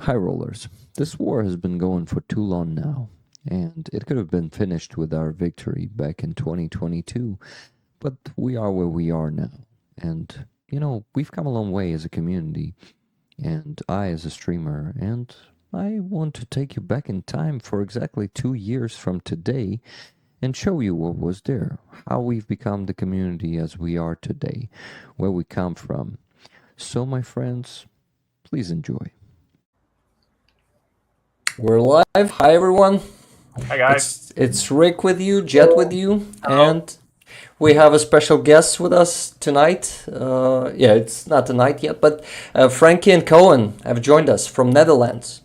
High rollers. This war has been going for too long now, and it could have been finished with our victory back in 2022, but we are where we are now. And, we've come a long way as a community, and I as a streamer, and I want to take you back in time for exactly 2 years from today and show you what was there, how we've become the community as we are today, where we come from. So, my friends, please enjoy. We're live. Hi, everyone. Hi guys. It's Rick with you, Jet with you, and we have a special guest with us tonight. It's not tonight yet, but Franky and Coen have joined us from Netherlands.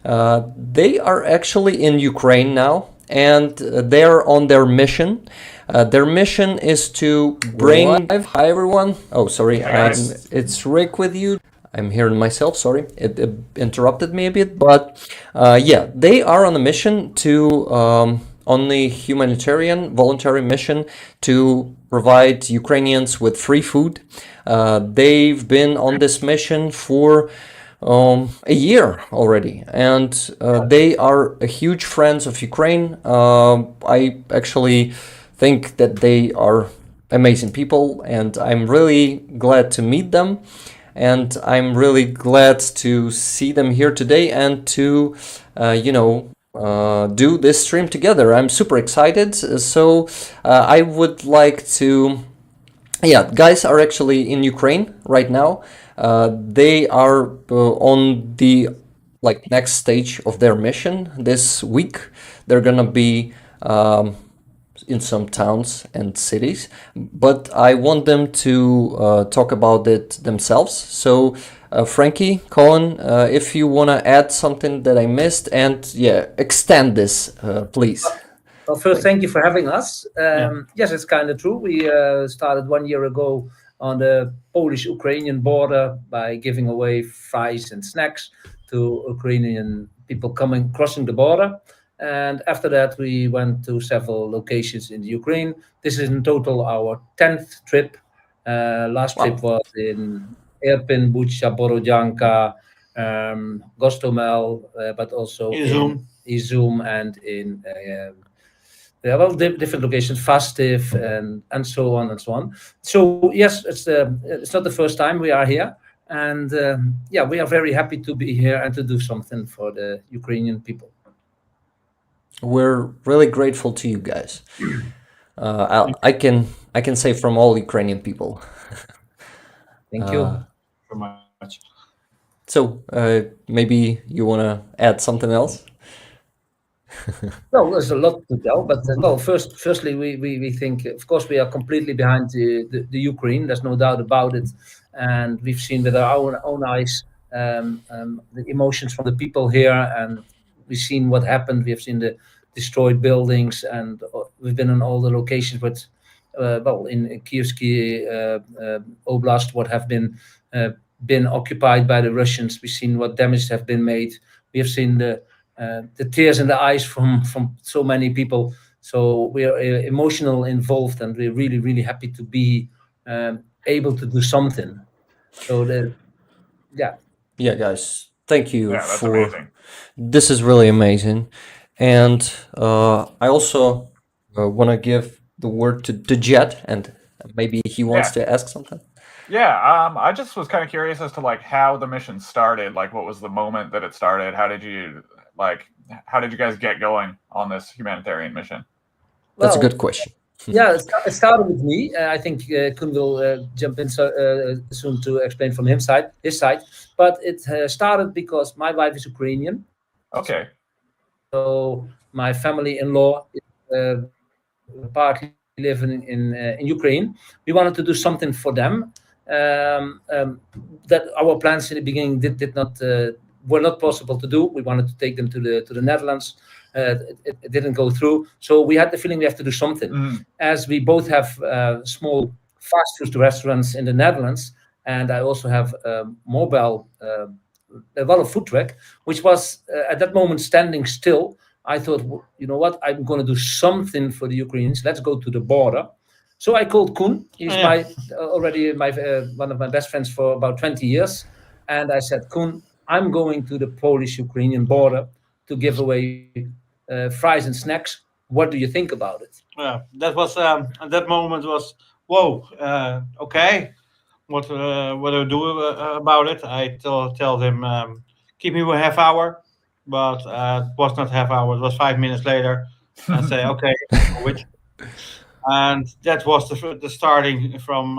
They are actually in Ukraine now, and they're on their mission. Their mission is to bring. Hi, everyone. Oh, sorry. Hi, guys. It's Rick with you. I'm hearing myself, sorry. It interrupted me a bit, but they are on a mission to, on the humanitarian voluntary mission to provide Ukrainians with free food. They've been on this mission for a year already, and they are a huge friends of Ukraine. I actually think that they are amazing people, and I'm really glad to meet them. And I'm really glad to see them here today and to, do this stream together. I'm super excited. So I would like to. Yeah, guys are actually in Ukraine right now. They are on the next stage of their mission this week. They're gonna be in some towns and cities, but I want them to talk about it themselves. So, Franky, Coen, if you want to add something that I missed, and extend this, please. Well, first, thank you for having us. Yes, it's kind of true. We started 1 year ago on the Polish-Ukrainian border by giving away fries and snacks to Ukrainian people crossing the border. And after that, we went to several locations in the Ukraine. This is in total our 10th trip. Last trip was in Irpin, Bucha, Borodyanka, Gostomel, but also in Izum and in different locations, Fastiv and so on and so on. So yes, it's not the first time we are here, and we are very happy to be here and to do something for the Ukrainian people. We're really grateful to you guys. I can say from all Ukrainian people. Thank you so much. So maybe you want to add something else? No, there's a lot to tell, but firstly, we think, of course, we are completely behind the Ukraine. There's no doubt about it, and we've seen with our own eyes the emotions from the people here, and we've seen what happened. We have seen the destroyed buildings, and we've been in all the locations. But in Kievsky Oblast, what have been occupied by the Russians. We've seen what damage have been made. We have seen the tears in the eyes from so many people. So we are emotional involved, and we're really, really happy to be able to do something. So yeah, guys, thank you that's for amazing. This is really amazing. And I also want to give the word to Jet, and maybe he wants to ask something. Yeah, I just was kind of curious as to how the mission started. What was the moment that it started? How did you guys get going on this humanitarian mission? That's a good question. Yeah, it started with me. I think Koen will jump in soon to explain from his side. But it started because my wife is Ukrainian. Okay. So my family-in-law is partly living in Ukraine. We wanted to do something for them. That our plans in the beginning were not possible to do. We wanted to take them to the Netherlands. It didn't go through, so we had the feeling we have to do something. As we both have small fast food restaurants in the Netherlands, and I also have mobile food truck, which was at that moment standing still. I thought, you know what, I'm going to do something for the Ukrainians. Let's go to the border. So I called Koen. He's already one of my best friends for about 20 years. And I said, Koen, I'm going to the Polish-Ukrainian border to give away fries and snacks. What do you think about it? Yeah, that was at that moment was whoa. Okay, what do I do about it? I tell him keep me a half hour, but it was not half hour. It was 5 minutes later. I say okay, which and that was the starting from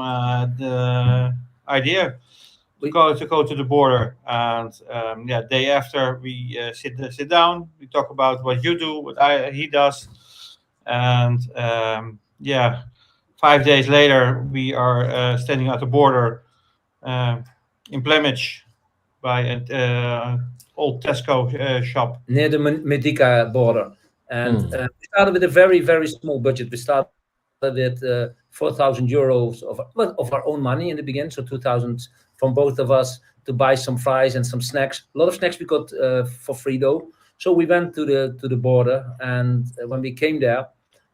the idea to go to the border. And yeah, day after we sit down, we talk about what you do, what he does, and yeah, 5 days later we are standing at the border uh, in Plymouth by an old Tesco shop. Near the Medica border. And we started with a very, very small budget. We started with 4,000 euros of our own money in the beginning, so 2,000 from both of us to buy some fries and some snacks. A lot of snacks we got for free though. So we went to the border, and when we came there,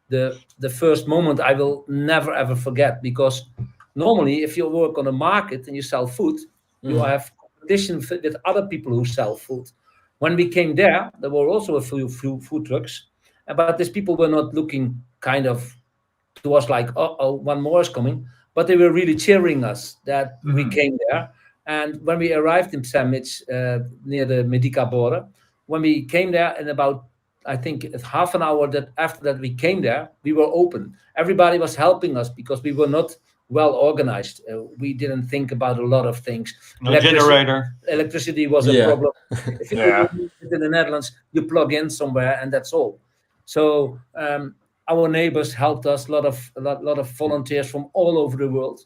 the first moment I will never ever forget, because normally if you work on a market and you sell food, you have competition with other people who sell food. When we came there were also a few food trucks, but these people were not looking kind of to us like, oh, one more is coming, but they were really cheering us that we came there. And when we arrived in Sandwich near the Medica border, when we came there, in about, I think, half an hour after that we came there, we were open. Everybody was helping us because we were not well organized. We didn't think about a lot of things. No generator. Electricity was a problem. If you live in the Netherlands, you plug in somewhere and that's all. So our neighbors helped us. A lot of volunteers from all over the world.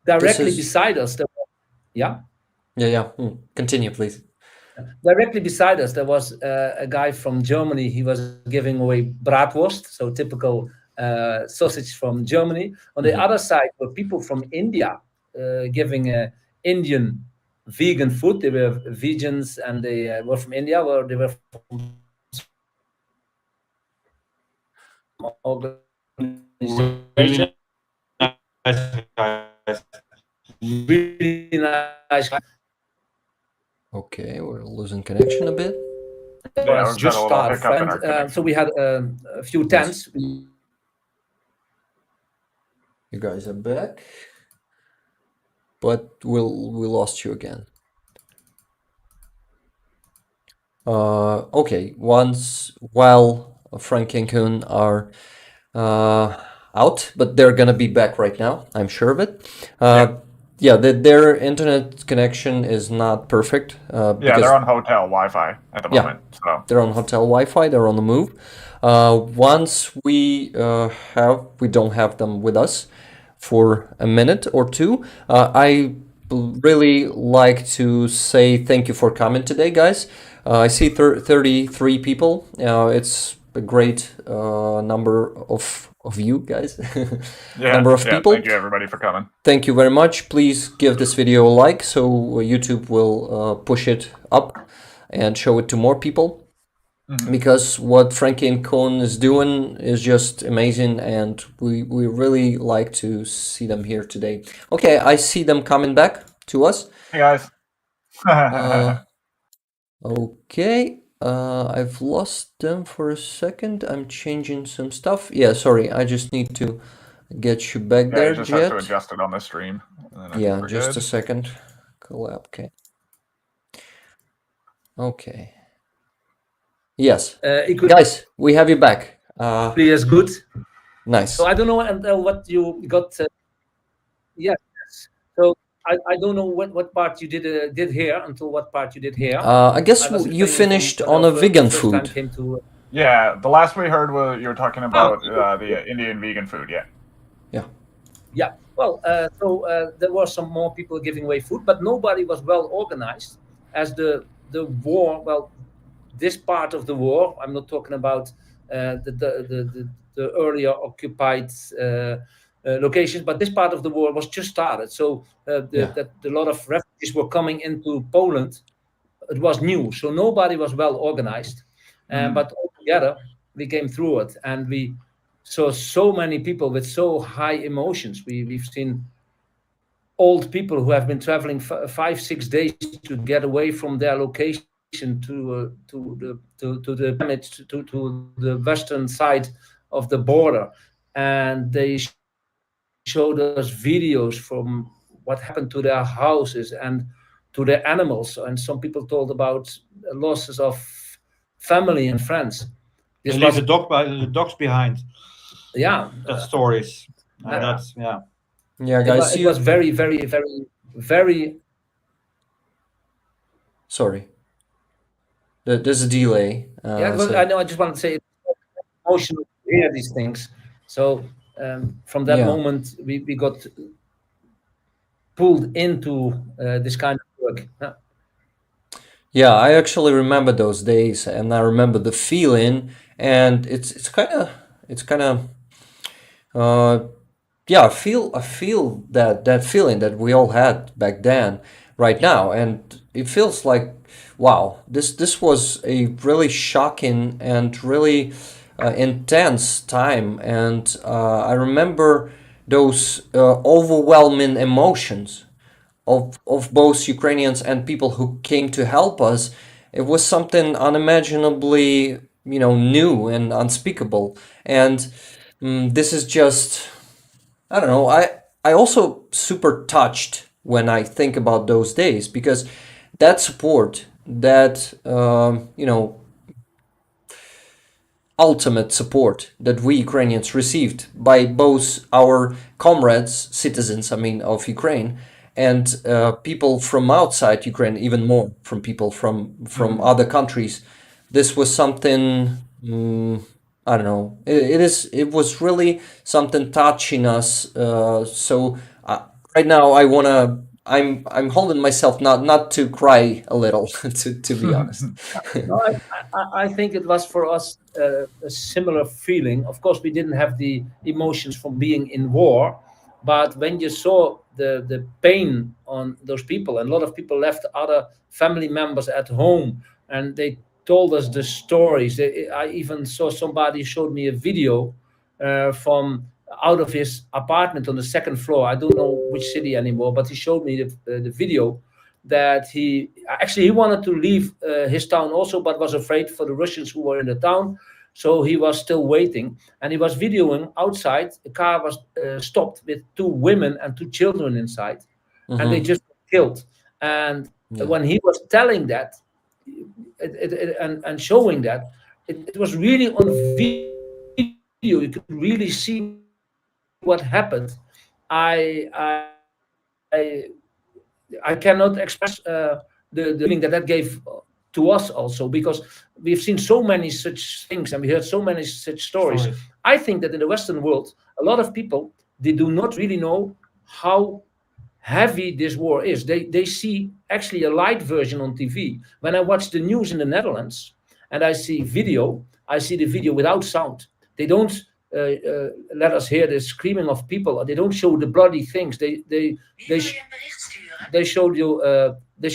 Directly beside us, Continue, please. Directly beside us, there was a guy from Germany. He was giving away bratwurst, so typical sausage from Germany. On the other side were people from India giving Indian vegan food. They were vegans and they were from India, where they were from Really nice guys. really nice guys. Okay, we're losing connection a bit. Yeah, Just started, and so we had a few tents. You guys are back, but we lost you again. Okay, while Franky and Coen are out, but they're gonna be back right now, I'm sure of it. Yeah, their internet connection is not perfect. They're on hotel Wi-Fi at the moment. So they're on hotel Wi-Fi. They're on the move. Once we don't have them with us for a minute or two, I really like to say thank you for coming today, guys. I see 33 people. It's a great number of you guys. Number of people. Thank you everybody for coming. Thank you very much. Please give this video a like so YouTube will push it up and show it to more people. Because what Franky and Coen is doing is just amazing, and we really like to see them here today. Okay, I see them coming back to us. Hey guys. Okay, I've lost them for a second. I'm changing some stuff. Yeah, sorry, I just need to get you back there, you just Jet. have to adjust it on the stream. Yeah, just a second. Collab, okay. Okay. Yes. Guys, we have you back. Is good. Nice. So I don't know until what you got. Yes. So I don't know what part you did here until what part you did here. I guess you finished on a vegan food. Yeah, the last we heard was you were talking about the Indian vegan food. Yeah. Yeah. Yeah. Well, so there were some more people giving away food, but nobody was well organized as the war. Well, this part of the war, I'm not talking about the earlier occupied locations, but this part of the war was just started. So that a lot of refugees were coming into Poland. It was new, so nobody was well organized. But altogether, we came through it, and we saw so many people with so high emotions. We've seen old people who have been traveling 5-6 days to get away from their location to the western side of the border, and they showed us videos from what happened to their houses and to their animals. And some people told about losses of family and friends. They This leave was, the dogs behind. yeah, That's stories. And Yeah. that's Yeah, it guys, it was very, very, very, very. sorry. There's a delay. Yeah, it was, So I know. I just wanted to say it's emotional to hear these things. So from that yeah. moment, we got pulled into this kind of work. Yeah. Yeah, I actually remember those days, and I remember the feeling, and it's kind of yeah, I feel that feeling that we all had back then right now, and it feels like wow, this was a really shocking and really intense time, and I remember those overwhelming emotions of both Ukrainians and people who came to help us. It was something unimaginably, new and unspeakable. And this is just, I don't know. I also super touched when I think about those days because that support, that ultimate support that we Ukrainians received by both our comrades, citizens, I mean, of Ukraine, and people from outside Ukraine, even more from people from other countries. This was something. I don't know. It was really something touching us. So right now, I'm holding myself not to cry a little, to be honest. No, I think it was for us a similar feeling. Of course, we didn't have the emotions from being in war, but when you saw the pain on those people, and a lot of people left other family members at home, and they told us the stories. I even saw somebody showed me a video from out of his apartment on the second floor. I don't know which city anymore, but he showed me the video that he wanted to leave his town also, but was afraid for the Russians who were in the town. So he was still waiting, and he was videoing outside. The car was stopped with two women and two children inside, and they just killed. And Yeah. when he was telling that and showing that, it was really on video. You could really see what happened. I cannot express the feeling that gave to us also, because we've seen so many such things and we heard so many such stories. I think that in the Western world, a lot of people, they do not really know how heavy this war is. They see actually a light version on TV. When I watch the news in the Netherlands and I see the video without sound. They don't let us hear the screaming of people. They don't show the bloody things. They show you they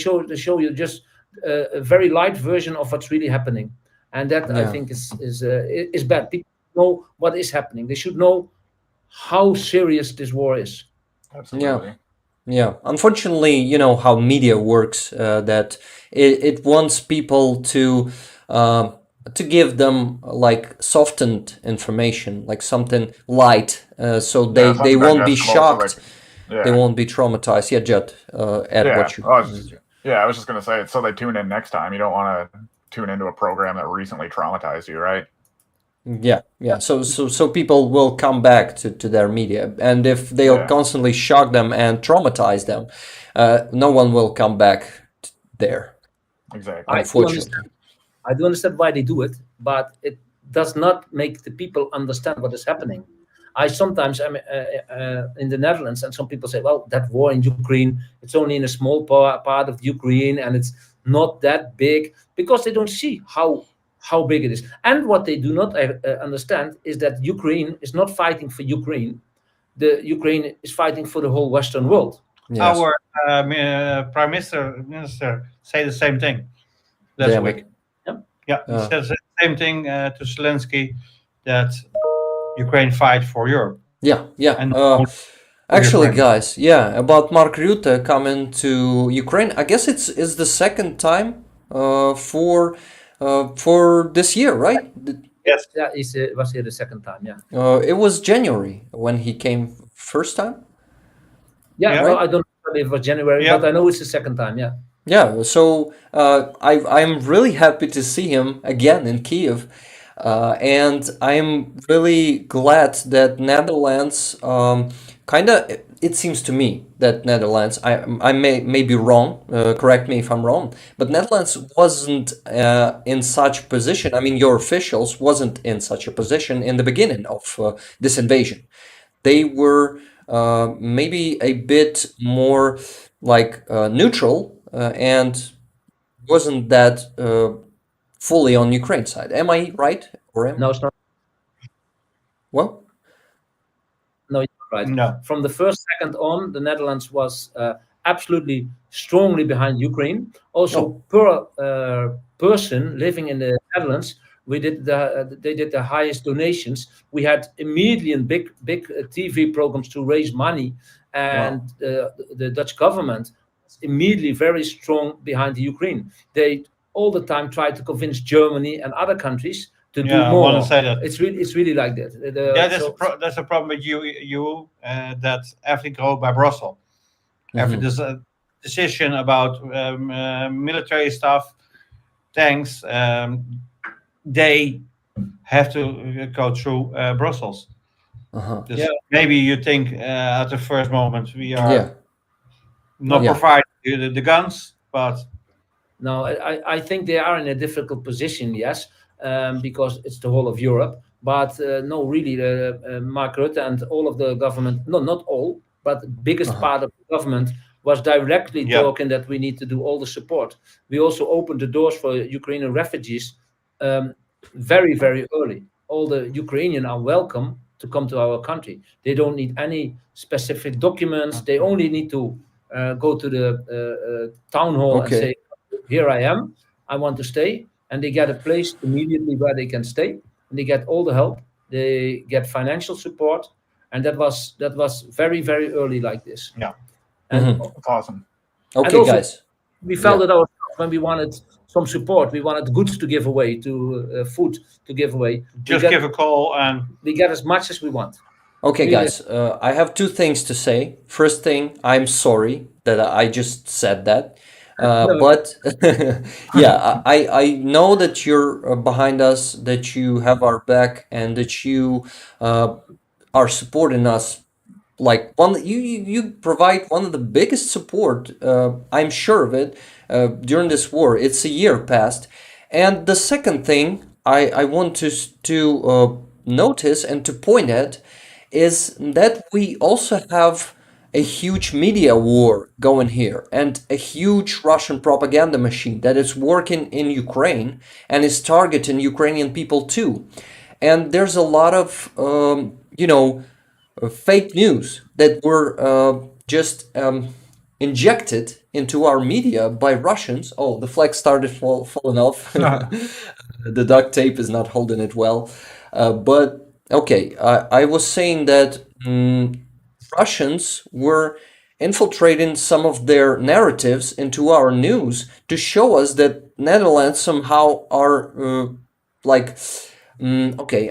show you just a very light version of what's really happening, and that I Yeah. think is bad. People know what is happening. They should know how serious this war is. Absolutely. Yeah, unfortunately, you know how media works, that it wants people to give them like softened information, like something light, so they something won't be digestible, so shocked, yeah. they won't be traumatized. Yeah, Jed, add Yeah, what you. I was just gonna say it's so they tune in next time. You don't want to tune into a program that recently traumatized you, right? Yeah. So people will come back to their media, and if they'll Yeah. constantly shock them and traumatize them, no one will come back there. Exactly. Unfortunately. I do understand why they do it, but it does not make the people understand what is happening. I sometimes am in the Netherlands, and some people say, "Well, that war in Ukraine, it's only in a small part of Ukraine, and it's not that big," because they don't see how big it is. And what they do not understand is that Ukraine is not fighting for Ukraine. The Ukraine is fighting for the whole Western world. Yes. our prime minister say the same thing last Damn week. it. Yeah, he says the same thing to Zelensky, that Ukraine fight for Europe. Yeah. And Actually, Ukraine. guys, yeah, about Mark Rutte coming to Ukraine. I guess it's the second time for this year, right? Yes. Yeah, he was here the second time. Yeah. It was January when he came first time, Yeah. Yeah. Well, right? I don't know if it was January, Yeah. but I know it's the second time. Yeah. Yeah, so I'm really happy to see him again in Kiev, and I'm really glad that Netherlands kind of. It seems to me that Netherlands. I may be wrong. Correct me if I'm wrong. But Netherlands wasn't in such position. I mean, your officials wasn't in such a position in the beginning of this invasion. They were maybe a bit more like neutral and wasn't that fully on Ukraine side. Am I right? Or am No, it's not. well? No, you're right. No. From the first second on, the Netherlands was absolutely strongly behind Ukraine. Also, Oh. per person living in the Netherlands, they did the highest donations. We had immediately in big TV programs to raise money, and the Dutch government was immediately very strong behind the Ukraine. They all the time tried to convince Germany and other countries to do Yeah, I more. want to say that. It's really like that. Yeah, that's a problem with you that everything goes by Brussels. Every decision about military stuff, tanks, they have to go through Brussels. Just Yeah. maybe you think at the first moment we are Yeah. not Yeah. providing you the guns, but No, I think they are in a difficult position, yes, because it's the whole of Europe. But no, really, Mark Rutte and all of the government, no, not all, but the biggest part of the government was directly Yeah. talking that we need to do all the support. We also opened the doors for Ukrainian refugees very, very early. All the Ukrainians are welcome to come to our country. They don't need any specific documents. They only need to go to the town hall and Okay. say, here I am, I want to stay, and they get a place immediately where they can stay, and they get all the help, they get financial support, and that was very, very early like this. Yeah. And That's awesome. Okay, also, guys. we felt Yeah. it ourselves when we wanted some support, we wanted goods to give away, to food to give away. just give a call and We get as much as we want. Okay, Really. guys. I have two things to say. First thing, I'm sorry that I just said that. But yeah, I know that you're behind us, that you have our back, and that you are supporting us. Like you provide one of the biggest support. I'm sure of it. During this war, it's a year past, and the second thing I want to notice and to point at is that we also have a huge media war going here and a huge Russian propaganda machine that is working in Ukraine and is targeting Ukrainian people too. And there's a lot of, fake news that were just injected into our media by Russians. Oh, the flag started falling off. The duct tape is not holding it well. But okay, I was saying that Russians were infiltrating some of their narratives into our news to show us that Netherlands somehow are okay.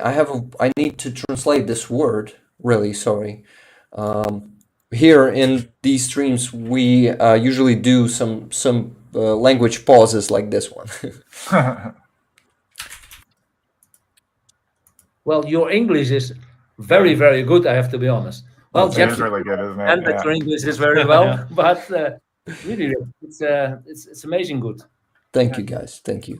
I need to translate this word. Really sorry. Here in these streams, we usually do some language pauses like this one. Well, your English is very, very good, I have to be honest. Well, It is really good, isn't it? and that Yeah. your English is very well, but really, it's amazing good. Thank you, guys. Thank you.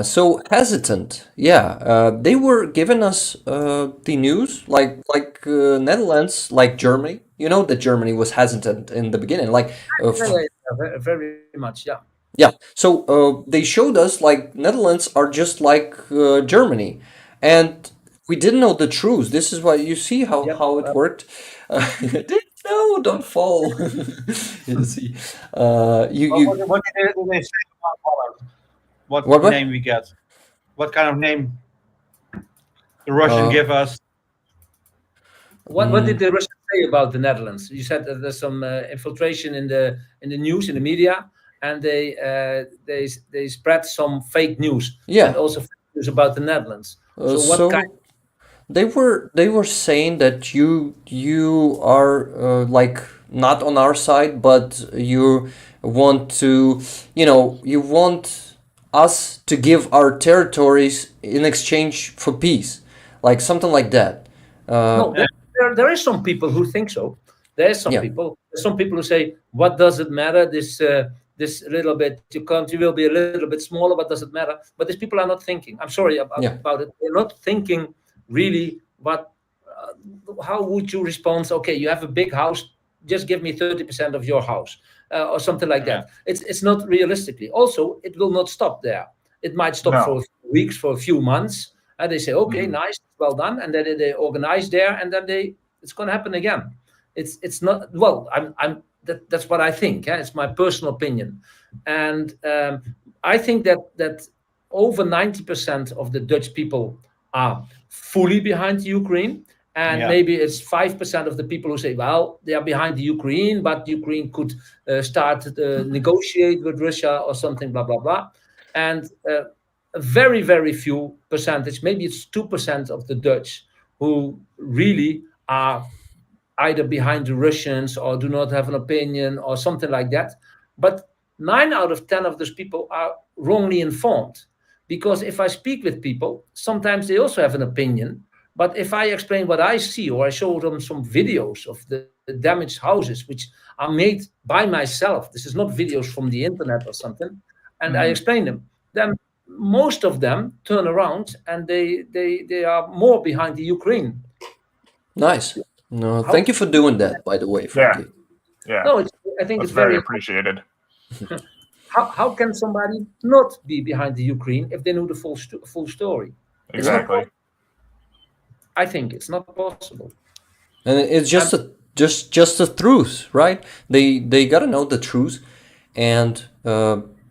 So hesitant, yeah. They were giving us the news, like Netherlands, like Germany. You know that Germany was hesitant in the beginning, like Very, very much, yeah. yeah. So they showed us like Netherlands are just like Germany, and we didn't know the truth. This is why you see how it worked. No, don't fall. You see, what did they say about Holland? What What? name we get? What kind of name the Russian give us? What did the Russians say about the Netherlands? You said that there's some infiltration in the news, in the media, and they spread some fake news Yeah. and also fake news about the Netherlands. So what So kind? they were saying that you are like not on our side, but you want to, you want us to give our territories in exchange for peace, like something like that. No, there is some people who think so. There's Yeah. some people who say, "What does it matter? This little bit, your country will be a little bit smaller. What does it matter?" But these people are not thinking. I'm sorry Yeah. about it. They're not thinking really. What? How would you respond? Okay, you have a big house. Just give me 30% of your house, or something like that. It's not realistically. Also, it will not stop there. It might stop for No. a few weeks, for a few months, and they say, okay, nice, well done, and then they organize there, and then it's going to happen again. It's not, well, that's what I think. It's my personal opinion, and I think that over 90% of the Dutch people are fully behind Ukraine. And maybe it's 5% of the people who say, well, they are behind the Ukraine, but Ukraine could start negotiate with Russia or something, blah, blah, blah. And a very, very few percentage, maybe it's 2% of the Dutch who really are either behind the Russians or do not have an opinion or something like that. But 9 out of 10 of those people are wrongly informed. Because if I speak with people, sometimes they also have an opinion. But if I explain what I see, or I show them some videos of the damaged houses, which are made by myself, this is not videos from the internet or something, and I explain them, then most of them turn around and they are more behind the Ukraine. Nice. No, thank you for doing that, by the way, Frankie. Yeah. No, I think That's it's very appreciated. How can somebody not be behind the Ukraine if they know the full story? Exactly. I think it's not possible. And it's just the truth, right? They gotta know the truth, and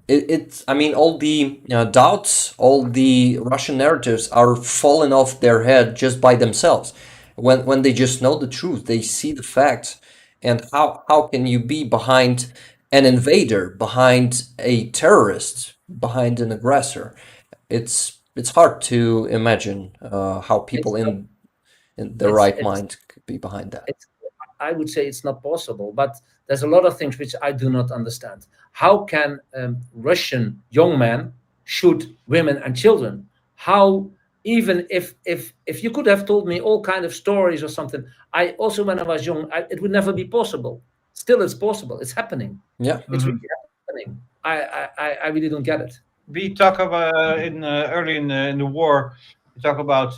it's, I mean, all the doubts, all the Russian narratives are falling off their head just by themselves. When they just know the truth, they see the facts. And how can you be behind an invader, behind a terrorist, behind an aggressor? It's hard to imagine how people in their right mind could be behind that. I would say it's not possible, but there's a lot of things which I do not understand. How can Russian young men shoot women and children? How, even if you could have told me all kind of stories or something, I also, when I was young, it would never be possible. Still, it's possible. It's happening. Yeah, it's really happening. I really don't get it. We talk about early in the war. We talk about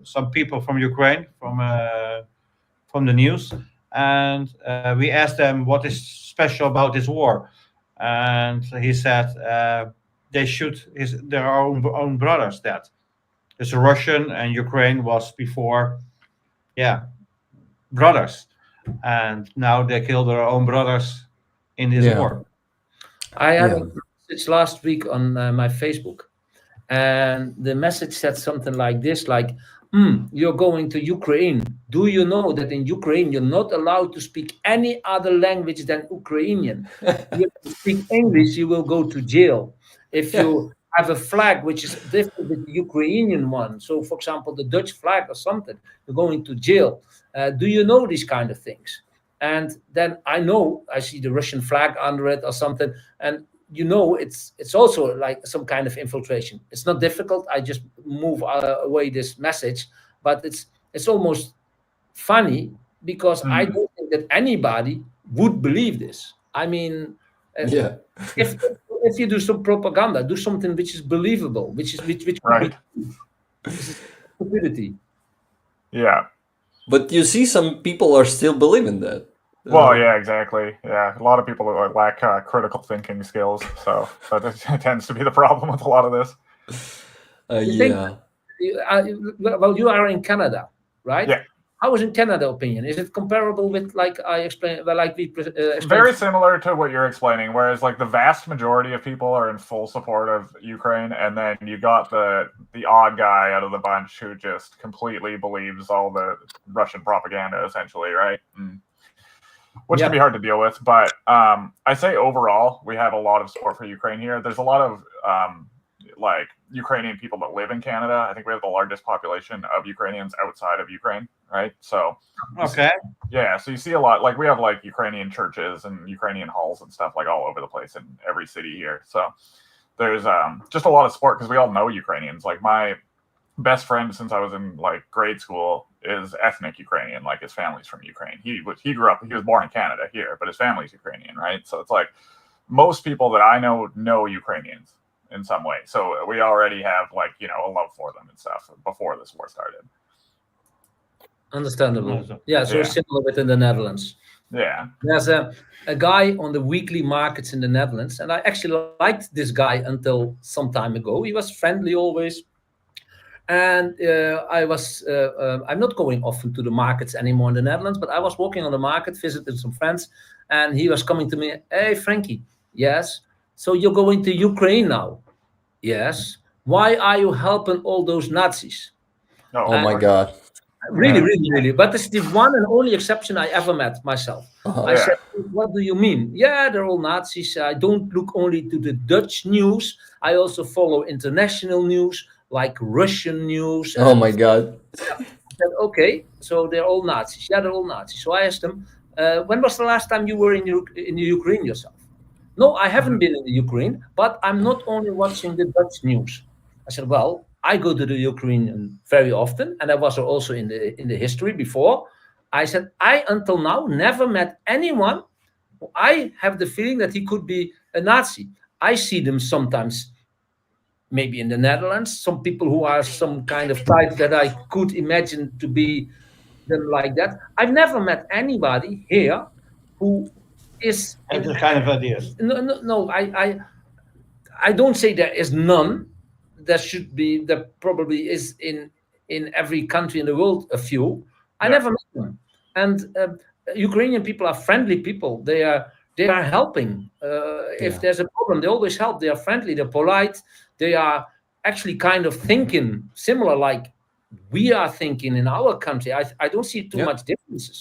some people from Ukraine, from the news, and we asked them what is special about this war, and he said they shoot their own brothers. That it's Russian and Ukraine was before, brothers, and now they kill their own brothers in this war. I had a message last week on my Facebook, and the message said something like this, like, you're going to Ukraine. Do you know that in Ukraine you're not allowed to speak any other language than Ukrainian? If you speak English, you will go to jail. If you have a flag which is different with the Ukrainian one, so for example, the Dutch flag or something, you're going to jail. Do you know these kind of things? And then I see the Russian flag under it or something, and it's also like some kind of infiltration. It's not difficult. I just move away this message, but it's almost funny because I don't think that anybody would believe this. I mean, if you do some propaganda, do something which is believable, which right. This is stupidity. Yeah. But you see, some people are still believing that. Well, yeah, exactly. Yeah, a lot of people lack critical thinking skills, so that tends to be the problem with a lot of this. Well, you are in Canada, right? Yeah. how is in Canada opinion? Is it comparable with like I explained, like we explained? Very similar to what you're explaining, whereas like the vast majority of people are in full support of Ukraine, and then you got the odd guy out of the bunch who just completely believes all the Russian propaganda, essentially, right? Which can be hard to deal with. But I say overall, we have a lot of support for Ukraine here. There's a lot of like Ukrainian people that live in Canada. I think we have the largest population of Ukrainians outside of Ukraine, right? So Okay. yeah, so you see a lot, like we have like Ukrainian churches and Ukrainian halls and stuff like all over the place in every city here. So there's just a lot of support because we all know Ukrainians. Like my best friend since I was in like grade school is ethnic Ukrainian. Like his family's from Ukraine. He grew up, he was born in Canada here, but his family's Ukrainian, right? So it's like most people that I know Ukrainians in some way. So we already have like, you know, a love for them and stuff before this war started. Understandable. Yeah, so it's similar within the Netherlands. Yeah. There's a guy on the weekly markets in the Netherlands, and I actually liked this guy until some time ago. He was friendly always. And I'm not going often to the markets anymore in the Netherlands, but I was walking on the market, visiting some friends, and he was coming to me, "Hey, Frankie, yes, so you're going to Ukraine now? Yes. Why are you helping all those Nazis?" Oh my God. Really. But it's the one and only exception I ever met myself. I said, "What do you mean?" "Yeah, they're all Nazis. I don't look only to the Dutch news. I also follow international news, like Russian news." Oh my God. I said, "Okay, so they're all Nazis." "Yeah, they're all Nazis." So I asked him, "When was the last time you were in the Ukraine yourself?" "No, I haven't been in the Ukraine, but I'm not only watching the Dutch news." I said, "Well, I go to the Ukraine very often, and I was also in the history before." I said, "I until now never met anyone who I have the feeling that he could be a Nazi. I see them sometimes, maybe in the Netherlands, some people who are some kind of type that I could imagine to be them like that. I've never met anybody here who is And the kind of ideas. No. I don't say there is none. There probably is in every country in the world a few. I never met them. And Ukrainian people are friendly people. They are helping. If there's a problem, they always help. They are friendly. They're polite. They are actually kind of thinking similar, like we are thinking in our country. I don't see too much differences.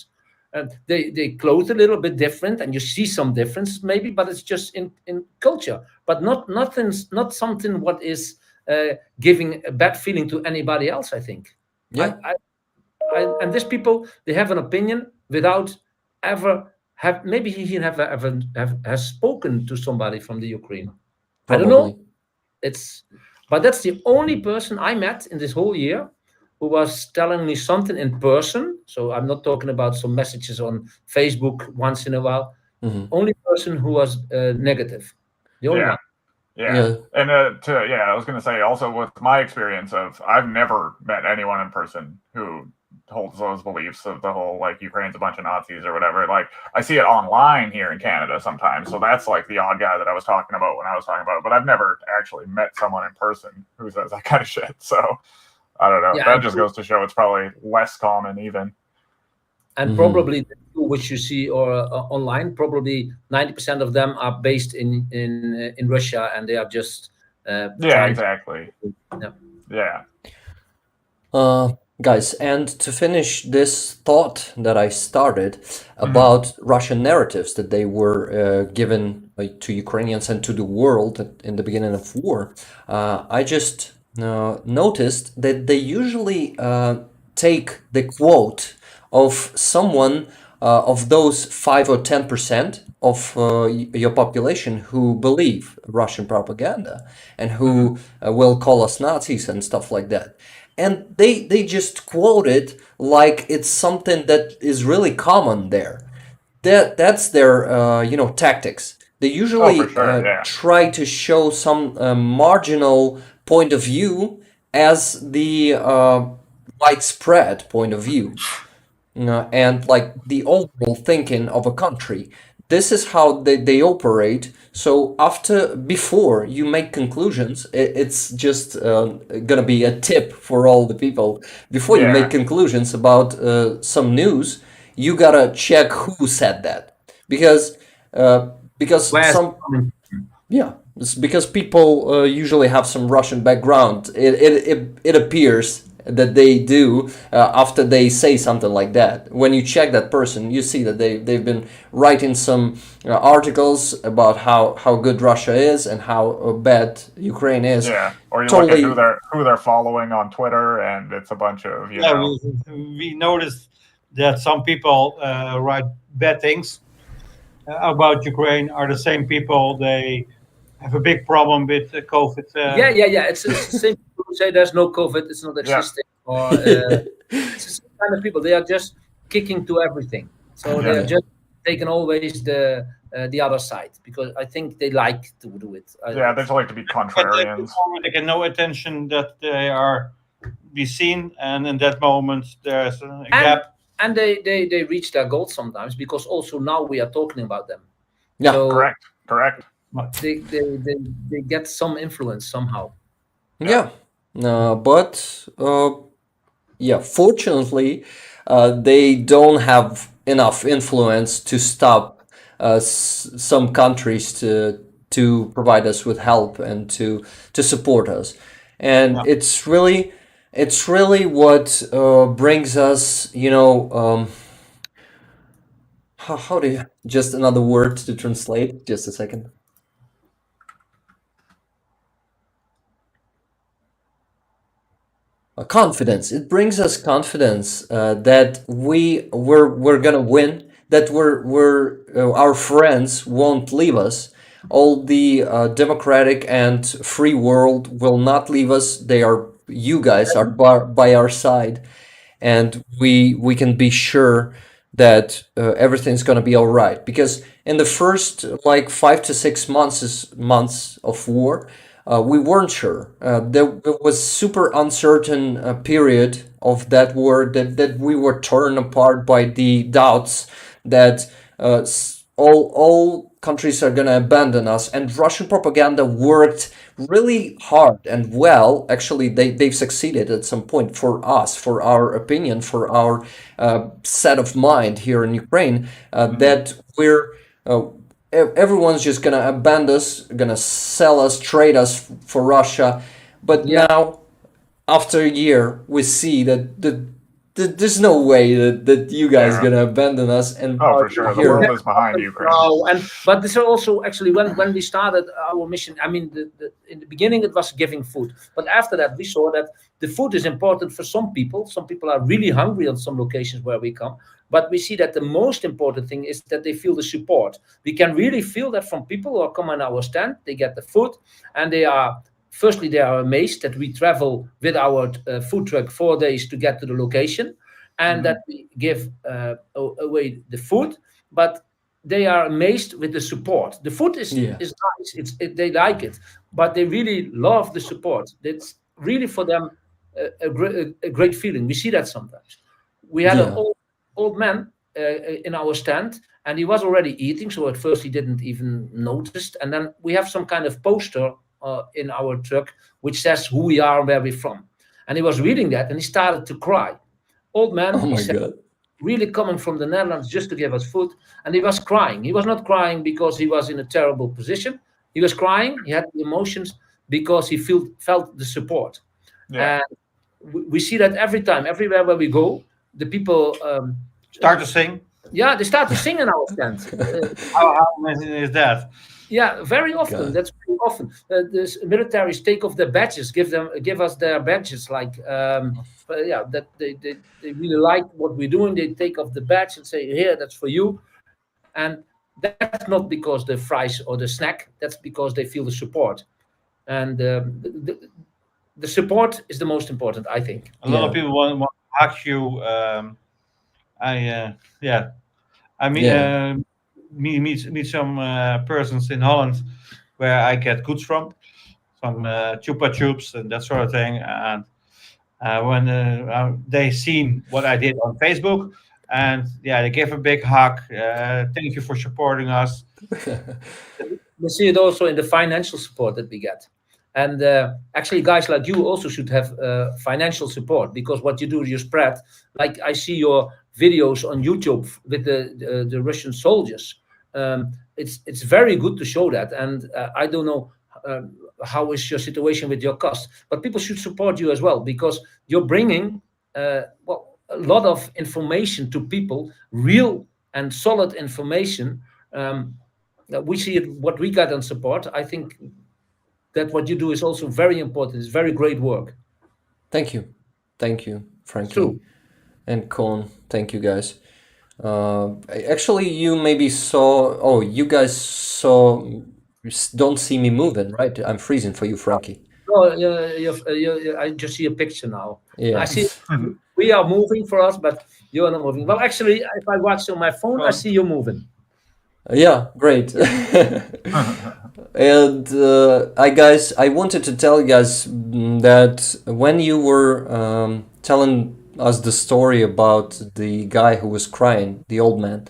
They clothe a little bit different, and you see some differences maybe, but it's just in culture, but not something what is giving a bad feeling to anybody else. I think. And these people, they have an opinion without ever have. Maybe he has spoken to somebody from the Ukraine. Probably. I don't know. But that's the only person I met in this whole year who was telling me something in person. So I'm not talking about some messages on Facebook once in a while. Only person who was negative. The only one. Yeah. And I was going to say also with my experience I've never met anyone in person who holds those beliefs of the whole like Ukraine's a bunch of Nazis or whatever. Like I see it online here in Canada sometimes. So that's like the odd guy that I was talking about when I was talking about it. But I've never actually met someone in person who says that kind of shit. So I don't know. Yeah, that just goes to show it's probably less common even. And probably the two which you see or online, probably 90% of them are based in Russia, and they are just exactly. Guys, and to finish this thought that I started about Russian narratives that they were given to Ukrainians and to the world in the beginning of war, I just noticed that they usually take the quote of someone of those 5 or 10% of your population who believe Russian propaganda and who will call us Nazis and stuff like that. And they just quote it like it's something that is really common there. That's their tactics. They usually try to show some marginal point of view as the widespread point of view. And like the overall thinking of a country. this is how they operate. So before you make conclusions, it's just gonna be a tip for all the people. Before you Yeah. make conclusions about some news, you gotta check who said that, because Where's some yeah, it's because people usually have some Russian background. It appears that they do after they say something like that. When you check that person, you see that they've been writing some articles about how good Russia is and how bad Ukraine is. Yeah, or you Totally. look at who they're following on Twitter, and it's a bunch of Yeah, we noticed that some people write bad things about Ukraine are the same people. They have a big problem with COVID. yeah. It's the same people who say there's no COVID, it's not existing, or it's the same kind of people. They are just kicking to everything. So they are just taking always the other side, because I think they like to do it. Yeah, they just like to be contrarians. They get no attention that they are be seen, and in that moment there's a gap. And they reach their goals sometimes, because also now we are talking about them. Yeah, so correct. they get some influence somehow. Yeah, but yeah, fortunately, they don't have enough influence to stop some countries to provide us with help and to support us, and it's really what brings us, how do you, just another word to translate, just a second. Confidence. It brings us confidence that we're gonna win. That we're our friends won't leave us. All the democratic and free world will not leave us. You guys are by our side, and we can be sure that everything's gonna be all right. Because in the first like 5 to 6 months of war, we weren't sure. There was super uncertain period of that war, that we were torn apart by the doubts that all countries are going to abandon us. And Russian propaganda worked really hard and well. Actually, they've succeeded at some point for us, for our opinion, for our set of mind here in Ukraine, that everyone's just gonna abandon us, gonna sell us, trade us for Russia. But now, after a year, we see that there's no way that you guys gonna abandon us. And for sure, the world is behind Ukraine. But this is also actually when we started our mission. I mean, in the beginning it was giving food, but after that we saw that the food is important for some people. Some people are really hungry on some locations where we come. But we see that the most important thing is that they feel the support. We can really feel that from people who come on our stand. They get the food, and they are amazed that we travel with our food truck 4 days to get to the location, and that we give away the food. But they are amazed with the support. The food is nice. They like it, but they really love the support. It's really for them a great feeling. We see that sometimes. We had an old man in our stand, and he was already eating. So at first he didn't even notice. And then we have some kind of poster in our truck which says who we are and where we're from. And he was reading that, and he started to cry. Old man, oh my God, really coming from the Netherlands just to give us food, and he was crying. He was not crying because he was in a terrible position. He was crying. He had the emotions because he felt the support. And we see that every time, everywhere where we go, the people start to sing. Yeah, they start to sing in our stand. How amazing is that? Yeah, very often. God. That's very often. The militaries take off their badges, give us their badges. Like, that they really like what we're doing. They take off the badge and say, "Here, that's for you." And that's not because the fries or the snack. That's because they feel the support. And the support is the most important, I think. A lot of people want to hug you. Meet some persons in Holland where I get goods from, some chupa chups and that sort of thing. And when they seen what I did on Facebook, and yeah, they gave a big hug. Thank you for supporting us. We see it also in the financial support that we get. And actually, guys like you also should have financial support, because what you do, you spread. Like I see your videos on YouTube with the Russian soldiers. It's very good to show that. And I don't know how is your situation with your cost, but people should support you as well, because you're bringing well, a lot of information to people, real and solid information. We see it, what we got on support. I think that what you do is also very important. It's very great work. Thank you, It's Frankie true. and Coen. Thank you, guys. Actually, you maybe saw. Oh, you guys saw. Don't see me moving, right? I'm freezing for you, Frankie. No, I just see a picture now. I Yeah. see we are moving for us, but you are not moving. Well, actually, if I watch on my phone, I Well, see you moving. Yeah, great. And I wanted to tell you guys that when you were telling us the story about the guy who was crying, the old man,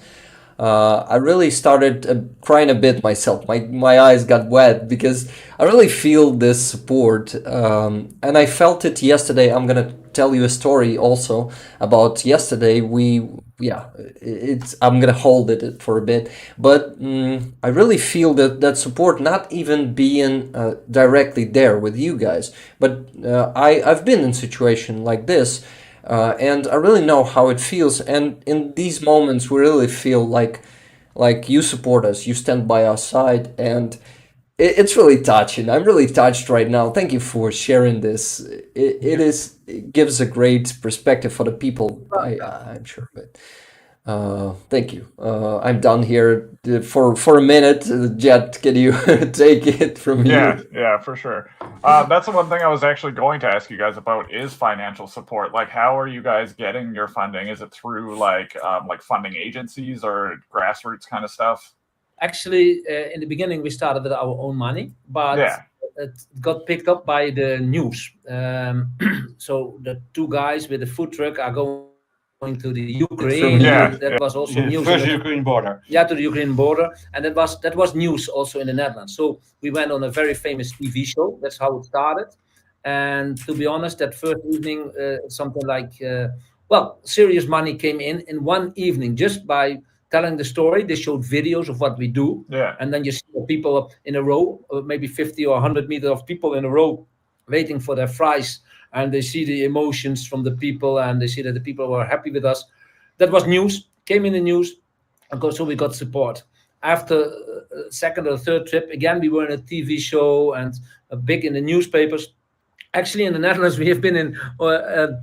I really started crying a bit myself. My eyes got wet because I really feel this support, and I felt it yesterday. I'm gonna tell you a story also about yesterday. Yeah, it's I'm gonna hold it for a bit, but I really feel that support, not even being directly there with you guys, but I've been in situation like this. And I really know how it feels. And in these moments, we really feel like you support us, you stand by our side, and it's really touching. I'm really touched right now. Thank you for sharing this. It gives a great perspective for the people. I'm sure of it. Thank you. I'm done here for a minute. Jet, can you take it from Yeah, here? yeah, for sure. That's the one thing I was actually going to ask you guys about is financial support. Like, how are you guys getting your funding? Is it through like funding agencies or grassroots kind of stuff? Actually, in the beginning, we started with our own money, but Yeah, it got picked up by the news. So the two guys with the food truck are going to the Ukraine, and It's that from was yeah, also you. yeah. news in the first Ukraine border. yeah, to the Ukraine border, and that was news also in the Netherlands. So we went on a very famous TV show. That's how it started. And to be honest, that first evening, something like well, serious money came in one evening just by telling the story. They showed videos of what we do, Yeah. and then you see the people in a row, maybe 50 or 100 meters of people in a row, waiting for their fries, and they see the emotions from the people, and they see that the people were happy with us. That was news, came in the news, and so we got support. After second or third trip, again we were in a TV show and big in the newspapers. Actually, in the Netherlands, we have been in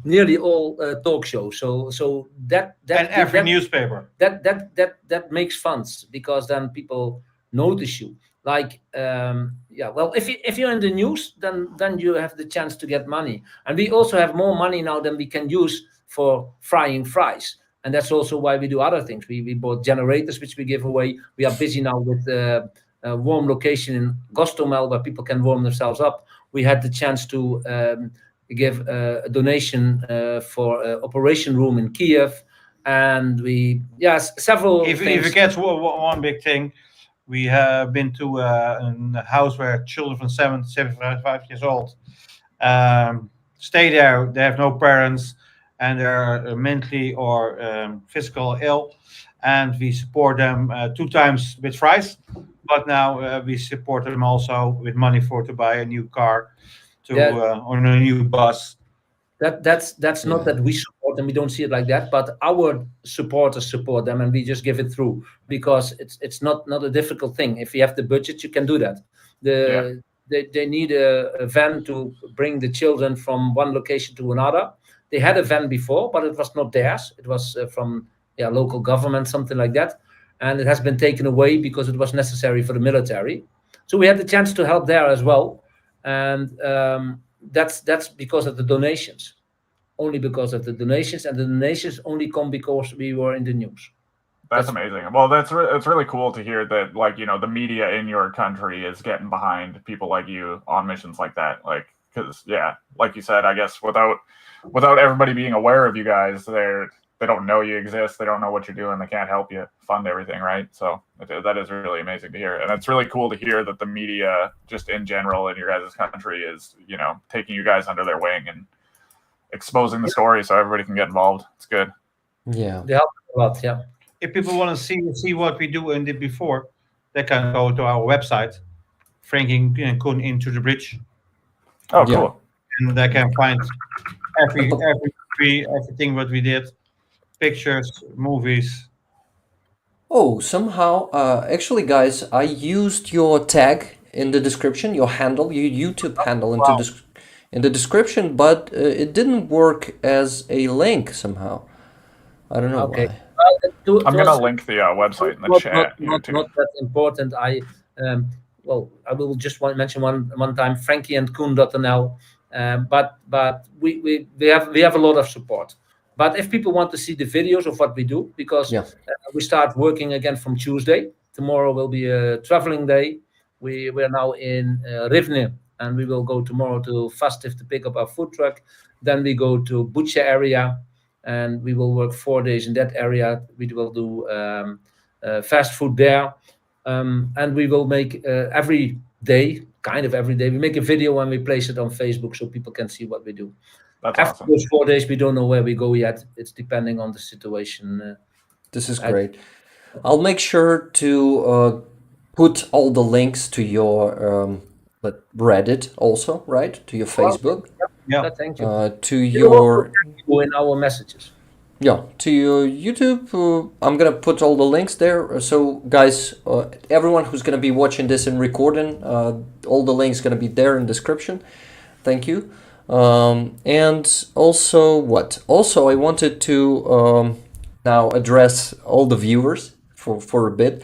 nearly all talk shows. So that And that every that newspaper. that makes funds, because then people notice you. Like yeah, well, if you're in the news, then you have the chance to get money, and we also have more money now than we can use for frying fries. And that's also why we do other things. We bought generators which we give away. We are busy now with a warm location in Gostomel where people can warm themselves up. We had the chance to give a donation for operation room in Kiev, and we yes, several If it things. gets one big thing, we have been to a house where children from 7 to 5 years old stay there. They have no parents, and they're mentally or physical ill, and we support them 2 times with fries. But now we support them also with money for to buy a new car, to Yeah, on a new bus. that's not Yeah. that we support them. We don't see it like that, but our supporters support them, and we just give it through, because it's not a difficult thing. If you have the budget, you can do that. Yeah. They need a van to bring the children from one location to another. They had a van before, but it was not theirs. It was from yeah, local government, something like that, and it has been taken away because it was necessary for the military. So we had the chance to help there as well, and that's because of the donations, only because of the donations, and the donations only come because we were in the news. That's That's amazing. Well, it's really cool to hear that, like, the media in your country is getting behind people like you on missions like that. Like, because yeah, like you said, I guess without everybody being aware of you guys, there they don't know you exist, they don't know what you're doing, they can't help you fund everything, right? So that is really amazing to hear, and it's really cool to hear that the media, just in general, in your guys' country, is taking you guys under their wing and exposing the story so everybody can get involved. It's good. Yeah. They help a lot. Yeah. If people want to see what we do and did before, they can go to our website, Franky and Coen Into the Bridge, Oh, Yeah. cool. and they can find everything what we did, pictures, movies. Oh, somehow, actually, guys, I used your tag in the description, your handle, your YouTube handle Wow. in the description, but it didn't work as a link somehow. I don't know Okay. why. I'm gonna link the website in the chat here too. Not that important. I will just mention one time Franky and Coen.nl. But we have a lot of support. But if people want to see the videos of what we do, because Yeah. we start working again from Tuesday. Tomorrow will be a traveling day. We are now in Rivne, and we will go tomorrow to Fastiv to pick up our food truck. Then we go to Bucha area, and we will work 4 days in that area. We will do fast food there, and we will make every day, we make a video and we place it on Facebook so people can see what we do. That's After awesome. those 4 days, we don't know where we go yet. It's depending on the situation. This is great. I'll make sure to put all the links to your Reddit also, right? To your Facebook, Yeah. Thank you. to your In our messages. to your YouTube. I'm gonna put all the links there. So, guys, everyone who's gonna be watching this in recording, all the links gonna be there in description. Thank you. And also, what? Also, I wanted to now address all the viewers for a bit.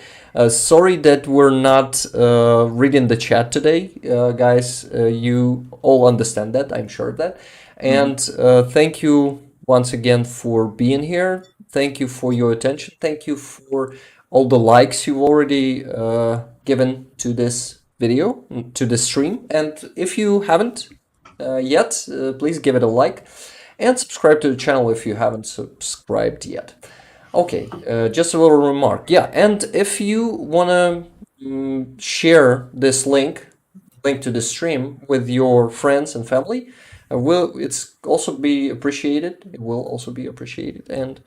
Sorry that we're not reading the chat today, guys. You all understand that, I'm sure of that. And thank you once again for being here. Thank you for your attention. Thank you for all the likes you've already given to this video, to this stream. And if you haven't yet, please give it a like and subscribe to the channel if you haven't subscribed yet. Okay, just a little remark. Yeah, and if you want to share this link to the stream with your friends and family, it's also be appreciated. It will also be appreciated, and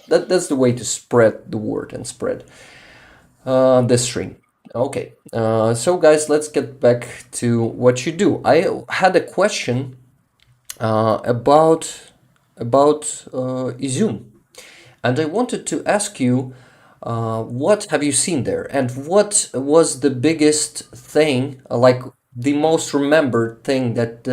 that's the way to spread the word and spread this stream. Okay, so guys, let's get back to what you do. I had a question about Izum, and I wanted to ask you, what have you seen there, and what was the biggest thing, like the most remembered thing that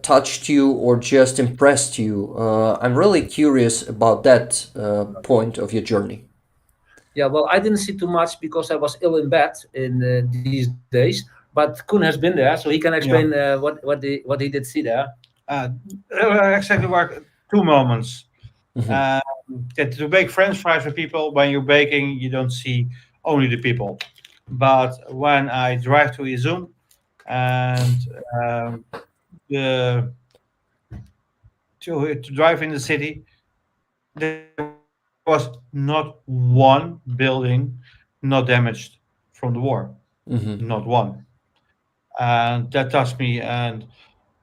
touched you or just impressed you? I'm really curious about that point of your journey. Yeah, well, I didn't see too much because I was ill in bed in these days. But Koen has been there, so he can explain what he did see there. Exactly were 2 moments. To bake French fries for people, when you're baking, you don't see only the people. But when I drive to Izum and to drive in the city, there was not one building not damaged from the war. Not one. And that touched me. And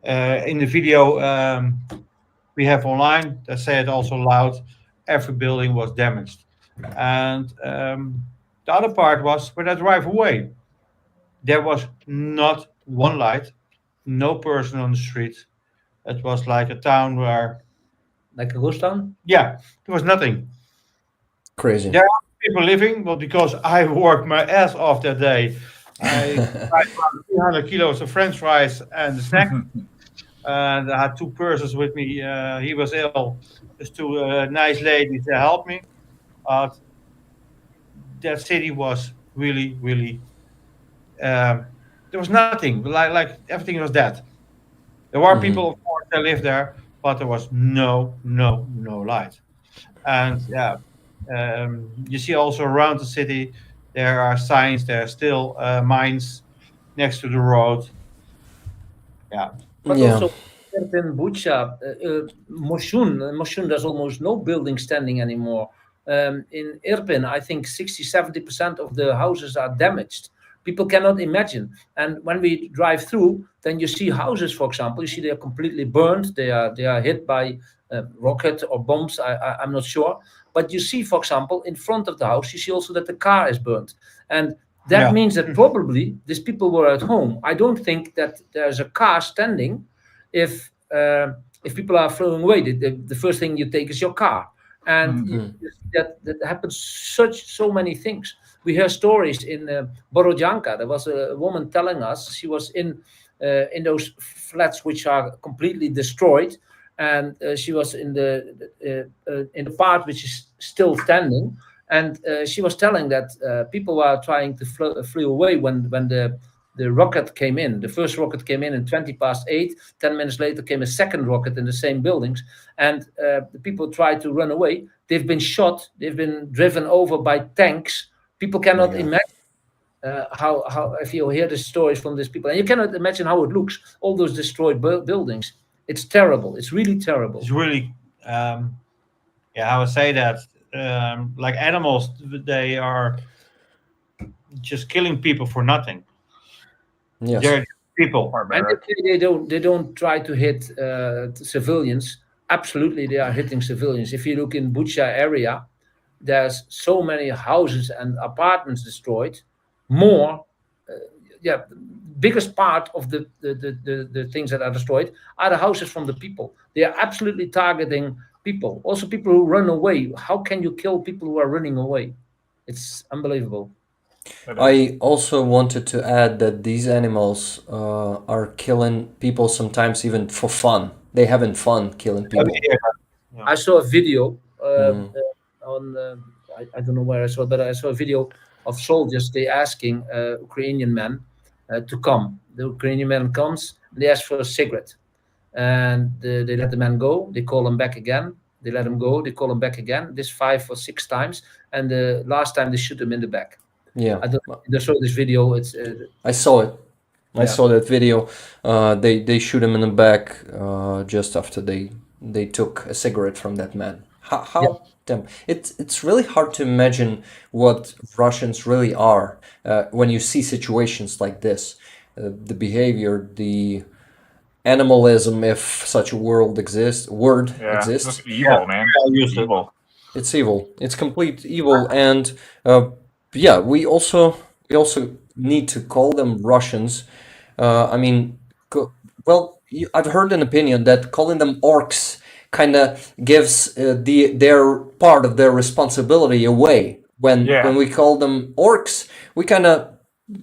in the video we have online, that say it also loud, every building was damaged. And the other part was when I drive away, there was not one light, no person on the street. It was like a town where, Like a ghost town? yeah, there was nothing. Crazy. There are people living, but because I worked my ass off that day, I tried about 300 kilos of French fries and a snack. And I had 2 persons with me. He was ill. There's 2 nice ladies that helped me. That city was really, really. There was nothing. Like everything was dead. There were people, of course, that lived there, but there was no light. And you see also around the city there are signs. There are still mines next to the road. Yeah. But Yeah. also in Bucha, Moshun, there's almost no building standing anymore. In Irpin, I think 60-70% of the houses are damaged. People cannot imagine. And when we drive through, then you see houses, for example, you see they are completely burned. They are hit by rocket or bombs. I'm not sure. But you see, for example, in front of the house, you see also that the car is burned. And that Yeah. means that probably these people were at home. I don't think that there's a car standing if people are throwing away. The first thing you take is your car, and that happens so many things. We hear stories in Borodyanka. There was a woman telling us she was in those flats which are completely destroyed, and she was in the part which is still standing. And she was telling that people were trying to flee away when the rocket came in. The first rocket came in 20 past 8. 10 minutes later came a second rocket in the same buildings, and the people tried to run away. They've been shot. They've been driven over by tanks. People cannot imagine how if you hear the stories from these people, and you cannot imagine how it looks. All those destroyed buildings. It's terrible. It's really terrible. It's really, I would say that, like animals, they are just killing people for nothing. Yes. They're people. And they don't try to hit civilians. Absolutely, they are hitting civilians. If you look in Bucha area, there's so many houses and apartments destroyed. More, biggest part of the things that are destroyed are the houses from the people. They are absolutely targeting people. Also, people who run away. How can you kill people who are running away? It's unbelievable. I also wanted to add that these animals are killing people sometimes even for fun. They having fun killing people. I saw a video on I don't know where I saw it, but I saw a video of soldiers. They asking Ukrainian men to come. The Ukrainian man comes. They ask for a cigarette, and they let the man go. They call him back again. They let him go. They call him back again. This 5 or 6 times, and the last time they shoot him in the back. Yeah, I saw this video. It's I saw it. I saw that video. They shoot him in the back just after they took a cigarette from that man. How damn! It's really hard to imagine what Russians really are when you see situations like this. The behavior, the animalism, if such a word exists. It's just evil, man. It's evil. It's evil. It's complete evil, and we also need to call them Russians. I mean, I've heard an opinion that calling them orcs kind of gives their part of their responsibility away. When we call them orcs, we kind of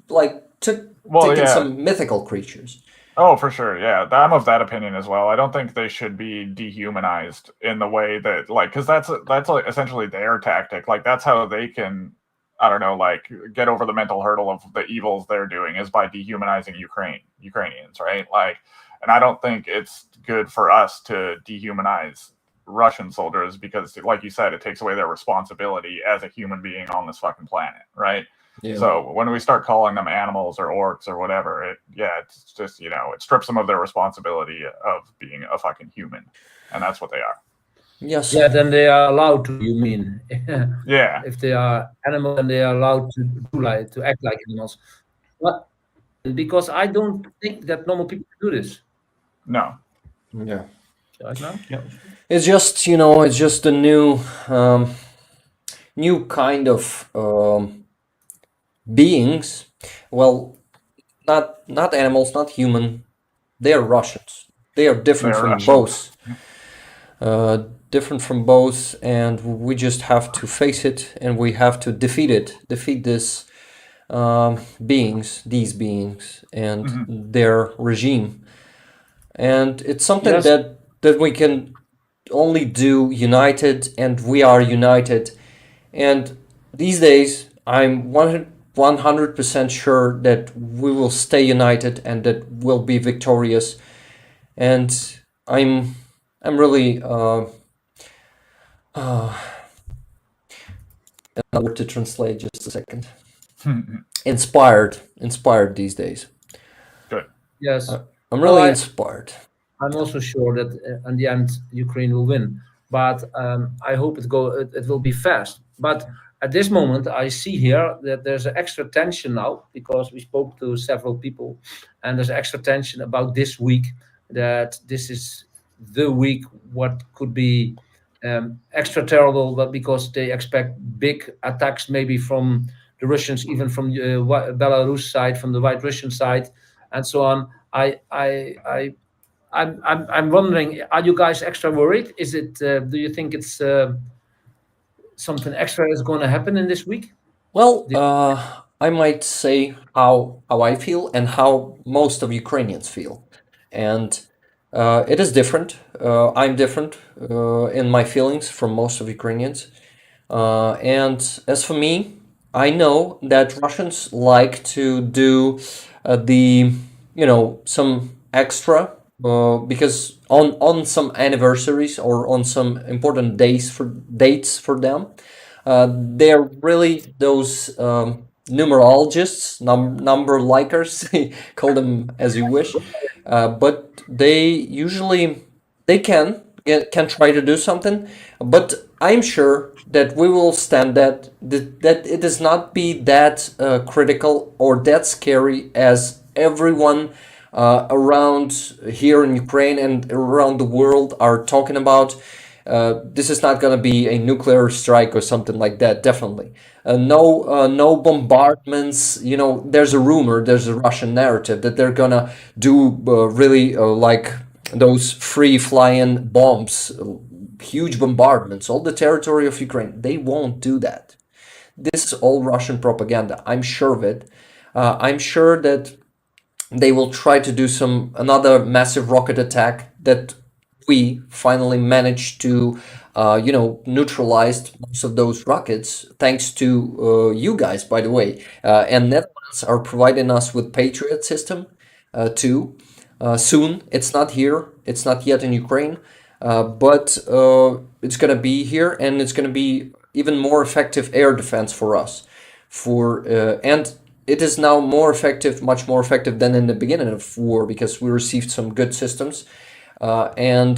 like taking some mythical creatures. Oh, for sure. Yeah, I'm of that opinion as well. I don't think they should be dehumanized in the way that, like, because that's like essentially their tactic. Like, that's how they can, I don't know, like, get over the mental hurdle of the evils they're doing is by dehumanizing Ukrainians, right? Like, and I don't think it's good for us to dehumanize Russian soldiers because, like you said, it takes away their responsibility as a human being on this fucking planet, right? Yeah. So when we start calling them animals or orcs or whatever, it's just, it strips them of their responsibility of being a fucking human, and that's what they are. Yes. Yeah, then they are allowed to. You mean? Yeah. If they are animals, then they are allowed to act like animals. But because I don't think that normal people do this. No. Yeah. Yeah. It's just it's just a new kind of beings. Well, not animals, not human. They are Russians. They are different from both. Different from both, and we just have to face it, and we have to defeat this these beings, and their regime. And it's something that we can only do united, and we are united. And these days, I'm 100% sure that we will stay united and that we'll be victorious. And I'm really another word to translate, just a second. Inspired these days. Good. Yes. I'm really inspired. I'm also sure that in the end Ukraine will win. But I hope it will be fast. But at this moment, I see here that there's an extra tension now because we spoke to several people, and there's extra tension about this week. That this is the week what could be extra terrible, but because they expect big attacks, maybe from the Russians, even from Belarus side, from the White Russian side, and so on. I'm wondering, are you guys extra worried? Is it? Do you think it's something extra is going to happen in this week? Well, I might say how I feel and how most of Ukrainians feel, and it is different. I'm different in my feelings from most of Ukrainians. And as for me, I know that Russians like to do the, some extra because on some anniversaries or on some important dates for them, they're really those numerologists, number likers, call them as you wish. But they usually can try to do something, but I'm sure that we will stand that it does not be that critical or that scary as everyone around here in Ukraine and around the world are talking about. This is not going to be a nuclear strike or something like that. Definitely, no bombardments. There's a rumor, there's a Russian narrative that they're gonna do really like those free flying bombs, huge bombardments, all the territory of Ukraine. They won't do that. This is all Russian propaganda. I'm sure of it. I'm sure that they will try to do another massive rocket attack that we finally managed to, neutralize most of those rockets, thanks to you guys, by the way. And Netherlands are providing us with Patriot system too. Soon, it's not here, it's not yet in Ukraine, but it's going to be here, and it's going to be even more effective air defense for us. And it is now much more effective than in the beginning of war, because we received some good systems, and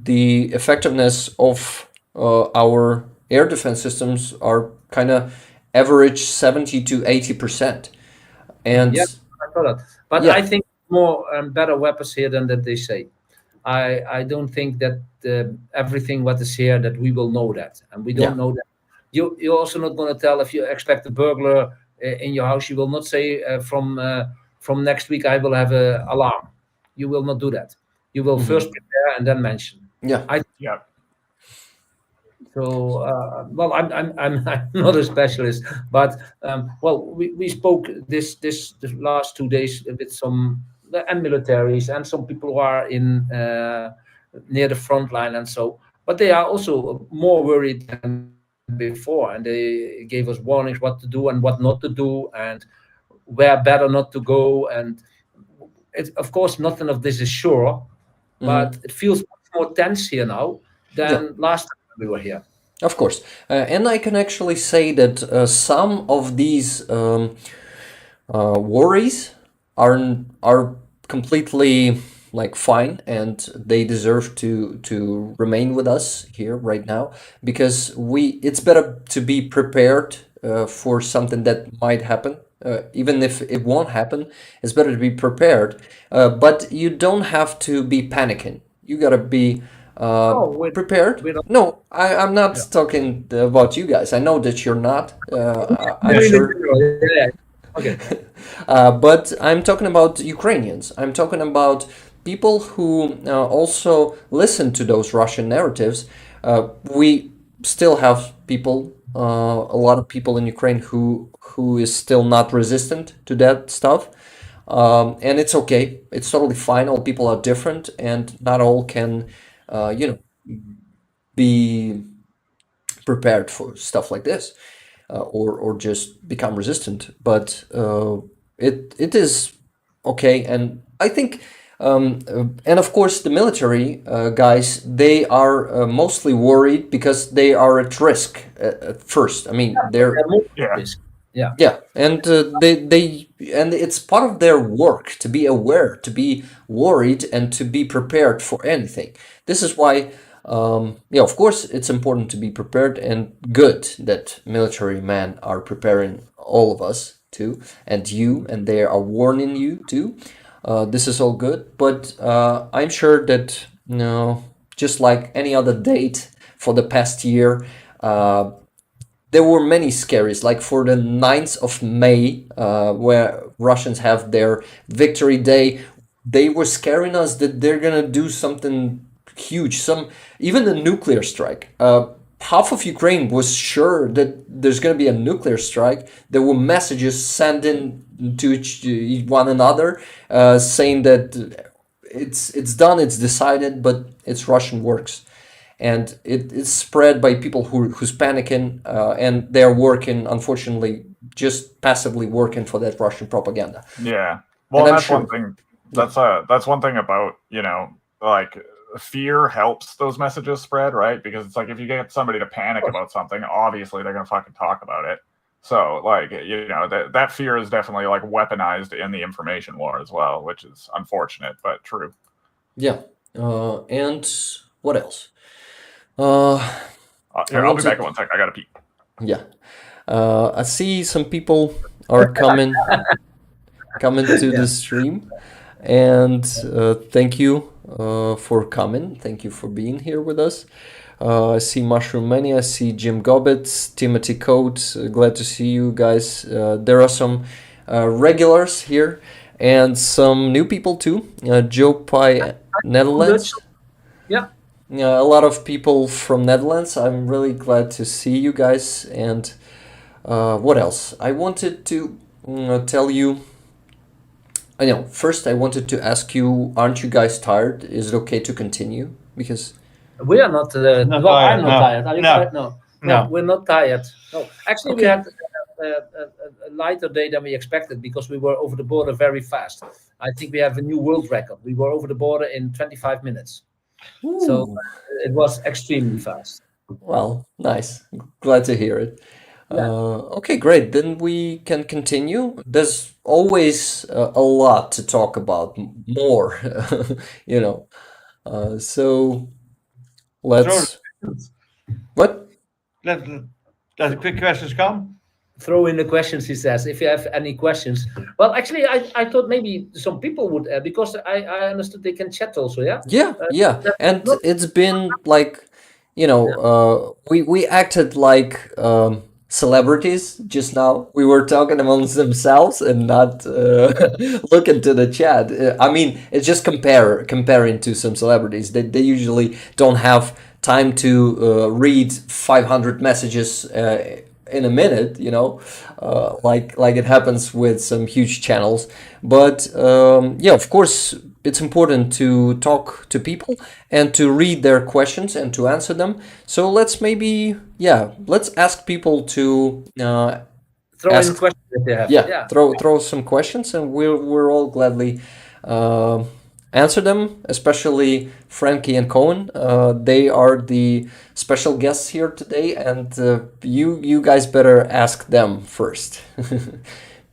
the effectiveness of our air defense systems are kind of average 70 to 80%. And yeah, I thought that. But yeah. I think more better weapons here than that they say. I don't think that everything what is here that we will know that, and we don't know that. You're also not going to tell if you expect a burglar in your house. You will not say from next week I will have an alarm. You will not do that. You will first prepare and then mention. Yeah. Yeah. So, well, I'm not a specialist, but well, we spoke this last 2 days with some and militaries and some people who are in near the front line and so, but they are also more worried than before, and they gave us warnings what to do and what not to do, and where better not to go, and of course nothing of this is sure, but it feels much more tense here now than last time we were here. Of course. And I can actually say that some of these worries are completely like fine, and they deserve to remain with us here right now, because it's better to be prepared for something that might happen. Even if it won't happen, it's better to be prepared. But you don't have to be panicking. You gotta be prepared. No, I'm not talking about you guys. I know that you're not. I'm sure. Yeah. Okay. But I'm talking about Ukrainians. I'm talking about people who also listen to those Russian narratives. We still have people, a lot of people in Ukraine who is still not resistant to that stuff. And it's okay. It's totally fine. All people are different, and not all can, be prepared for stuff like this, or just become resistant. But it is okay, and I think, and of course, the military guys, they are mostly worried because they are at risk at first. I mean, they're Yeah. Yeah, and and it's part of their work to be aware, to be worried, and to be prepared for anything. This is why, yeah, of course, it's important to be prepared, and good that military men are preparing all of us too, and you, and they are warning you too. This is all good, but I'm sure that, just like any other date for the past year, there were many scaries, like for the 9th of May, where Russians have their victory day. They were scaring us that they're gonna do something huge, even a nuclear strike. Half of Ukraine was sure that there's gonna be a nuclear strike. There were messages sent in to one another, saying that it's done, it's decided, but it's Russian works, and it's spread by people who's panicking, and they're working, unfortunately, just passively working for that Russian propaganda. Yeah. Well, And I'm that's sure. one thing. That's one thing about, like, fear helps those messages spread, right? Because it's like if you get somebody to panic about something, obviously they're gonna fucking talk about it. So, like, that fear is definitely like weaponized in the information war as well, which is unfortunate but true. Yeah. And what else? Uh, Here, I'll be back in 1 sec. I gotta pee. yeah. I see some people are coming to the stream, and thank you for coming. Thank you for being here with us. I see Mushroom Mania, I see Jim Gobbett, Timothy Coates. Glad to see you guys. There are some regulars here and some new people too. Joe Pye, Netherlands. Yeah. A lot of people from Netherlands. I'm really glad to see you guys. And what else? I wanted to tell you. I know. First, I wanted to ask you: aren't you guys tired? Is it okay to continue? Because we are not. Not Well, tired, I'm not no. tired. Are you No. tired? No. No. We're not tired. No, actually, we Okay. had a lighter day than we expected because we were over the border very fast. I think we have a new world record. We were over the border in 25 minutes. So Ooh. it was extremely fast. Well, nice. Glad to hear it. Yeah. Okay, great. Then we can continue. There's always a lot to talk about, more, you know. So let's. What? Let the quick questions come. Throw in the questions, he says, if you have any questions. Well, actually, I thought maybe some people would, because I understood they can chat also, yeah? Yeah. And not- it's been like, we acted like celebrities just now. We were talking amongst themselves and not looking to the chat. I mean, it's just comparing to some celebrities. They usually don't have time to read 500 messages in a minute, like it happens with some huge channels. But yeah, of course, it's important to talk to people and to read their questions and to answer them. So let's ask people to throw ask- in questions that they have. yeah, throw some questions, and we're all gladly answer them, especially Franky and Coen. They are the special guests here today, and you guys better ask them first.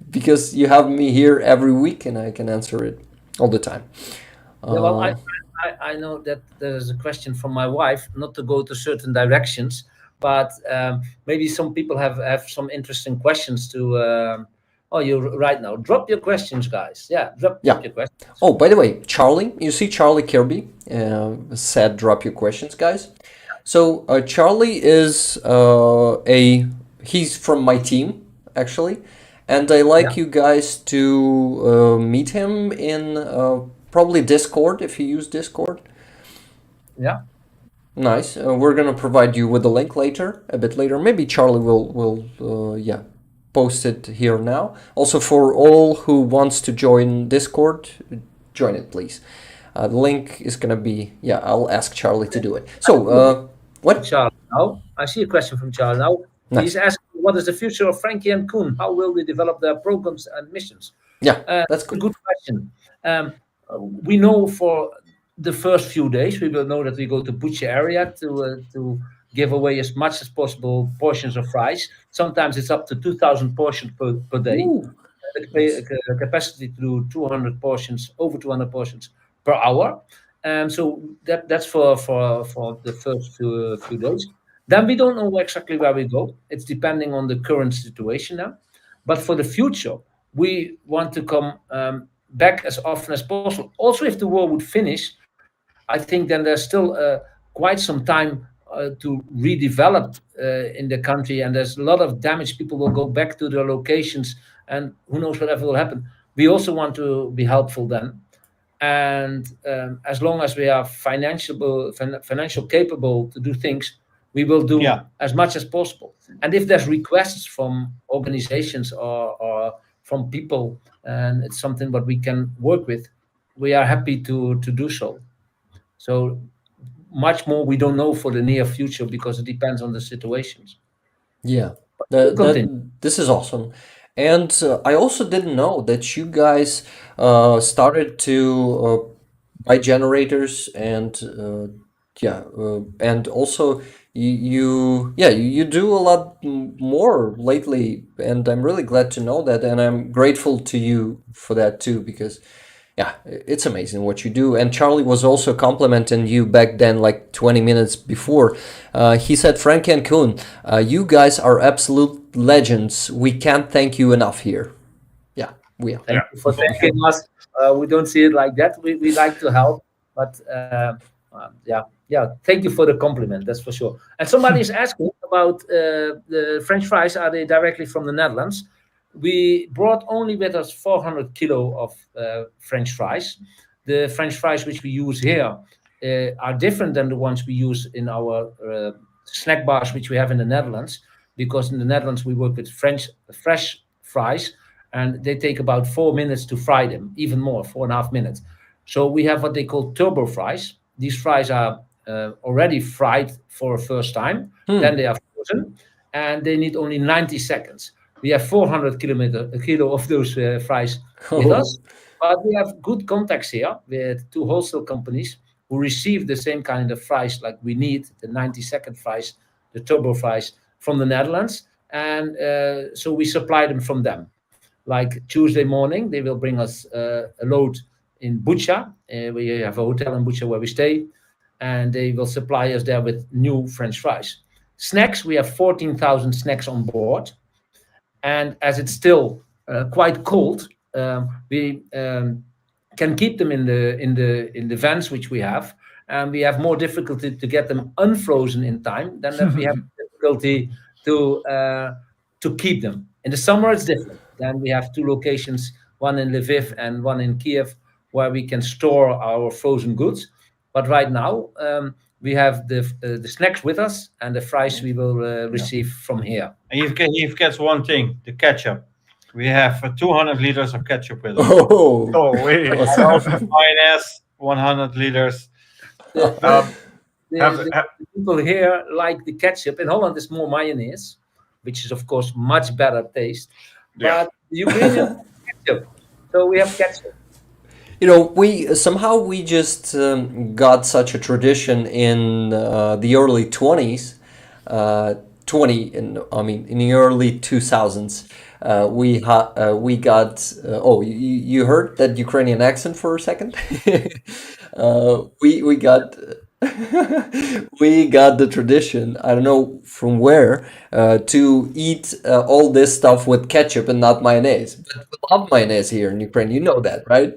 Because you have me here every week and I can answer it all the time. Yeah, well, I know that there's a question from my wife, not to go to certain directions, but maybe some people have some interesting questions to. Oh, you're right now. Drop your questions, guys. Yeah, drop your questions. Oh, by the way, Charlie, you see Charlie Kirby said drop your questions, guys. So Charlie is he's from my team, actually, and I like you guys to meet him in probably Discord, if you use Discord. Yeah. Nice. We're gonna provide you with the link later, a bit later. Maybe Charlie will post it here now. Also, for all who wants to join Discord, join it, please. The link is gonna be, I'll ask Charlie to do it. So, what? Charlie, now I see a question from Charlie now. Nice. He's asking, what is the future of Franky and Coen? How will they develop their programs and missions? Yeah, that's a good. good question. We know for the first few days, we will know that we go to Butcher area to give away as much as possible portions of fries. Sometimes it's up to 2,000 portions per day. Ooh. The capacity to do 200 portions, over 200 portions per hour. So that's for the first few days. Then we don't know exactly where we go. It's depending on the current situation now. But for the future, we want to come back as often as possible. Also, if the war would finish, I think then there's still quite some time to redevelop in the country, and there's a lot of damage. People will go back to their locations, and who knows whatever will happen. We also want to be helpful then, and as long as we are financial capable to do things, we will do as much as possible. And if there's requests from organizations or from people, and it's something that we can work with, we are happy to do so. So much more we don't know for the near future because it depends on the situations. Yeah, Continue. this is awesome. And I also didn't know that you guys started to buy generators and and also you do a lot more lately, and I'm really glad to know that, and I'm grateful to you for that too, because yeah, it's amazing what you do. And Charlie was also complimenting you back then, like 20 minutes before. He said, Franky and Coen, you guys are absolute legends. We can't thank you enough here. Yeah, we are. Thank you for thanking us. We don't see it like that. We like to help, but thank you for the compliment. That's for sure. And somebody is asking about the French fries. Are they directly from the Netherlands? We brought only with us 400 kilo of French fries. The French fries which we use here are different than the ones we use in our snack bars which we have in the Netherlands, because in the Netherlands we work with fresh fries, and they take about 4 minutes to fry them, even more, 4.5 minutes. So we have what they call turbo fries. These fries are already fried for a first time, then they are frozen, and they need only 90 seconds. We have 400 kilo of those fries with us, but we have good contacts here with 2 wholesale companies who receive the same kind of fries like we need, the 90-second fries, the turbo fries from the Netherlands, and so we supply them from them. Like Tuesday morning, they will bring us a load in Bucha. We have a hotel in Bucha where we stay, and they will supply us there with new French fries. Snacks, we have 14,000 snacks on board. And as it's still quite cold, we can keep them in the vans which we have, and we have more difficulty to get them unfrozen in time than that we have difficulty to keep them. In the summer, it's different. Then we have 2 locations, one in Lviv and one in Kiev, where we can store our frozen goods. But right now, we have the snacks with us, and the fries we will receive from here. And he forgets one thing: the ketchup. We have 200 liters of ketchup with us. Wait. Mayonnaise, 100 liters. The people here like the ketchup. In Holland, it's more mayonnaise, which is of course much better taste. But the Ukrainian ketchup. So we have ketchup. You know, we just got such a tradition in the early 20s, in the early 2000s. We got you heard that Ukrainian accent for a second? We got we got the tradition, I don't know from where, to eat all this stuff with ketchup and not mayonnaise. But we love mayonnaise here in Ukraine, you know that, right?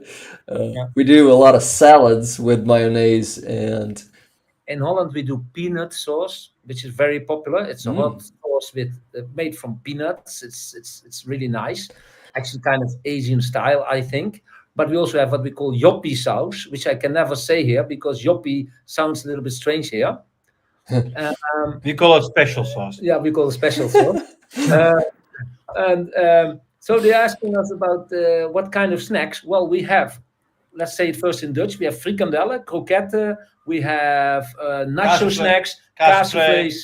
We do a lot of salads with mayonnaise, and in Holland we do peanut sauce, which is very popular. It's a hot sauce made from peanuts. It's really nice, actually kind of Asian style, I think. But we also have what we call yoppie sauce, which I can never say here because yoppie sounds a little bit strange here. We call it special sauce. Yeah, we call it special sauce. So they're asking us about what kind of snacks. Well, we have, let's say it first in Dutch, we have frikandellen, kroketten, we have nacho snacks, kaasvlees,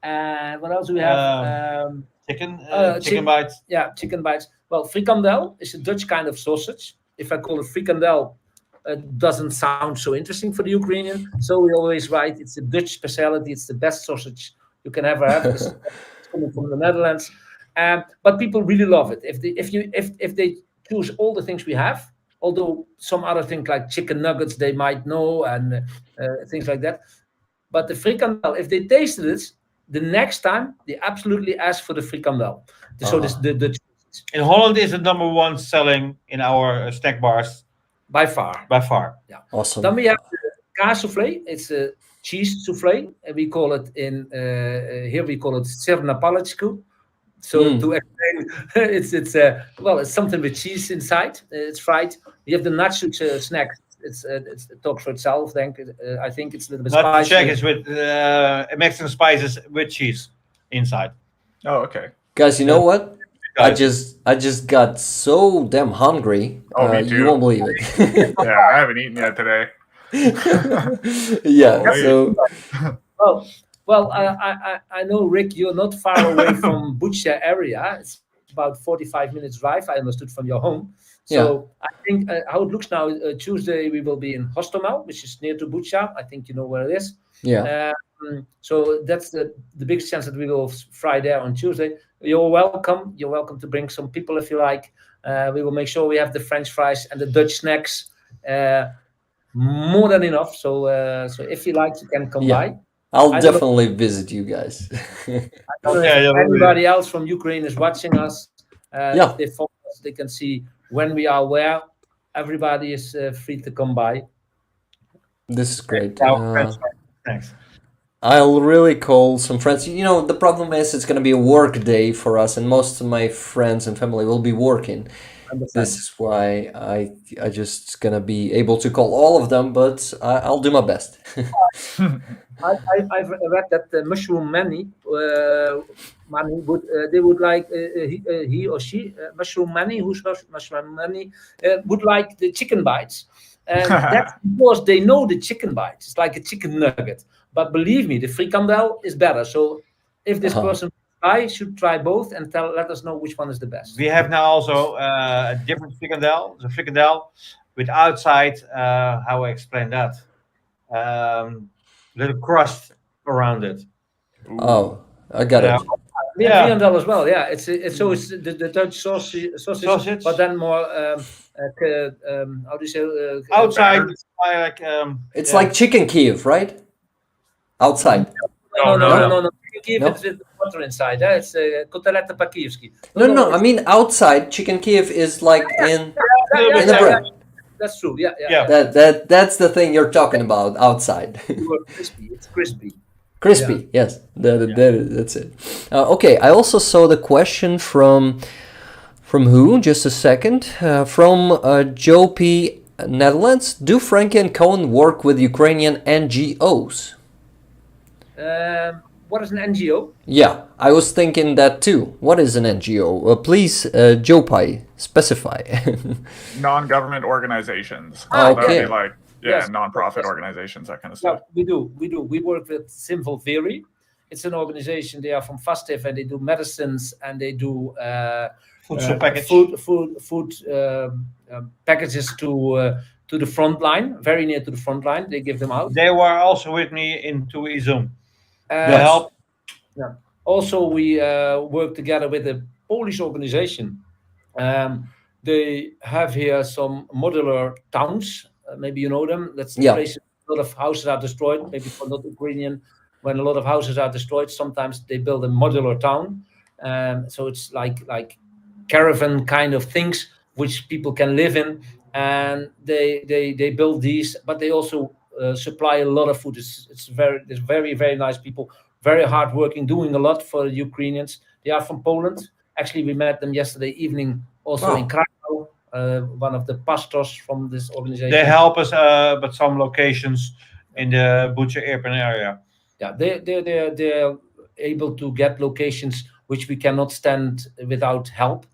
and what else do we have? Chicken bites. Yeah, chicken bites. Well, frikandel is a Dutch kind of sausage. If I call it frikandel, it doesn't sound so interesting for the Ukrainian. So we always write it's a Dutch specialty. It's the best sausage you can ever have. It's coming from the Netherlands, but people really love it. If they choose all the things we have, although some other things like chicken nuggets they might know and things like that, but the frikandel, if they tasted it, the next time they absolutely ask for the frikandel. So this the In Holland is the number one selling in our snack bars by far. by far. Yeah. Awesome. Then we have the kaas soufflé. It's a cheese soufflé, and we call it here we call it sirna palečku. So to explain, it's something with cheese inside. It's fried. You have the nacho snack. It talks for itself. I think it's a little bit Not spicy. check is with Mexican spices with cheese inside. Oh, okay. Guys, you know what? Guys. I just got so damn hungry. Oh, me too. You won't believe it. Yeah, I haven't eaten yet today. Yeah. So Well, I know, Rick, you're not far away from Bucha area. It's about 45 minutes drive, I understood, from your home. So I think how it looks now, Tuesday we will be in Hostomel, which is near to Bucha. I think you know where it is. yeah. So that's the biggest chance that we will fry there on Tuesday. You're welcome. You're welcome to bring some people if you like. We will make sure we have the French fries and the Dutch snacks. More than enough. So if you like, you can come by. I'll definitely visit you guys. I don't know if anybody else from Ukraine is watching us. If they follow us, they can see when we are where. Everybody is free to come by. This is great. Thanks. I'll really call some friends. You know, the problem is it's going to be a work day for us, and most of my friends and family will be working. This is why I just going to be able to call all of them, but I'll do my best. I've read that mushroom Manny would they would like he or she mushroom Manny who's mushroom Manny would like the chicken bites, and that's because they know the chicken bites. It's like a chicken nugget, but believe me, the frikandel is better. So if this person should try both and let us know which one is the best. We have now also a different frikandel, the frikandel with outside. How I explain that? Little crust around it. Oh, I got it. We have frikandel as well. Yeah, it's the Dutch sausage, but then more how do you say outside? It's like chicken Kiev, right? Outside. No. Chicken Kiev is with butter inside. It's kotelety po-kijewski. No. I mean outside. Chicken Kiev is like in the bread. That's true. Yeah. That's the thing you're talking about. Outside. Crispy. It's crispy. Crispy. Yes. That's it. Okay. I also saw the question from who? Just a second. From Joe P. Netherlands. Do Franky and Coen work with Ukrainian NGOs? What is an NGO? Yeah, I was thinking that too. What is an NGO? Please, Joe Pai, specify. Non-government organizations. Okay. That would be like non-profit organizations, that kind of stuff. We do. We work with Simple Theory. It's an organization. They are from Fastiv and they do medicines and they do food packages to the front line, very near to the front line. They give them out. They were also with me into Izum. Help. Yeah. Also, we work together with a Polish organization. They have here some modular towns. Maybe you know them. That's the place a lot of houses are destroyed. Maybe for not Ukrainian, when a lot of houses are destroyed, sometimes they build a modular town. So it's like caravan kind of things which people can live in, and they build these, but they also supply a lot of food. There's very, very nice people, very hardworking, doing a lot for the Ukrainians. They are from Poland. Actually, we met them yesterday evening, also in Krakow. One of the pastors from this organization. They help us, but some locations in the Bucha urban area. Yeah, they're able to get locations which we cannot stand without help.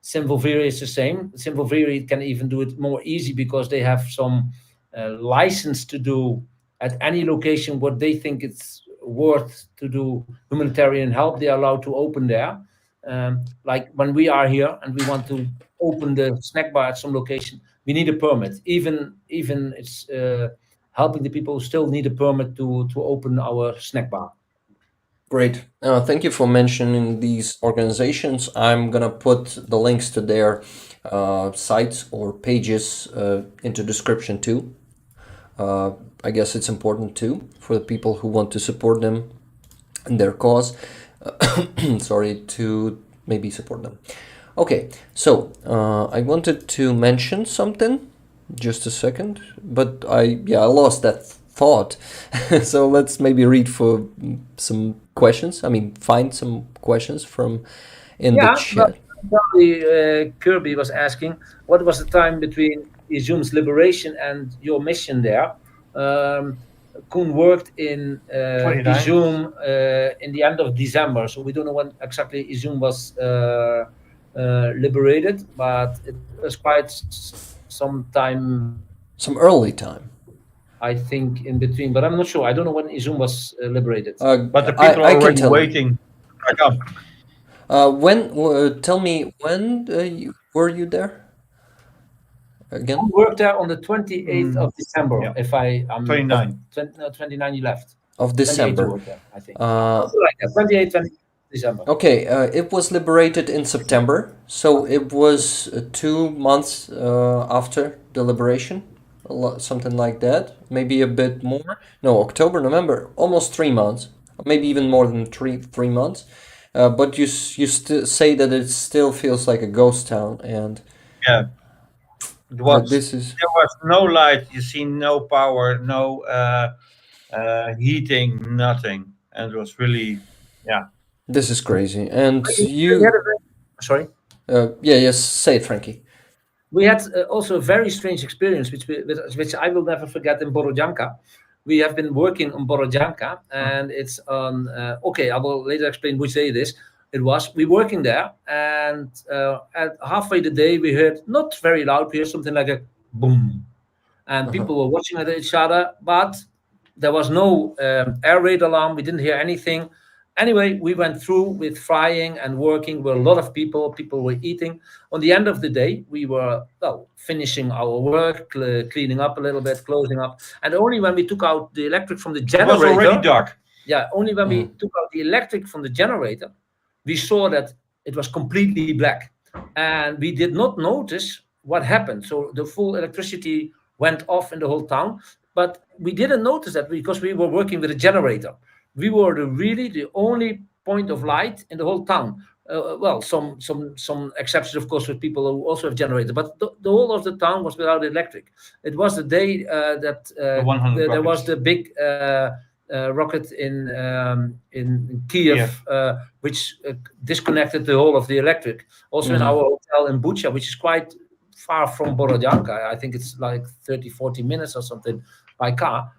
Simvolviri is the same. Simvolviri can even do it more easy because they have some license to do at any location what they think it's worth to do humanitarian help. They are allowed to open there. Like when we are here and we want to open the snack bar at some location, we need a permit. Even it's helping the people who still need a permit to open our snack bar. Great. Thank you for mentioning these organizations. I'm gonna put the links to their sites or pages into description too. I guess it's important too for the people who want to support them and their cause. Sorry, to maybe support them. Okay, so I wanted to mention something. Just a second, but I lost that thought. So let's maybe read for some questions. I mean, find some questions from in the Yeah, but chat. probably Kirby was asking what was the time between Izum's liberation and your mission there. Koen worked in 29. Izum in the end of December, so we don't know when exactly Izum was liberated, but it was quite some time, Some early time. I think, in between. But I'm not sure. I don't know when Izum was liberated. But the people I are can already tell you. waiting. Back up. Tell me when were you there? Again? I worked there on the 28th of December. yeah. If I'm 29. 29, you left. Of 28 December. you worked there, I think. Something like that. 28, 20 December. Okay, it was liberated in September, so it was 2 months after the liberation, something like that. Maybe a bit more. No, October, November, almost 3 months, maybe even more than three months. But you still say that it still feels like a ghost town, and Yeah. It was, this is there was no light. You see no power, no heating, nothing, and it was really, this is crazy. And We had you, a very- sorry. yes, say it, Frankie. We had also a very strange experience, which I will never forget in Borodjanka. We have been working on Borodjanka, and it's on. Okay, I will later explain which day it is. It was we working there, and at halfway the day we heard not very loud. We heard something like a boom, and people were watching at each other, but there was no air raid alarm. We didn't hear anything. Anyway, we went through with frying and working with a lot of people. People were eating. On the end of the day, we were finishing our work, cleaning up a little bit, closing up, and only when we took out the electric from the it generator. was already dark. Yeah, only when we took out the electric from the generator, we saw that it was completely black, and we did not notice what happened. So the full electricity went off in the whole town, but we didn't notice that because we were working with a generator. We were really the only point of light in the whole town. Well, some exceptions, of course, with people who also have generators, but the whole of the town was without electric. It was the day that there was the big rocket in Kiev, which disconnected the whole of the electric. Also in our hotel in Bucha, which is quite far from Borodyanka. I think it's like 30, 40 minutes or something by car.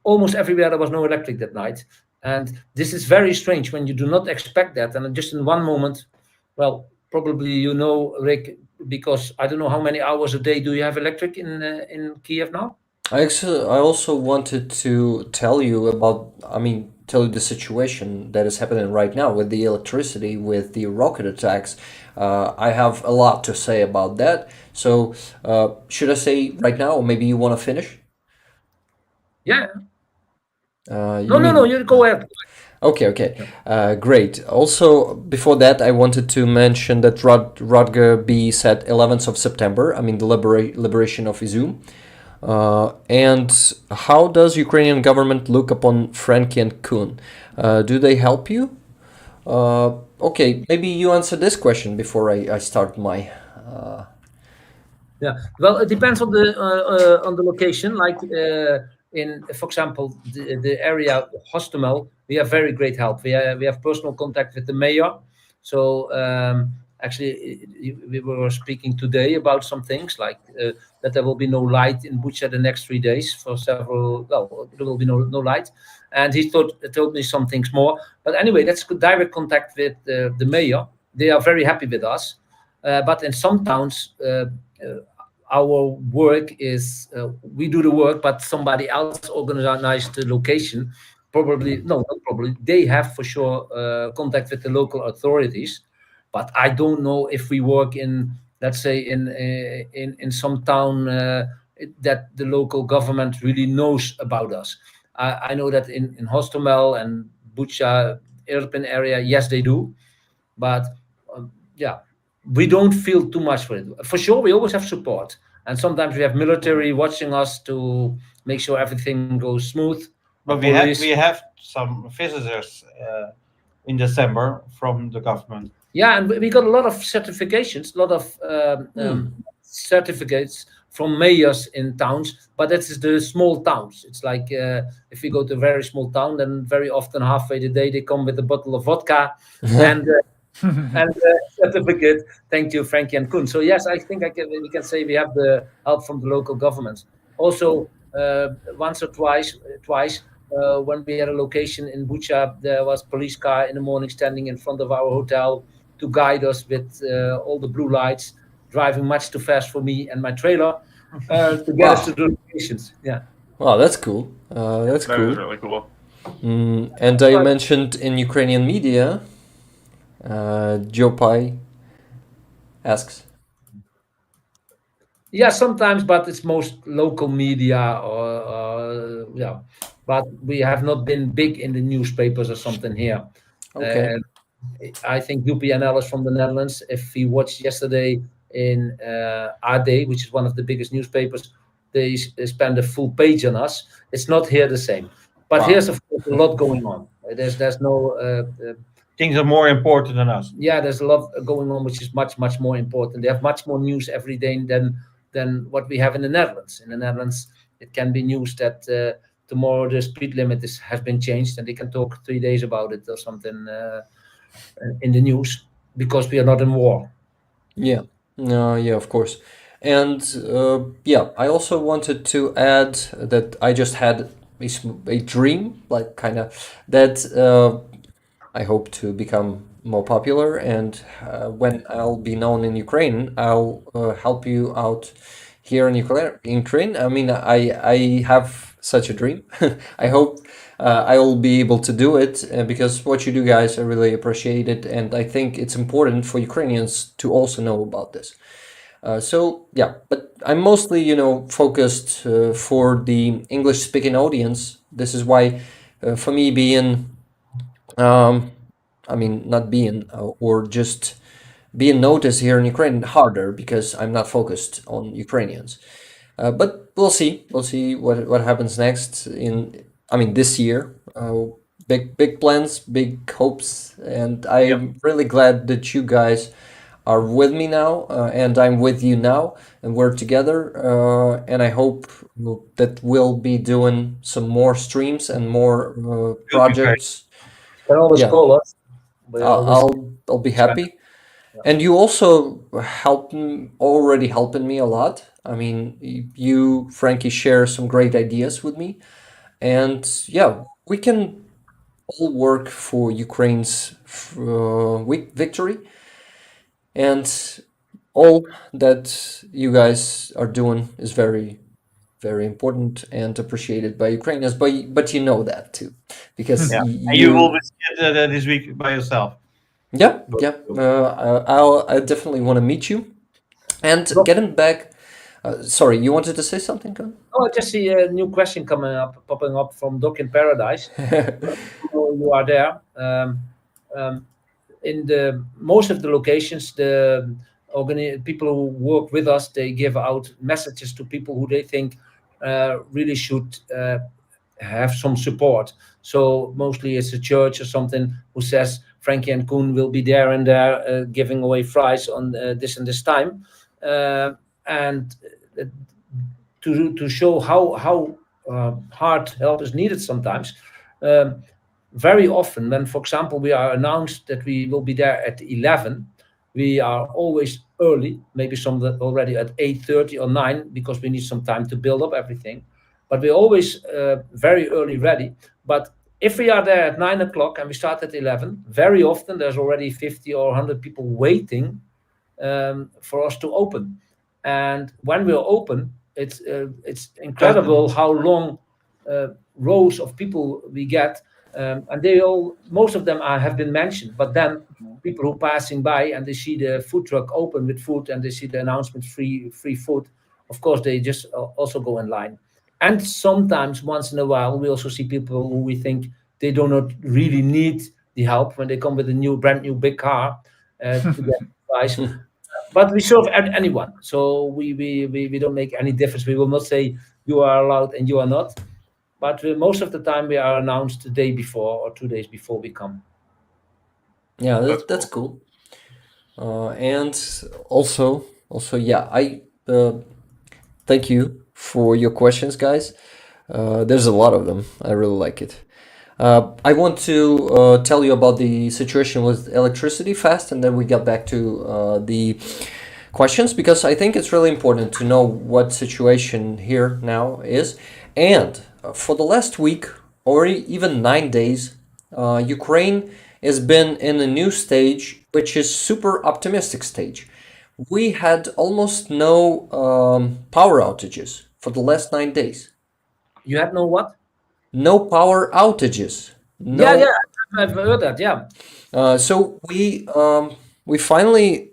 Almost everywhere there was no electric that night. And this is very strange when you do not expect that. And just in one moment, well, probably you know, Rick, because I don't know how many hours a day do you have electric in Kiev now? I also wanted to tell you the situation that is happening right now with the electricity, with the rocket attacks. I have a lot to say about that. So, should I say right now, or maybe you want to finish? Yeah. No, you go ahead. Okay. Great. Also, before that, I wanted to mention that Rutger B said 11th of September, the liberation of Izum. And how does Ukrainian government look upon Franky and Coen? Do they help you? Okay, maybe you answer this question before I start my... Yeah, well, it depends on the location. Like in, for example, the area Hostomel, we have very great help. We have personal contact with the mayor. So actually, we were speaking today about some things like that there will be no light in Bucha the next 3 days for several. Well, there will be no light, and he told me some things more. But anyway, that's good direct contact with the mayor. They are very happy with us. But in some towns, our work is we do the work, but somebody else organizes the location. Probably not probably. They have for sure contact with the local authorities, but I don't know if we work in, let's say, in some town that the local government really knows about us. I know that in Hostomel and Bucha, urban area, yes, they do. But yeah, we don't feel too much for it. For sure, we always have support, and sometimes we have military watching us to make sure everything goes smooth. But Police. we have some visitors in December from the government. Yeah, and we got a lot of certifications, a lot of certificates from mayors in towns, but that is the small towns. It's like if we go to a very small town, then very often halfway the day they come with a bottle of vodka and certificate. Thank you, Franky and Coen. So yes, I think we can say we have the help from the local governments. Also, once or twice, when we had a location in Bucha, there was police car in the morning standing in front of our hotel to guide us with all the blue lights, driving much too fast for me and my trailer to get us to the locations. Yeah. Wow, that's cool. That's That cool. is really cool. And I mentioned in Ukrainian media, Joe Pai asks. Yeah, sometimes, but it's most local media or yeah. But we have not been big in the newspapers or something here. Okay. I think UPNL is from the Netherlands. If we watched yesterday in AD, which is one of the biggest newspapers, they spend a full page on us. It's not here the same. But Wow. here's of course a lot going on. There's no Things are more important than us. yeah, there's a lot going on which is much more important. They have much more news every day than what we have in the Netherlands. In the Netherlands, it can be news that tomorrow the speed limit has been changed, and they can talk 3 days about it or something in the news because we are not in war. Yeah. Yeah, of course. And yeah, I also wanted to add that I just had a dream, like kind of that I hope to become more popular. And when I'll be known in Ukraine, I'll help you out here in Ukraine. I mean, I have such a dream. I hope I will be able to do it because what you do, guys, I really appreciate it, and I think it's important for Ukrainians to also know about this. So yeah, but I'm mostly, focused for the English-speaking audience. This is why, for me, being, I mean, not being or just being noticed here in Ukraine harder because I'm not focused on Ukrainians. But we'll see. We'll see what happens next I mean, this year. Big plans, big hopes, and I'm really glad that you guys are with me now, and I'm with you now, and we're together. And I hope that we'll be doing some more streams and more projects. You can always Yeah. call us. We are always I'll be happy. And you also already helping me a lot. I mean, you, Frankie, share some great ideas with me. And yeah, we can all work for Ukraine's victory. And all that you guys are doing is very, very important and appreciated by Ukrainians. But you know that too, because And you will be this week by yourself. Yeah. I definitely want to meet you. And getting back, sorry, you wanted to say something, Coen? Oh, I just see a new question popping up from Doc in Paradise. You are there. In the most of the locations, the people who work with us, they give out messages to people who they think really should have some support. So mostly it's a church or something who says Franky and Coen will be there and there giving away fries on this and this time, and to show how hard help is needed sometimes. Very often, when, for example, we are announced that we will be there at 11, we are always early, maybe some already at 8:30 or 9, because we need some time to build up everything. But we're always very early ready. But if we are there at 9 o'clock and we start at 11, very often there's already 50 or 100 people waiting for us to open. And when we're open, it's incredible how long rows of people we get. And most of them have been mentioned, but then people who passing by and they see the food truck open with food and they see the announcement free food, of course they just also go in line. And sometimes once in a while we also see people who we think they do not really need the help when they come with a brand new big car to get advice. But we serve anyone, so we don't make any difference. We will not say you are allowed and you are not. But most of the time, we are announced the day before or 2 days before we come. Yeah, That's that's cool. And also, yeah, I thank you for your questions, guys. There's a lot of them. I really like it. I want to tell you about the situation with electricity fast, and then we get back to the questions, because I think it's really important to know what situation here now is. And for the last week or even 9 days, Ukraine has been in a new stage, which is super optimistic stage. We had almost no power outages for the last 9 days. You had no what? No power outages. Yeah, No. I've heard that. Yeah. So we finally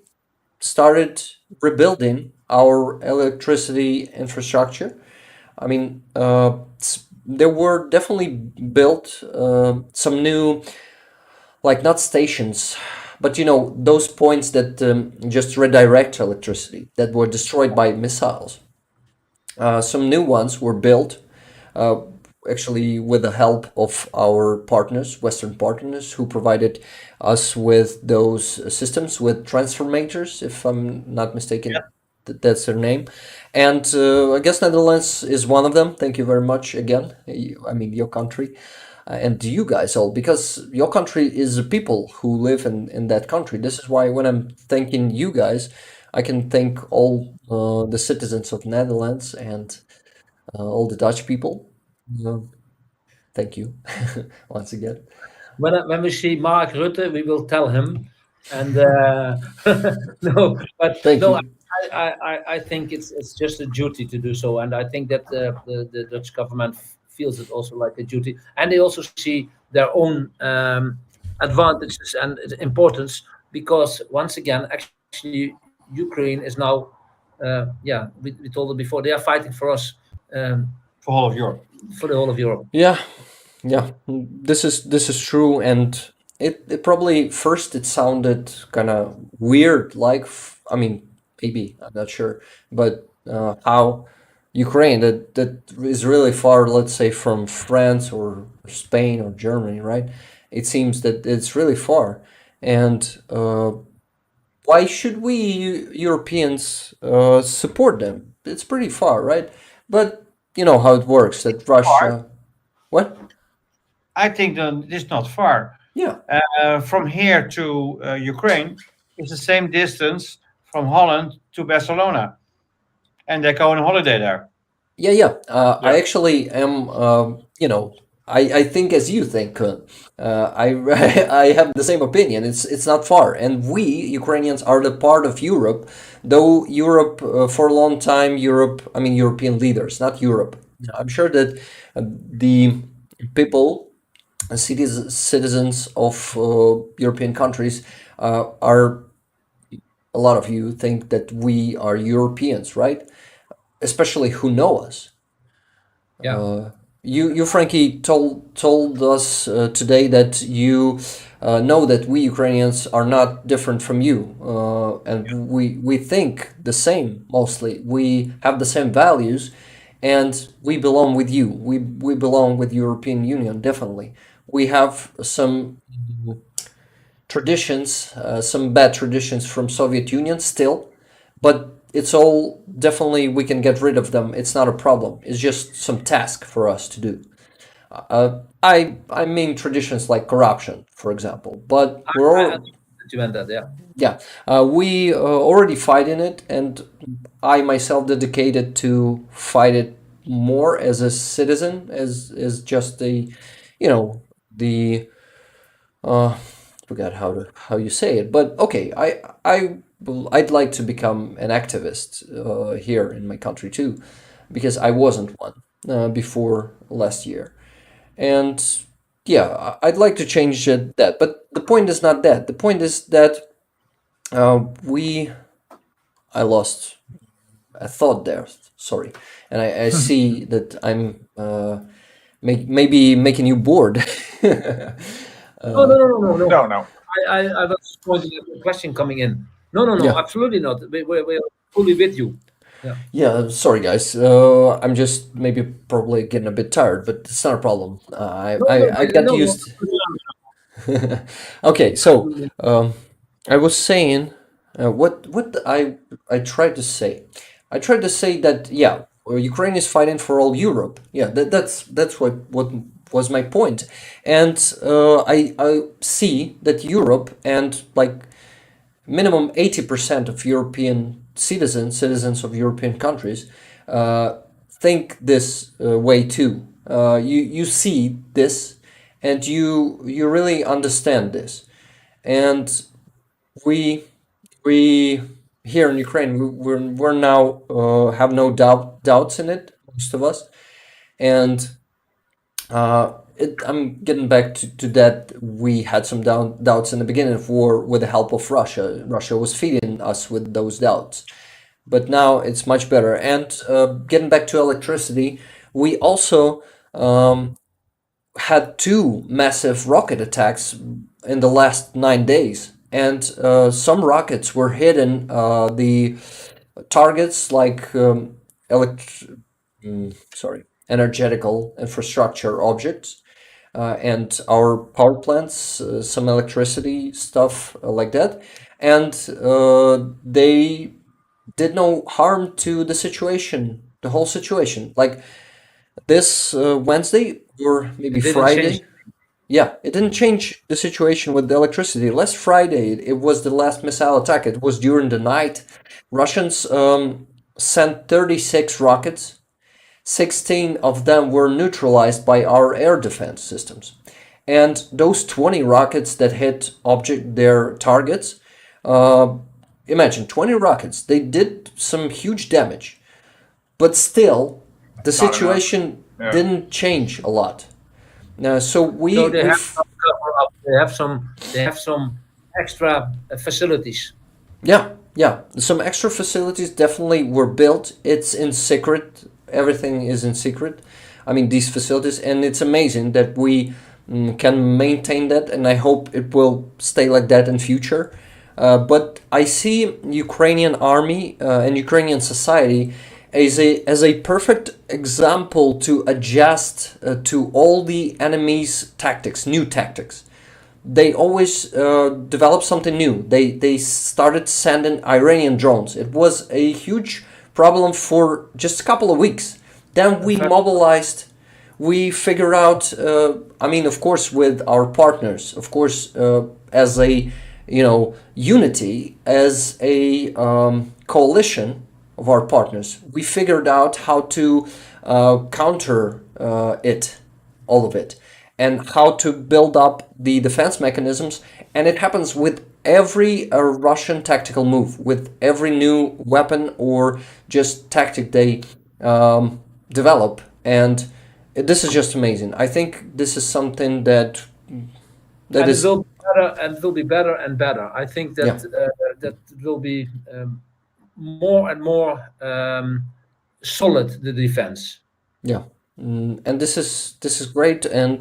started rebuilding our electricity infrastructure. I mean, there were definitely built some new, like, not stations, but those points that just redirect electricity that were destroyed by missiles. Some new ones were built, uh, actually with the help of our partners, Western partners, who provided us with those systems with transformators, if I'm not mistaken. That's their name. And I guess Netherlands is one of them. Thank you very much again. I mean, your country. And you guys all, because your country is the people who live in that country. This is why when I'm thanking you guys, I can thank all the citizens of Netherlands and all the Dutch people. Thank you once again. When we see Mark Rutte, we will tell him. And no, but Thank no, you. I think it's just a duty to do so, and I think that the Dutch government feels it also like a duty, and they also see their own advantages and importance, because once again, actually, Ukraine is now, yeah, we told it before, they are fighting for us, um, For all of Europe. for the whole of Europe. Yeah, yeah, this is true, and it probably first it sounded kind of weird, like I mean, maybe I'm not sure, but how Ukraine that is really far, let's say, from France or Spain or Germany, right? It seems that it's really far, and why should we Europeans support them? It's pretty far, right? But you know how it works. That Russia, what? I think that it's not far. Yeah, From here to Ukraine is the same distance from Holland to Barcelona, and they go on holiday there. yeah. I Yeah. actually am. I think as you think. I I have the same opinion. It's not far, and we Ukrainians are the part of Europe. Though Europe, for a long time, Europe. I mean, European leaders, not Europe. I'm sure that the people, citizens of European countries, are a lot of you think that we are Europeans, right? Especially who know us. Yeah. You Frankie told us today that you know that we Ukrainians are not different from you, and we think the same mostly. We have the same values, and we belong with you. We belong with European Union, definitely. We have some traditions, some bad traditions from Soviet Union still, but it's all definitely we can get rid of them. It's not a problem. It's just some task for us to do. I mean traditions like corruption, for example, but we're I all that you meant that. Yeah. yeah, we already fight in it, and I myself dedicated to fight it more as a citizen, as just the, the forgot how you say it, but okay, I'd like to become an activist here in my country too, because I wasn't one before last year, and yeah, I'd like to change that. But the point is not that. The point is that we I lost a thought there. Sorry, and I see that I'm maybe making you bored. No, no, no, no, no, no. No, no. I was pointing at the question coming in. No, no, no, Yeah. absolutely not. We're fully with you. Yeah. Yeah, sorry guys. I'm just maybe probably getting a bit tired, but it's not a problem. No, no, I got no, no. used. Okay, so Absolutely. I was saying, what I tried to say. I tried to say that yeah, Ukraine is fighting for all Europe. Yeah, that's what was my point, and I see that Europe and like minimum 80% of European citizens of European countries, think this way too. You see this, and you really understand this, and we we here in Ukraine we're now have no doubts in it, most of us, and I'm getting back to that. We had some doubts in the beginning of war with the help of Russia. Russia was feeding us with those doubts, but now it's much better. And getting back to electricity, we also had two massive rocket attacks in the last 9 days, and some rockets were hitting the targets like energetical infrastructure objects and our power plants, some electricity stuff like that, and they did no harm to the situation, the whole situation. Like this Wednesday or maybe It didn't change. Friday. Yeah, it didn't change the situation with the electricity. Last Friday, it was the last missile attack. It was during the night. Russians sent 36 rockets. 16 of them were neutralized by our air defense systems. And those 20 rockets that hit their targets, imagine 20 rockets, they did some huge damage. But still, the Not enough. situation Yeah. didn't change a lot. So So they we have some cover up. They have some extra facilities. yeah. Some extra facilities definitely were built. It's in secret. Everything is in secret. I mean, these facilities, and it's amazing that we can maintain that, and I hope it will stay like that in future. But I see Ukrainian army and Ukrainian society as a perfect example to adjust to all the enemy's tactics, new tactics. They always develop something new. They started sending Iranian drones. It was a huge problem for just a couple of weeks. Then we mobilized. We figure out. I mean, of course, with our partners. Of course, as a unity, as a coalition of our partners. We figured out how to counter all of it, and how to build up the defense mechanisms. And it happens with every Russian tactical move, with every new weapon or just tactic they develop. And this is just amazing. I think this is something that And is it will be better, and it will be better and better. I think that Yeah. that will be more and more solid, the defense. yeah. And this is great, and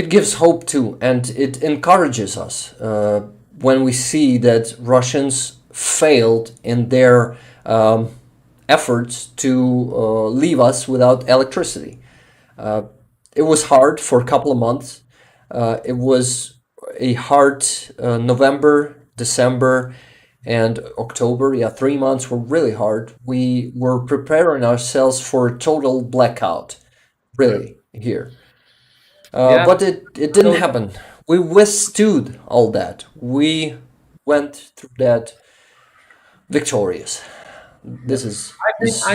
it gives hope too, and it encourages us when we see that Russians failed in their efforts to leave us without electricity. It was hard for a couple of months. It was a hard November, December, and October. Yeah, 3 months were really hard. We were preparing ourselves for a total blackout, really, here. Yeah. But it didn't happen. We withstood all that. We went through that victorious. This is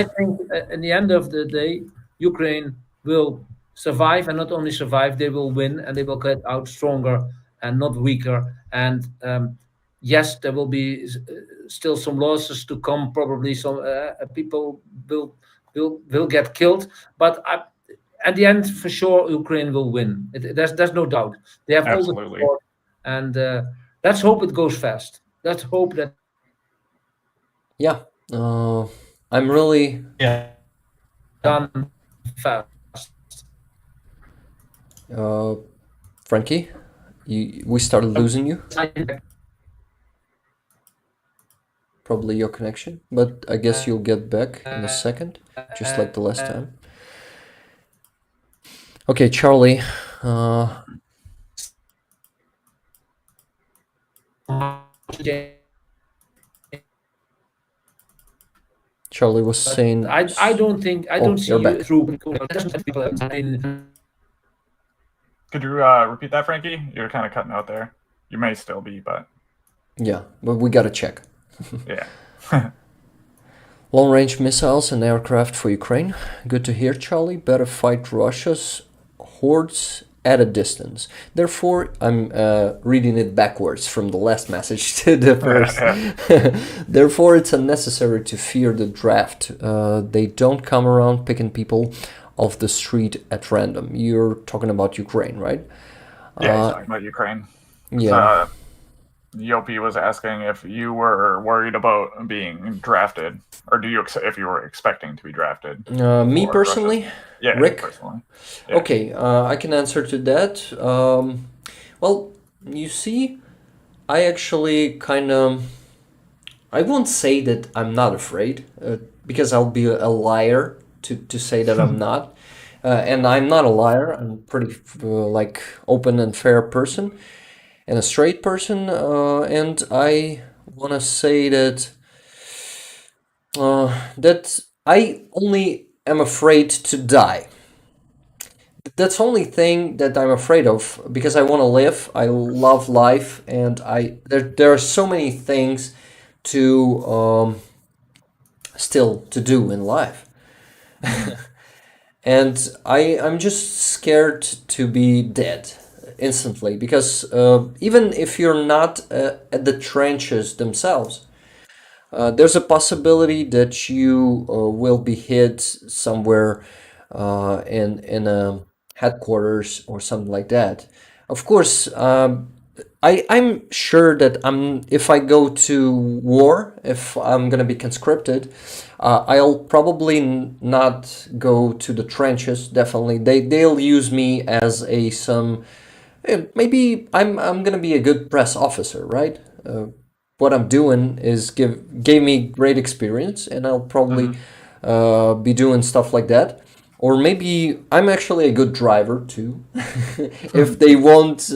I think in the end of the day, Ukraine will survive, and not only survive, they will win, and they will get out stronger and not weaker. And yes, there will be still some losses to come. Probably some people will get killed, but at the end, for sure, Ukraine will win. There's no doubt. They have all the Absolutely. support, and let's hope it goes fast. Let's hope that yeah. I'm really Yeah. done fast. Frankie. we started losing you. Probably your connection, but I guess you'll get back in a second, just like the last time. Okay, Charlie. Charlie was saying. I don't think I don't see you're you back. through. People Could you repeat that, Frankie? You're kind of cutting out there. You may still be, but Yeah, but we gotta check. yeah. Long-range missiles and aircraft for Ukraine. Good to hear, Charlie. Better fight Russia's hordes at a distance. Therefore, I'm reading it backwards from the last message to the first. Therefore, it's unnecessary to fear the draft. They don't come around picking people off the street at random. You're talking about Ukraine, right? Yeah, he's talking about Ukraine. Yeah. Yopi was asking if you were worried about being drafted, or if you were expecting to be drafted. Me personally, yeah, Rick. Personally. Yeah. Okay, I can answer to that. Well, you see, I actually kind of, I won't say that I'm not afraid, because I'll be a liar to say that I'm not. And I'm not a liar. I'm pretty like open and fair person. And a straight person, and I want to say that that I only am afraid to die. That's the only thing that I'm afraid of, because I want to live. I love life, and there are so many things to still to do in life. And I'm just scared to be dead instantly, because even if you're not at the trenches themselves, there's a possibility that you will be hit somewhere in a headquarters or something like that. Of course, I'm sure that if I go to war, if I'm gonna be conscripted, I'll probably not go to the trenches. Definitely, they'll use me as maybe I'm gonna be a good press officer, right? What I'm doing is gave me great experience, and I'll probably be doing stuff like that. Or maybe I'm actually a good driver too. If they won't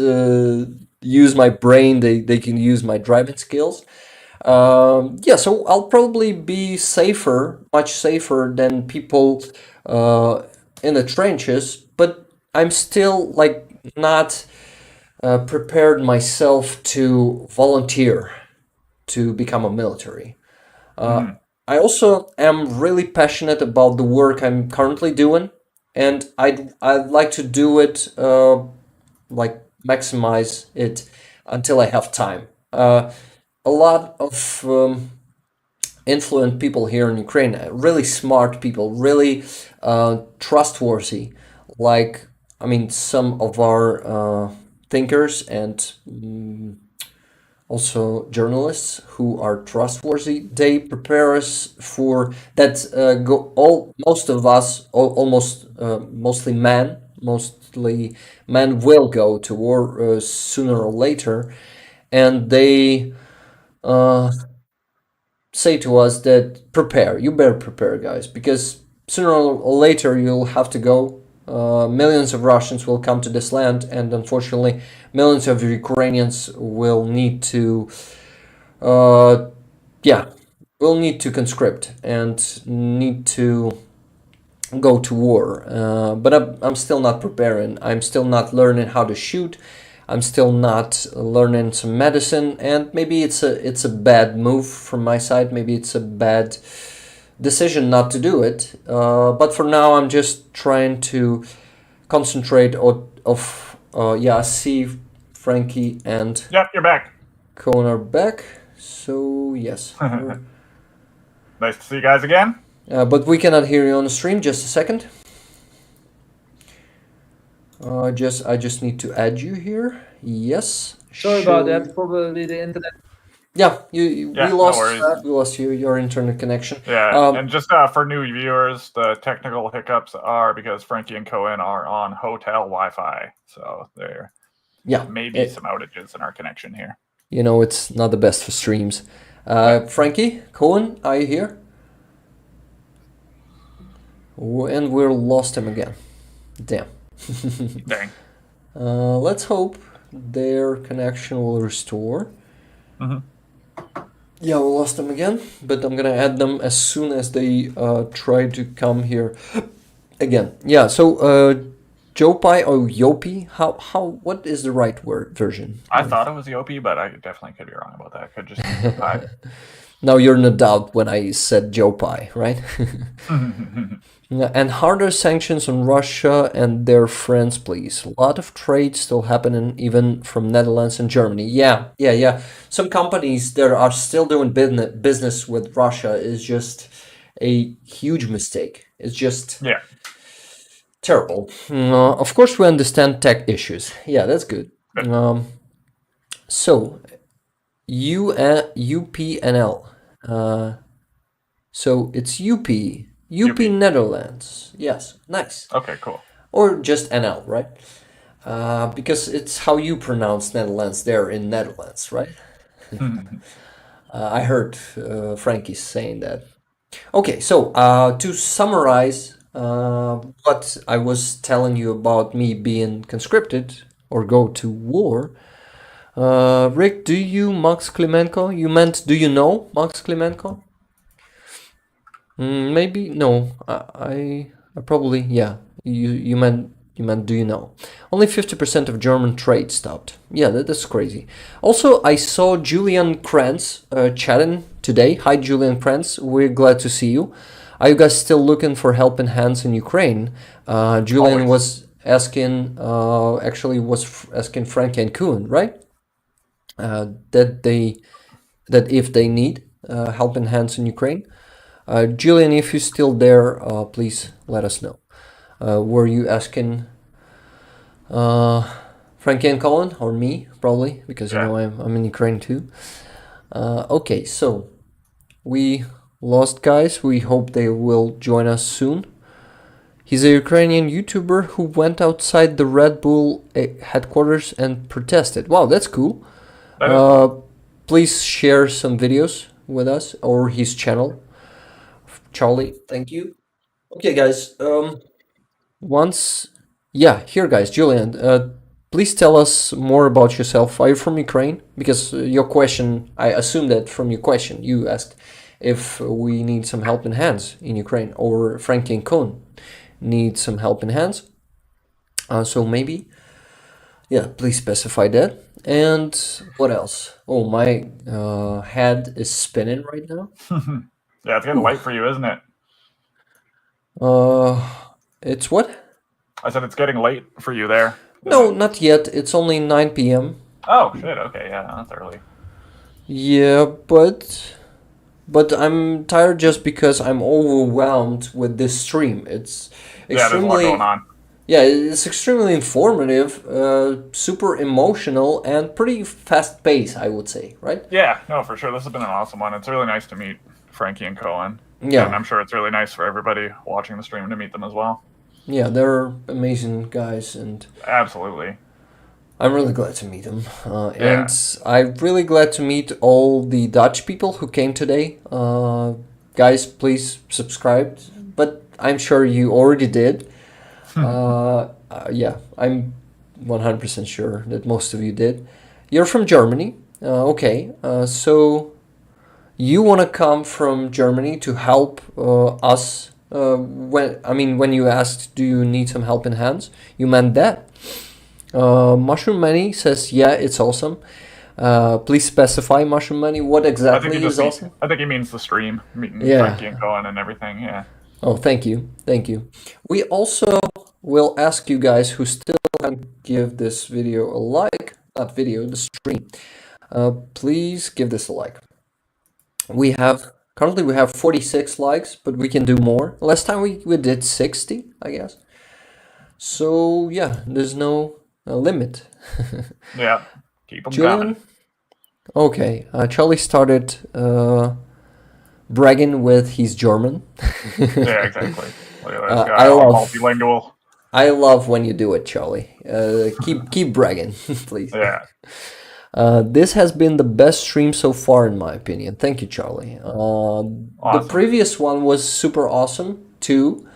use my brain, they can use my driving skills. Yeah, so I'll probably be safer, much safer than people in the trenches, but I'm still like not prepared myself to volunteer to become a military. I also am really passionate about the work I'm currently doing, and I'd like to do it, like maximize it until I have time. A lot of influent people here in Ukraine, really smart people, really trustworthy. Like, I mean, some of our thinkers and also journalists who are trustworthy. They prepare us for that. Most of us, almost mostly men will go to war sooner or later, and they say to us that prepare. You better prepare, guys, because sooner or later you'll have to go. Millions of Russians will come to this land, and unfortunately, millions of Ukrainians will need to, will need to conscript and need to go to war. But I'm still not preparing. I'm still not learning how to shoot. I'm still not learning some medicine, and maybe it's a bad move from my side. Maybe it's a bad decision not to do it. But for now, I'm just trying to concentrate I see Frankie and Yep, you're back. Coen are back. So yes. Nice to see you guys again. But we cannot hear you on the stream. Just a second. I just need to add you here. Yes. Sorry about that. Probably the internet. Yeah, Yeah, we lost no worries. we lost your internet connection. Yeah, and just for new viewers, the technical hiccups are because Frankie and Coen are on hotel Wi-Fi, so they're Yeah, maybe some outages in our connection here. it's not the best for streams. Frankie, Coen, are you here? And we're lost him again. Damn. Dang. Let's hope their connection will restore. Yeah, we lost them again, but I'm gonna add them as soon as they try to come here again. Yeah, so Jopi or Yopi, what is the right version? I thought it was Yopi, but I definitely could be wrong about that. Could just be Jopi. Now you're in a doubt when I said Jopi, right? And harder sanctions on Russia and their friends, please. A lot of trade still happening, even from Netherlands and Germany. Yeah. Some companies that are still doing business with Russia is just a huge mistake. It's just terrible. Of course, we understand tech issues. Yeah, that's good. So, UPNL. So it's UP Netherlands. Yes, nice. Okay, cool. Or just NL, right? Because it's how you pronounce Netherlands there in Netherlands, right? I heard Frankie saying that. Okay, so to summarize what I was telling you about me being conscripted or go to war, Rick, do you Max Klimenko? You meant, do you know Max Klimenko? Maybe no. I probably, yeah. You meant do you know? Only 50% of German trade stopped. Yeah, that's crazy. Also, I saw Julian Krantz chatting today. Hi, Julian Krantz. We're glad to see you. Are you guys still looking for helping hands in Ukraine? Julian was asking, asking Franky and Coen, right? That if they need helping hands in Ukraine. Julian, if you're still there, please let us know. Were you asking Franky and Coen or me? Probably, because I'm in Ukraine too. Okay, so we lost guys. We hope they will join us soon. He's a Ukrainian YouTuber who went outside the Red Bull headquarters and protested. Wow, that's cool. Please share some videos with us or his channel. Charlie, thank you. Okay, guys. Here, guys. Julian, please tell us more about yourself. Are you from Ukraine? Because your question, I assume that from your question, you asked if we need some helping hands in Ukraine, or Franky and Coen need some helping hands. So maybe, please specify that. And what else? Oh, my head is spinning right now. Yeah, it's getting late for you, isn't it? It's what? I said it's getting late for you there. No, not yet. It's only 9 p.m. Oh, shit. Okay, yeah, that's early. Yeah, but I'm tired just because I'm overwhelmed with this stream. It's there's a lot going on. Yeah, it's extremely informative, super emotional, and pretty fast paced, I would say, right? Yeah, no, for sure. This has been an awesome one. It's really nice to meet Franky and Coen. Yeah. And I'm sure it's really nice for everybody watching the stream to meet them as well. Yeah, they're amazing guys, and absolutely. I'm really glad to meet them. And I'm really glad to meet all the Dutch people who came today. Guys, please subscribe. But I'm sure you already did. I'm 100% sure that most of you did. You're from Germany. Okay, so you want to come from Germany to help us. When you asked, do you need some helping hands? You meant that. Mushroom Money says, yeah, it's awesome. Please specify, Mushroom Money, what exactly is awesome? I think he means the stream, meeting Franky and Coen and everything, yeah. Oh, thank you. We also will ask you guys who still haven't give this video a like, the stream. Please give this a like. Currently we have 46 likes, but we can do more. Last time we did 60, I guess. So yeah, there's no limit. Yeah, keep them coming. Okay, Charlie started bragging with his German. Yeah, exactly. Look at this guy, multilingual. I love when you do it, Charlie. Keep bragging, please. Yeah. This has been the best stream so far, in my opinion. Thank you, Charlie. The Awesome. previous one was super awesome too,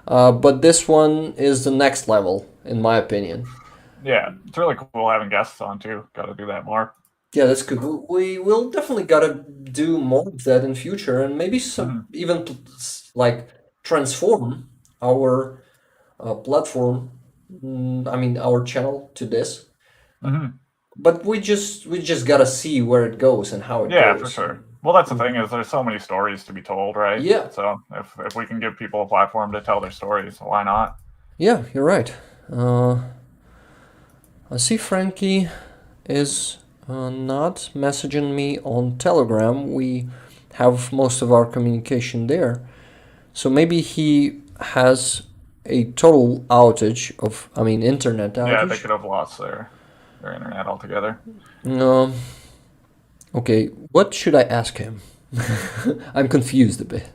but this one is the next level, in my opinion. Yeah, it's really cool having guests on too. Got to do that more. Yeah, that's good. We will definitely gotta do more of that in future, and maybe some even like transform our platform. I mean, our channel to this. Hmm. But we just gotta see where it goes and how it Yeah, goes. for sure. Well, that's the thing is there's so many stories to be told, right? Yeah. So if we can give people a platform to tell their stories, why not? Yeah, you're right. I see Frankie is not messaging me on Telegram. We have most of our communication there. So maybe he has a total outage of, I mean, internet outage. Yeah, they could have lost their internet altogether. Okay, what should I ask him? I'm confused a bit.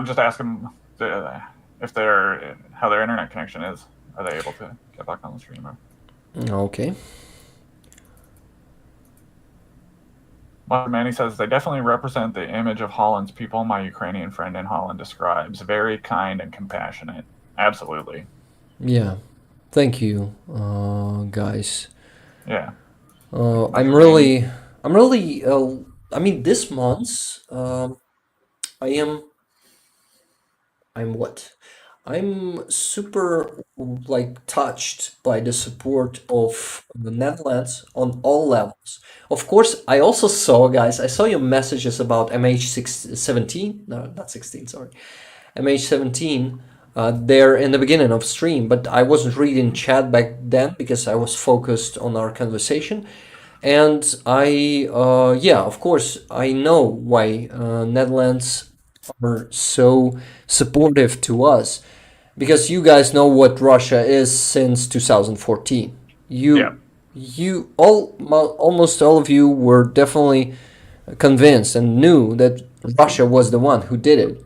Just ask them if they're how their internet connection is. Are they able to get back on the stream? Okay. Manny says they definitely represent the image of Holland's people my Ukrainian friend in Holland describes. Very kind and compassionate. Absolutely. Yeah. Thank you, guys. Yeah. I'm really. I mean, this month, I'm what? I'm super like touched by the support of the Netherlands on all levels. Of course, I also saw, guys, I saw your messages about MH17. No, not 16, sorry. MH17 there in the beginning of stream, but I wasn't reading chat back then because I was focused on our conversation. And yeah, of course, I know why Netherlands are so supportive to us because you guys know what Russia is since 2014. Almost all of you were definitely convinced and knew that Russia was the one who did it.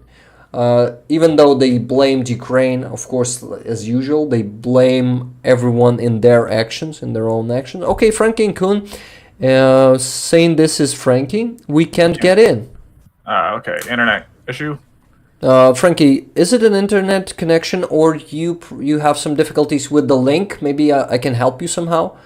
Even though they blamed Ukraine, of course, as usual, they blame everyone in their actions, in their own actions. Okay, Franky and Coen, saying this is Franky, we can't get in. Okay, internet issue. Franky, is it an internet connection or you have some difficulties with the link? Maybe I can help you somehow.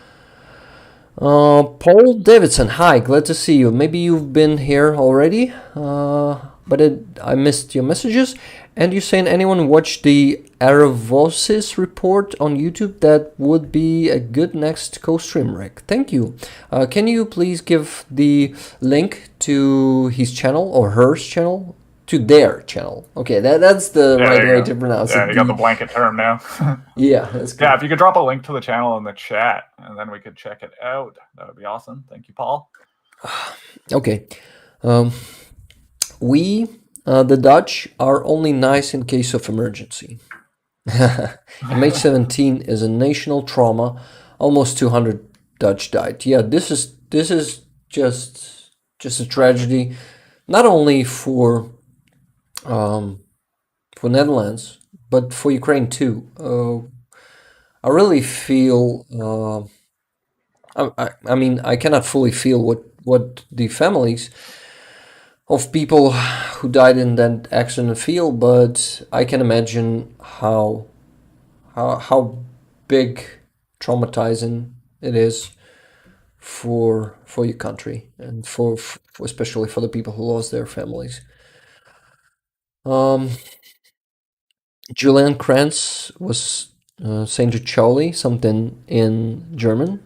Paul Davidson, hi, glad to see you. Maybe you've been here already, but I missed your messages. And you're saying anyone watch the Aravosis report on YouTube? That would be a good next co-stream, Rick. Thank you. Can you please give the link to his channel or her channel? To their channel. Okay, that's the right way to pronounce it. Yeah, you got the blanket term now. Yeah, that's good. Yeah, if you could drop a link to the channel in the chat, and then we could check it out, that would be awesome. Thank you, Paul. Okay. We, the Dutch, are only nice in case of emergency. MH17 is a national trauma. Almost 200 Dutch died. Yeah, this is just a tragedy, not only for Netherlands, but for Ukraine too. I really feel. I mean, I cannot fully feel what the families of people who died in that accident feel, but I can imagine how big traumatizing it is for your country and for especially for the people who lost their families. Julian Kranz was saying to Charlie something in German.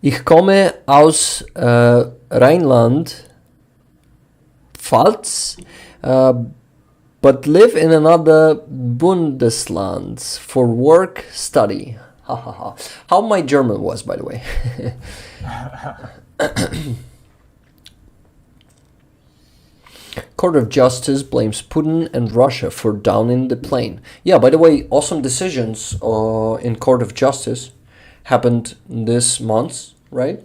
Ich komme aus Rheinland-Pfalz, but live in another Bundesland for work, study. How my German was, by the way. Court of Justice blames Putin and Russia for downing the plane. Yeah, by the way, awesome decisions in Court of Justice happened this month, right?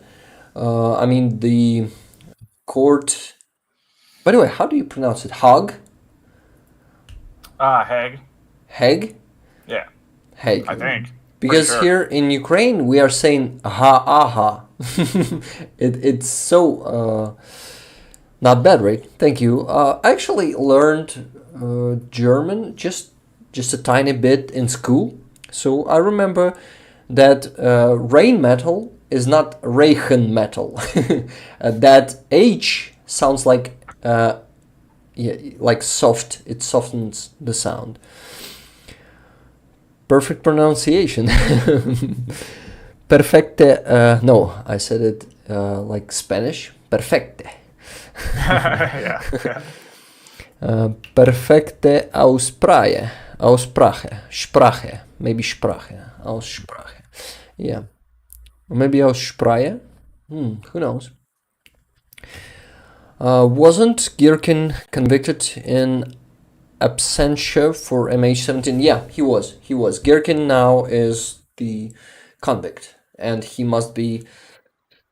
I mean, the court... By the way, how do you pronounce it? Hague? Hague. Hague? Yeah. Hey, I think. because sure. here in Ukraine we are saying aha aha. It's so not bad, right? Thank you. I actually learned German just a tiny bit in school, so I remember that rain metal is not Regen metal. That H sounds like yeah, like soft. It softens the sound. Perfect pronunciation. Perfecte. No, I said it like Spanish. Perfecte. Yeah. Perfekte Aussprache. Aussprache. Sprache. Maybe Sprache. Aussprache. Yeah. Or maybe Aussprache. Who knows? Wasn't Gherkin convicted in absentia for MH17? Yeah, he was. He was. Gherkin now is the convict. And he must be,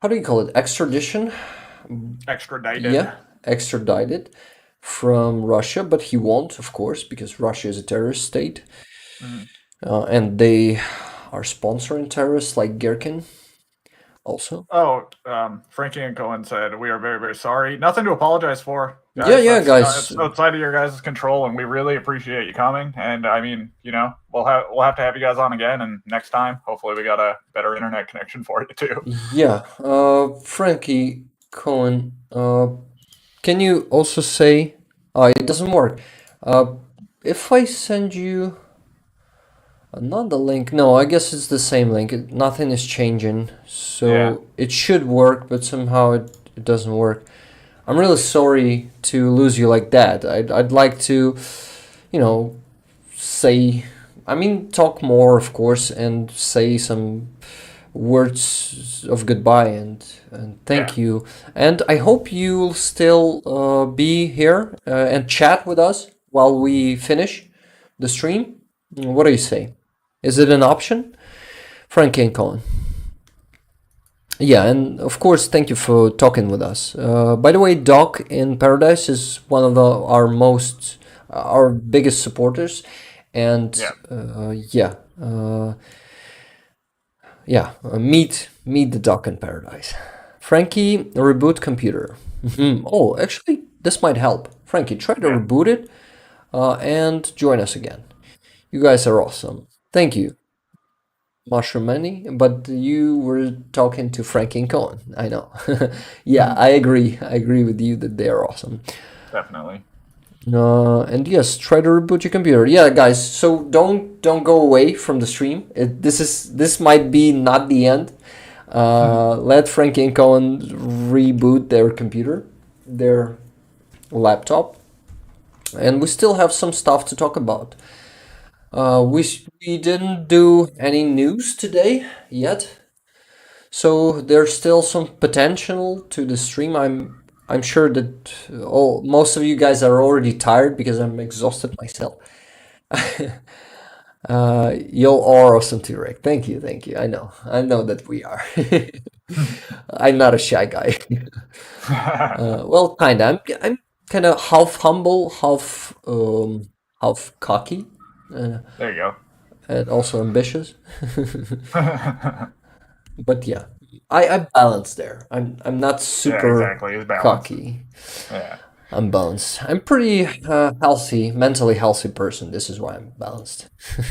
how do you call it? Extradition? Extradited. Yeah, extradited from Russia, but he won't, of course, because Russia is a terrorist state, and they are sponsoring terrorists like Gherkin. Also, Oh, Franky and Coen said, "We are very, very sorry. Nothing to apologize for, guys. yeah, That's, guys. it's outside of your guys' control, and we really appreciate you coming. And I mean, we'll have to have you guys on again, and next time, hopefully, we got a better internet connection for you too." Yeah, Franky Coen, can you also say? Oh, it doesn't work. If I send you not the link, no, I guess it's the same link. Nothing is changing, so Yeah. it should work, but somehow it doesn't work. I'm really sorry to lose you like that. I'd like to, say, I mean, talk more, of course, and say some words of goodbye and thank you. And I hope you'll still be here and chat with us while we finish the stream. What do you say? Is it an option? Franky and Coen. Yeah, and of course, thank you for talking with us. By the way, Doc in Paradise is one of our biggest supporters, and meet the Doc in Paradise. Franky, reboot computer. Oh, actually, this might help. Franky, try to reboot it and join us again. You guys are awesome. Thank you. Mushroom Money, but you were talking to Franky and Coen. I know. Yeah, I agree. I agree with you that they are awesome. Definitely. And yes, try to reboot your computer. Yeah, guys. So don't go away from the stream. This might be not the end. Let Franky and Coen reboot their computer, their laptop, and we still have some stuff to talk about. We didn't do any news today yet, so there's still some potential to the stream. I'm sure that most of you guys are already tired because I'm exhausted myself. You're all awesome too, Rick. Thank you. I know that we are. I'm not a shy guy. Well, kinda. I'm kind of half humble, half cocky. There you go. And also ambitious. But yeah, I balance there. I'm not super exactly. He's balanced. cocky. Yeah. I'm balanced. I'm pretty healthy, mentally healthy person. This is why I'm balanced.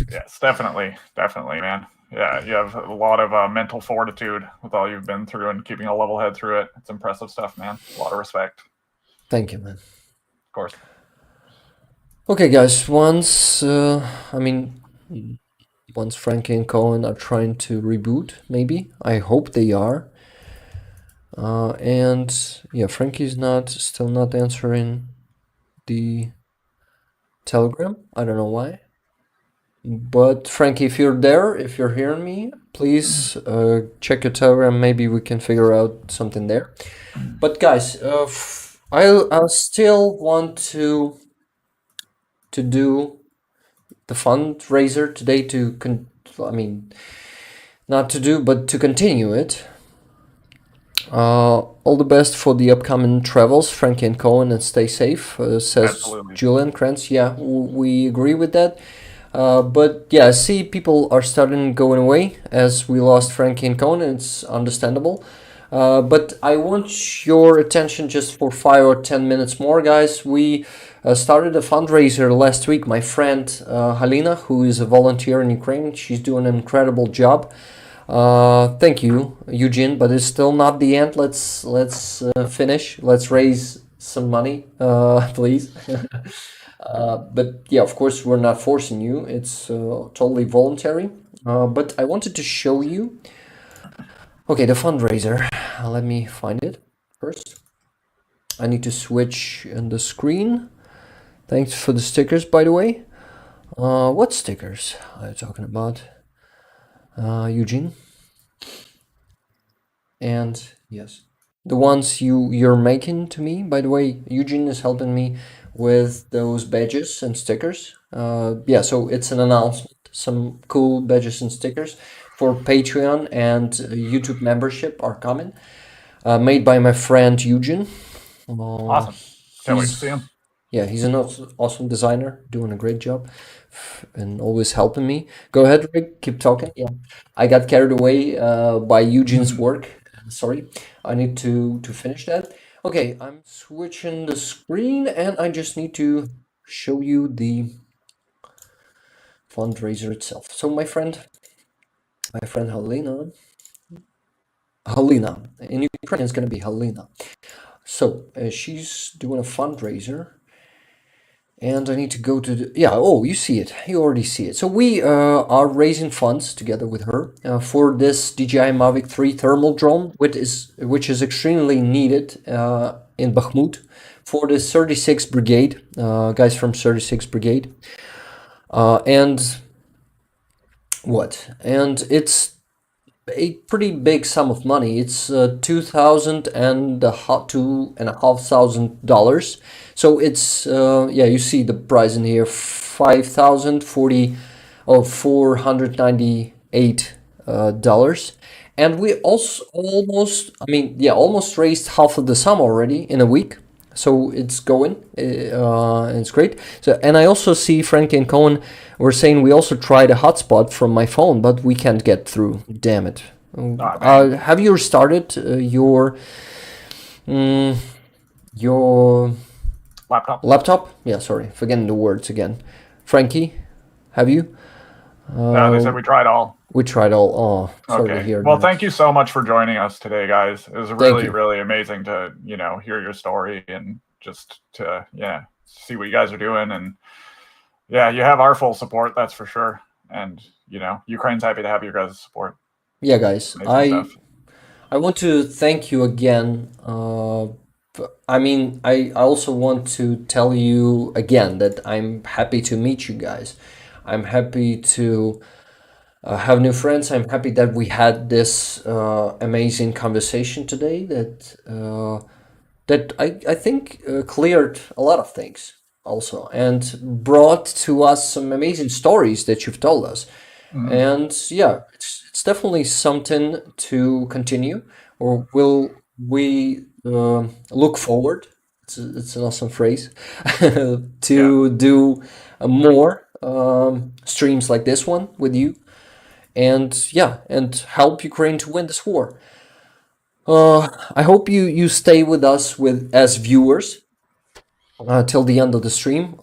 Yes, definitely, man. Yeah, you have a lot of mental fortitude with all you've been through and keeping a level head through it. It's impressive stuff, man. A lot of respect. Thank you, man. Of course. Okay, guys. Once Franky and Coen are trying to reboot, maybe. I hope they are. And yeah, Franky's still not answering the Telegram. I don't know why. But Franky, if you're there, if you're hearing me, please check your Telegram. Maybe we can figure out something there. But guys, I still want to do the fundraiser today not to do, but to continue it. All the best for the upcoming travels, Franky and Coen, and stay safe, says Absolutely. Julian Krantz. Yeah, we agree with that. But yeah, I see people are starting going away as we lost Frankie and Coen. It's understandable. But I want your attention just for 5 or 10 minutes more, guys. We started a fundraiser last week. My friend Halina, who is a volunteer in Ukraine, she's doing an incredible job. Thank you, Eugene, but it's still not the end. Let's finish. Let's raise some money, please. But yeah, of course, we're not forcing you. It's totally voluntary. But I wanted to show you. Okay, the fundraiser. Let me find it first. I need to switch in the screen. Thanks for the stickers, by the way. What stickers are you talking about, Eugene? And yes, the ones you're making to me. By the way, Eugene is helping me with those badges and stickers. Yeah, so it's an announcement. Some cool badges and stickers for Patreon and YouTube membership are coming. Made by my friend Eugene. Awesome. Can't wait to he's- see him. Yeah, he's an awesome designer, doing a great job, and always helping me. Go ahead, Rick, keep talking. Yeah, I got carried away by Eugene's work. Sorry, I need to finish that. Okay, I'm switching the screen, and I just need to show you the fundraiser itself. So my friend Halina, in Ukrainian it's gonna be Halina. So she's doing a fundraiser. And I need to go to the, yeah, oh, you see it. You already see it. So we are raising funds together with her for this DJI Mavic 3 thermal drone, which is extremely needed in Bakhmut for the 36th Brigade, guys from 36th Brigade. And it's a pretty big sum of money. It's $2,500. So it's yeah, you see the price in here, 5,040 or $498. And we also almost raised half of the sum already in a week. So it's going, it's great. So, and I also see Franky and Coen were saying we also tried a hotspot from my phone, but we can't get through. Damn it! Have you restarted your laptop? Yeah, sorry, forgetting the words again. Frankie, have you? They said we tried all. We tried all. Oh, sorry to Okay. hear Well, that. thank you so much for joining us today, guys. It was Thank really, you. really amazing to, hear your story and just to, see what you guys are doing. And yeah, you have our full support, that's for sure. And, Ukraine's happy to have your guys' support. Yeah, guys, Amazing stuff. I want to thank you again. I also want to tell you again that I'm happy to meet you guys. I'm happy to have new friends. I'm happy that we had this amazing conversation today that I think cleared a lot of things also and brought to us some amazing stories that you've told us. And yeah, it's definitely something to continue, or will we look forward? It's an awesome phrase to do more streams like this one with you, and yeah, and help Ukraine to win this war. I hope you stay with us as viewers till the end of the stream.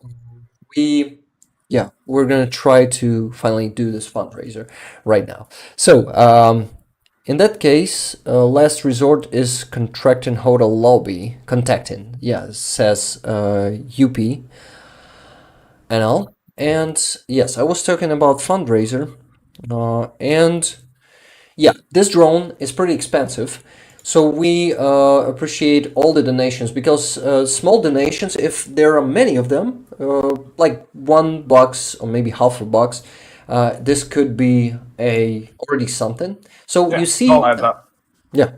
We're gonna try to finally do this fundraiser right now. So in that case, last resort is contracting hotel lobby. Contacting, yeah, says UP NL. And yes, I was talking about fundraiser, and yeah, this drone is pretty expensive. So we appreciate all the donations because small donations, if there are many of them, like $1 or maybe half a bucks, this could be already something. So Yeah, you see, it all adds up. yeah,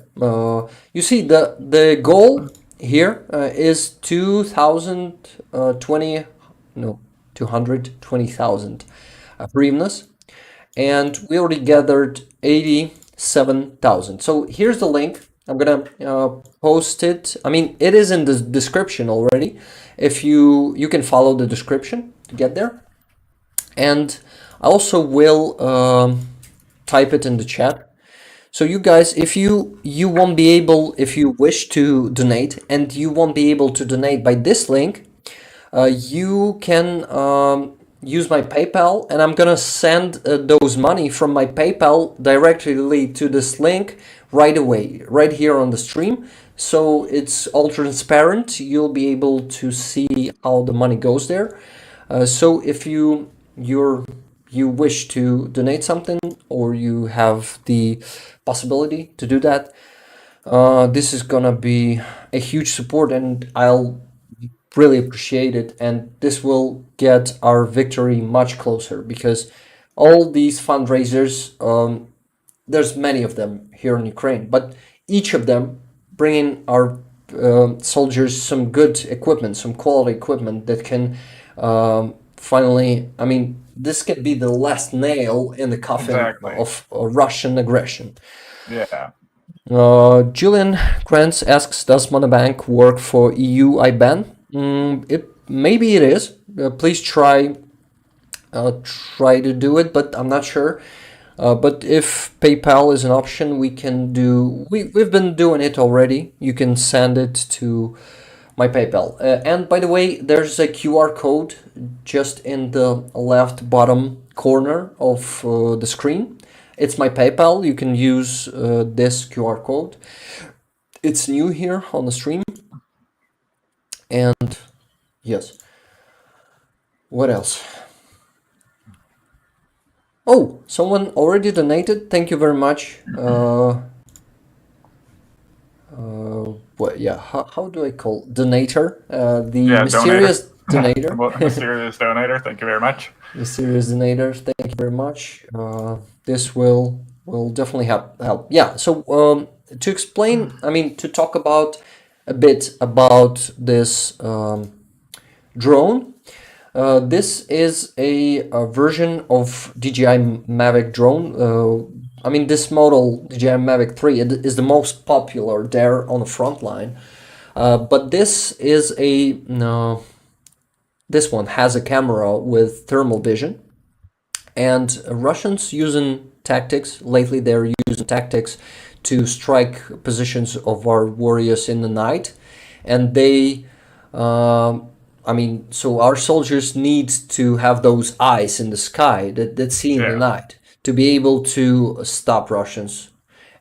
you see the goal here is 220,000 hryvnias, and we already gathered 87,000. So here's the link. I'm gonna post it. I mean, it is in the description already. If you can follow the description to get there. and I also will type it in the chat. So you guys, if you won't be able, if you wish to donate and you won't be able to donate by this link, you can use my PayPal, and I'm gonna send those money from my PayPal directly to this link right away, right here on the stream. So it's all transparent. You'll be able to see how the money goes there. So if you wish to donate something, or you have the possibility to do that, this is gonna be a huge support, and I'll really appreciate it. And this will get our victory much closer, because all these fundraisers, there's many of them here in Ukraine, but each of them bringing our soldiers some good equipment, some quality equipment that can finally, I mean, this can be the last nail in the coffin Exactly. of Russian aggression. Yeah. Julian Krantz asks, does Monobank work for EU IBAN? Maybe it is. Please try to do it, but I'm not sure. But if PayPal is an option, we can do. We've been doing it already. You can send it to my PayPal. And by the way, there's a QR code just in the left bottom corner of the screen. It's my PayPal. You can use this QR code. It's new here on the stream. And yes. What else? Oh, someone already donated. Thank you very much. What? Yeah. How do I call donator? The mysterious donator. Mysterious donator. Thank you very much. Mysterious donator. Thank you very much. This will definitely help. Yeah. So to explain, I mean, to talk about a bit about this drone. This is a version of DJI Mavic drone. I mean, this model, DJI Mavic 3, is the most popular there on the front line. But this is this one has a camera with thermal vision. And Russians using tactics, lately they're using tactics to strike positions of our warriors in the night. And they... I mean, so our soldiers need to have those eyes in the sky that see in the night to be able to stop Russians,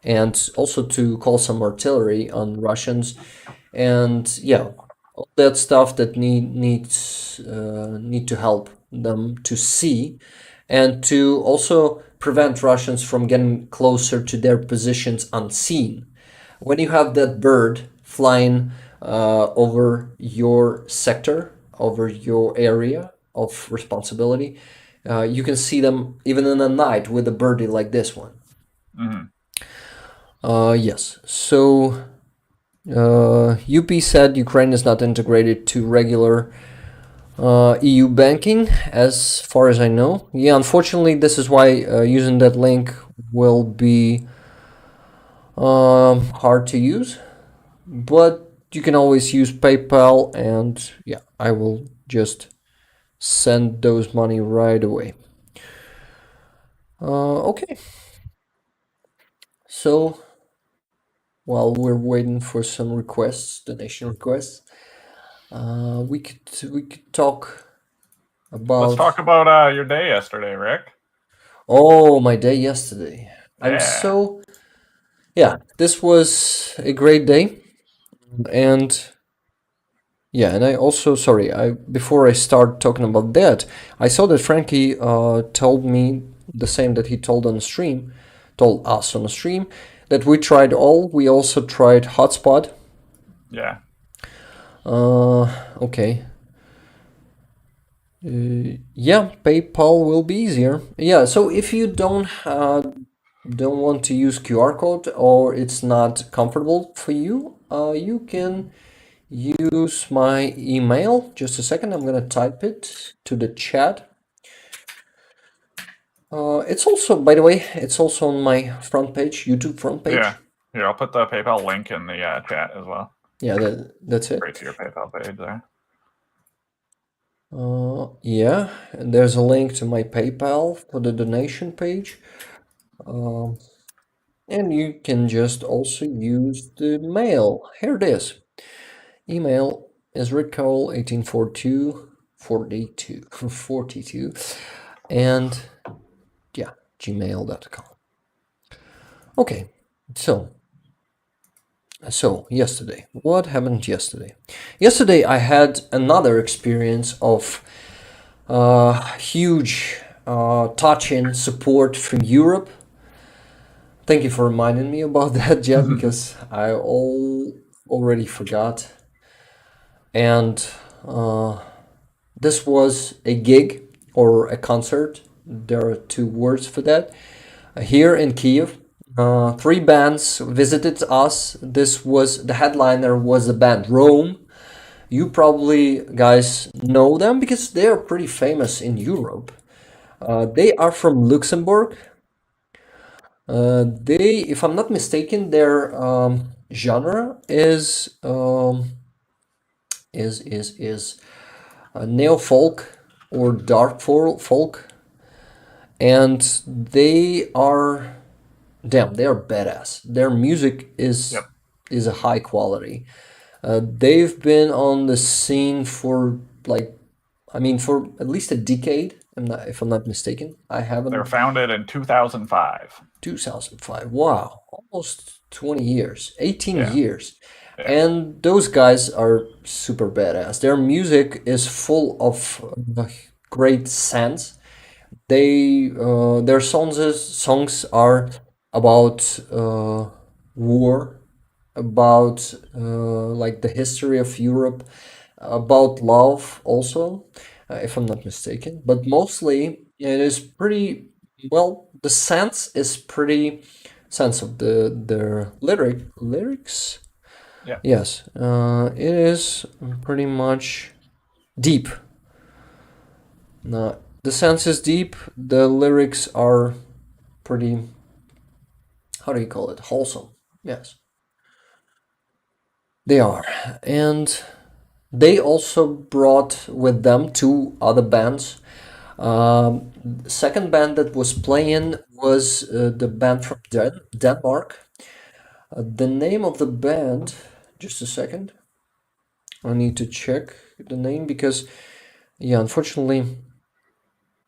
and also to call some artillery on Russians, and yeah, all that stuff that need to help them to see, and to also prevent Russians from getting closer to their positions unseen. When you have that bird flying over your sector, over your area of responsibility, you can see them even in the night with a birdie like this one. Yes. So UP said Ukraine is not integrated to regular EU banking, as far as I know. Yeah, unfortunately, this is why using that link will be hard to use. But you can always use PayPal, and yeah, I will just send those money right away. Okay. So while we're waiting for some requests, donation requests, we could talk about. Let's talk about your day yesterday, Rick. Oh, my day yesterday. Yeah. Yeah, this was a great day. And yeah, and I also, before I start talking about that, I saw that Franky told me the same that he told us on the stream, that we tried all. We also tried Hotspot. Yeah. Okay. Yeah, PayPal will be easier. Yeah, so if you don't want to use QR code, or it's not comfortable for you, you can use my email. Just a second, I'm gonna type it to the chat. It's also, by the way, it's also on my front page, YouTube front page. Yeah. Here, I'll put the PayPal link in the chat as well. Yeah, that's it. Right to your PayPal page there. Yeah, and there's a link to my PayPal for the donation page. And you can just also use the mail. Here it is. Email is rickcole1842 42 and yeah, gmail.com. Okay, so yesterday, what happened yesterday? Yesterday I had another experience of huge touch-in support from Europe. Thank you for reminding me about that, Jed, because I already forgot. And this was a gig or a concert. There are two words for that. Here in Kiev, three bands visited us. This was the headliner was the band Rome. You probably guys know them because they are pretty famous in Europe. They are from Luxembourg. They, if I'm not mistaken, their genre is neo folk or dark folk, and they are damn, they are badass. Their music Yep. is a high quality. They've been on the scene for like, I mean, for at least a decade. If I'm not mistaken. I haven't. They were founded in 2005. 2005. Wow, almost 20 years, 18 Yeah. years. Yeah. And those guys are super badass. Their music is full of great sense. Their songs are about war, about like the history of Europe, about love also, if I'm not mistaken. But mostly it is pretty well. The sense is pretty sense of their lyrics. Yeah. Yes, it is pretty much deep. No, the sense is deep. The lyrics are pretty, how do you call it? Wholesome. Yes, they are. And they also brought with them two other bands. Second band that was playing was the band from Denmark. The name of the band, just a second. I need to check the name because, yeah, unfortunately,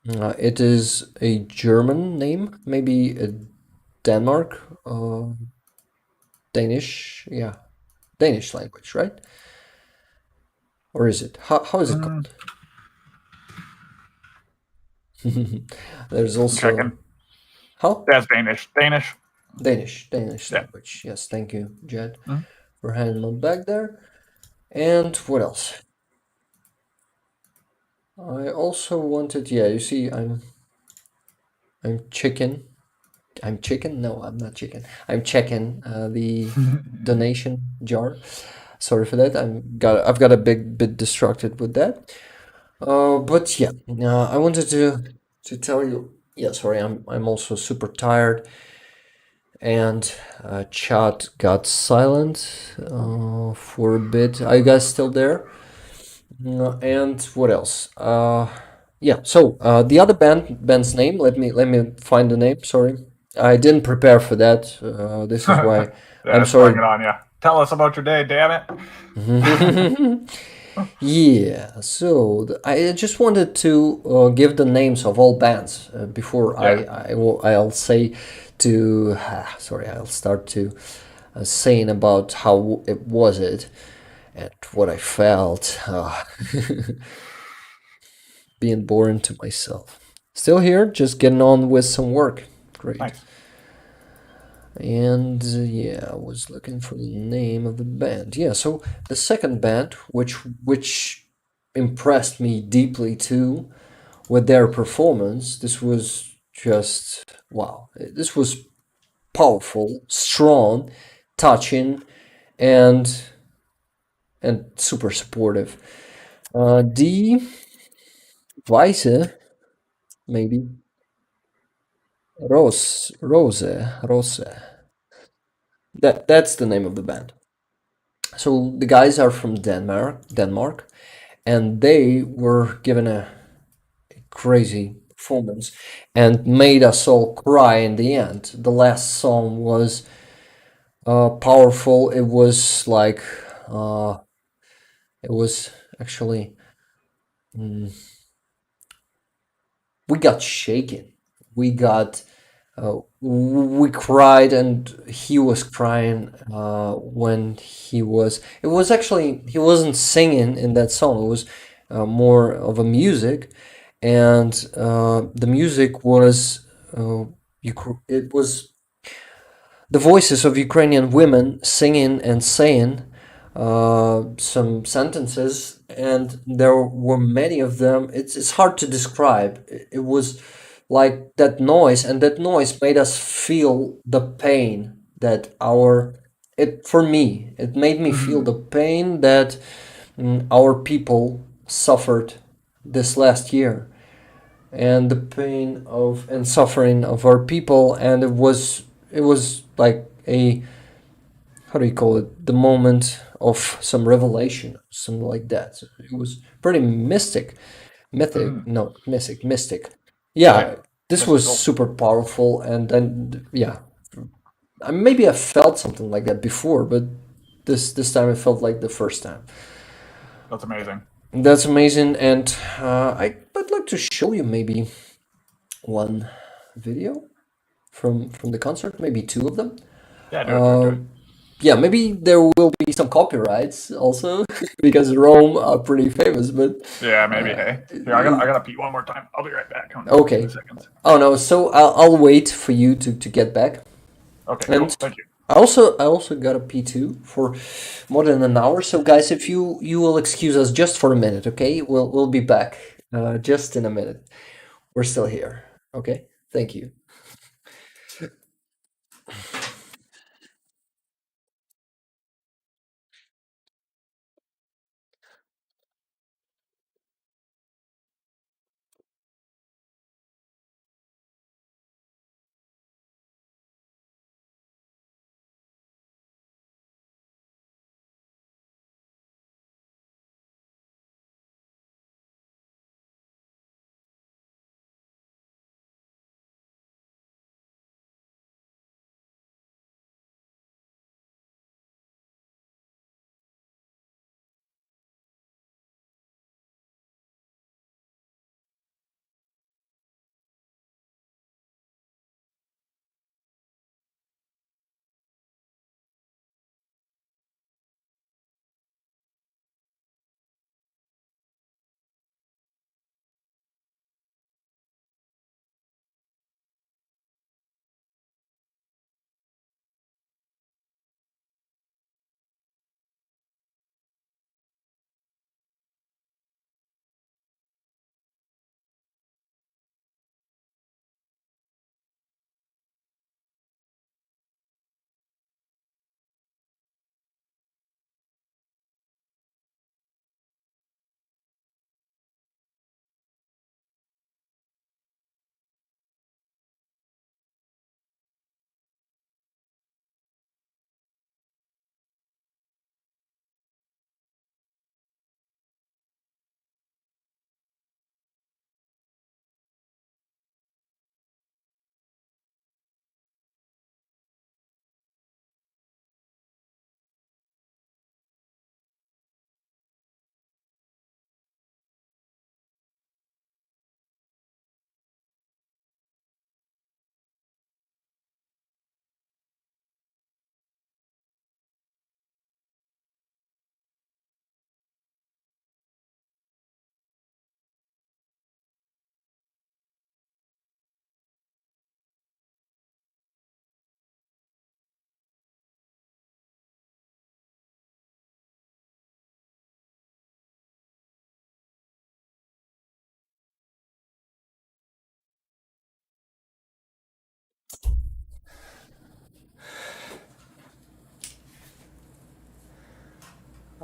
it is a German name, maybe Denmark, Danish, yeah, Danish language, right? Or is it? How is it called? There's also Checking. how? That's Danish. Danish. Danish Yeah. language. Yes, thank you, Jed, Mhm. for handing them back there. And what else? I also wanted, yeah, you see, I'm chicken. I'm chicken? No, I'm not chicken. I'm checking the donation jar. Sorry for that. I've got a bit distracted with that. But yeah, I wanted to tell you. Yeah, sorry, I'm also super tired, and chat got silent for a bit. Are you guys still there? And what else? Yeah. So the other band's name. Let me find the name. Sorry, I didn't prepare for that. This is why I'm Yeah, sorry. sprung it on you. Tell us about your day, damn it. Yeah, so I just wanted to give the names of all bands before Yeah. I'll say to sorry, I'll start to saying about how it was it and what I felt being boring to myself. Still here, just getting on with some work. Great. Nice. And yeah, I was looking for the name of the band. Yeah, so the second band, which impressed me deeply too, with their performance. This was just wow. This was powerful, strong, touching, and super supportive. Die Weise, maybe Rose. That's the name of the band. So the guys are from Denmark, and they were given a crazy performance and made us all cry in the end. The last song was powerful. It was like it was actually we got shaken. We got we cried, and he was crying when he was. It was actually he wasn't singing in that song. It was more of a music, and the music was it was the voices of Ukrainian women singing and saying some sentences, and there were many of them. It's hard to describe. It was like that noise, and that noise made us feel the pain that our it for me. It made me feel the pain that our people suffered this last year, and the pain of and suffering of our people, and it was like a, how do you call it, the moment of some revelation, something like that. So it was pretty mythic, no, mystic. Yeah, this was Mystical. super powerful, and then yeah, maybe I felt something like that before, but this time it felt like the first time. That's amazing. That's amazing, and I'd like to show you maybe one video from the concert, maybe two of them. Yeah, do it. Yeah, maybe there will be some copyrights also because Rome are pretty famous, but Yeah, maybe. Hey, here I gotta pee one more time. I'll be right back. okay. 2 seconds. Oh no, so I'll wait for you to get back. Okay, cool. And Thank you. I also got a P2 for more than an hour. So guys, if you will excuse us just for a minute, okay? We'll be back just in a minute. We're still here. Okay? Thank you.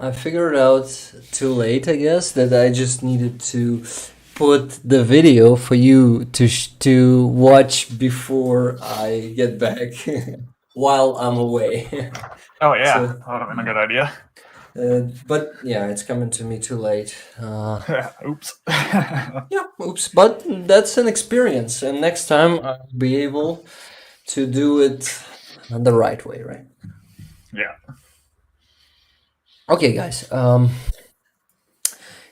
I figured out too late, I guess, that I just needed to put the video for you to watch before I get back while I'm away. Oh yeah, So that would have been a good idea. But yeah, it's coming to me too late. Oops. Yeah, oops. But that's an experience, and next time I'll be able to do it the right way, right? Yeah. Okay, guys.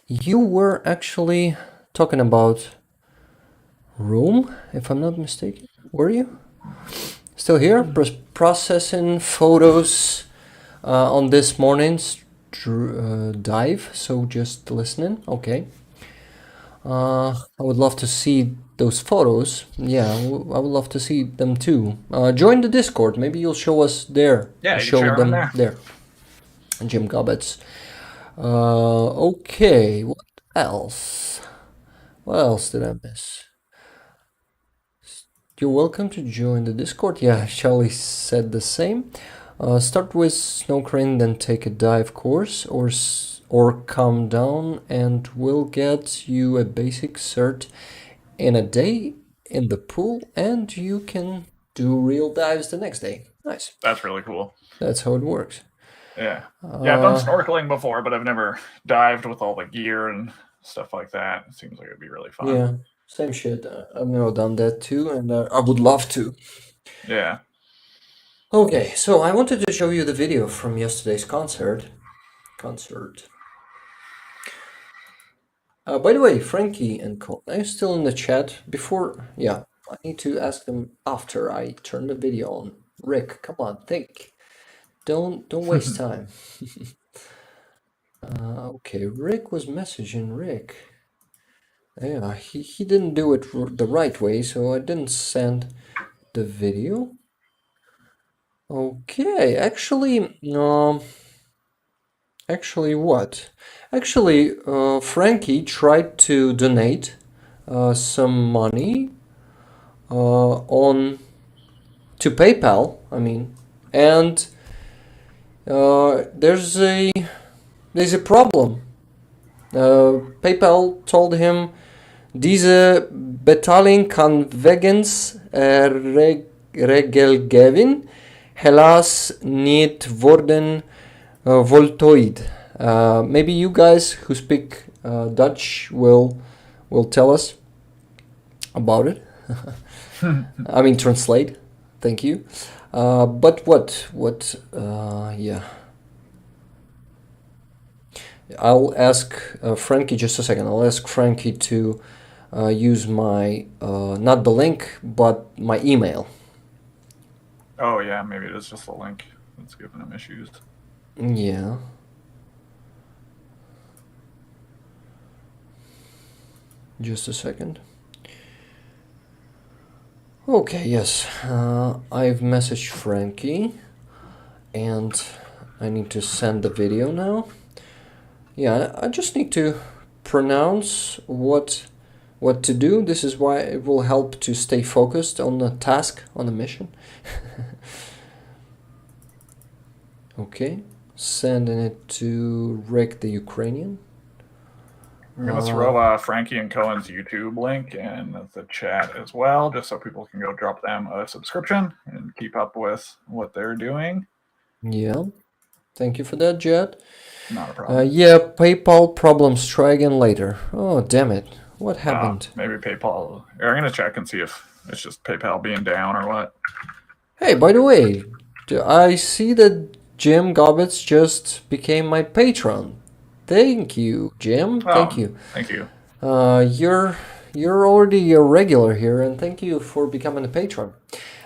You were actually talking about Rome, if I'm not mistaken. Were you still here? Processing photos on this morning's dive. So just listening. Okay. I would love to see those photos. Yeah, I would love to see them too. Join the Discord. Maybe you'll show us there. Yeah, you can Show share them them there. Jim Gobbets. Okay, what else? What else did I miss? You're welcome to join the Discord. Yeah, Charlie said the same. Start with snow crane, then take a dive course, or come down, and we'll get you a basic cert in a day in the pool, and you can do real dives the next day. Nice. That's really cool. That's how it works. Yeah. Yeah, I've done snorkeling before, but I've never dived with all the gear and stuff like that. It seems like it'd be really fun. Yeah, same shit. I've never done that too, and I would love to. Yeah. Okay, so I wanted to show you the video from yesterday's concert. By the way, Franky and Coen, are you still in the chat? Yeah, I need to ask them after I turn the video on. Rick, come on, think. Don't waste time. Okay, Rick was messaging Rick. Yeah, he didn't do it the right way, so I didn't send the video. Okay, actually what? Actually, Frankie tried to donate some money on to PayPal. I mean, and there's a problem. PayPal told him diese betaling kan wegens regelgeving helaas niet worden voltooid. Maybe you guys who speak Dutch will tell us about it. I mean, translate. Thank you. But what? Yeah. I'll ask Frankie just a second. I'll ask Frankie to use my not the link, but my email. Oh yeah, maybe it is just the link that's giving him issues. Yeah. Just a second. Okay, yes. I've messaged Frankie and I need to send the video now. Yeah, I just need to pronounce what to do. This is why it will help to stay focused on the task, on the mission. Okay, sending it to Rick the Ukrainian. I'm gonna throw Franky and Coen's YouTube link in the chat as well, just so people can go drop them a subscription and keep up with what they're doing. Yeah, thank you for that, Jet. Not a problem. Yeah, PayPal problems. Try again later. Oh, damn it. What happened? Maybe PayPal. I'm gonna check and see if it's just PayPal being down or what. Hey, by the way, I see that Jim Gobbets just became my patron. Thank you, Jim. Thank you. Thank you. You're already a regular here, and thank you for becoming a patron.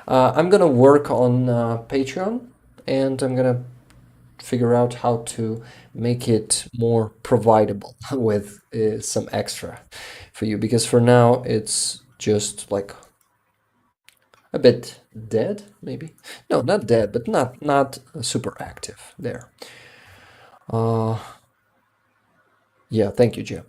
I'm gonna work on Patreon, and I'm gonna figure out how to make it more providable with some extra for you, because for now it's just like a bit dead, maybe. No, not dead, but not super active there. Yeah, thank you, Jim.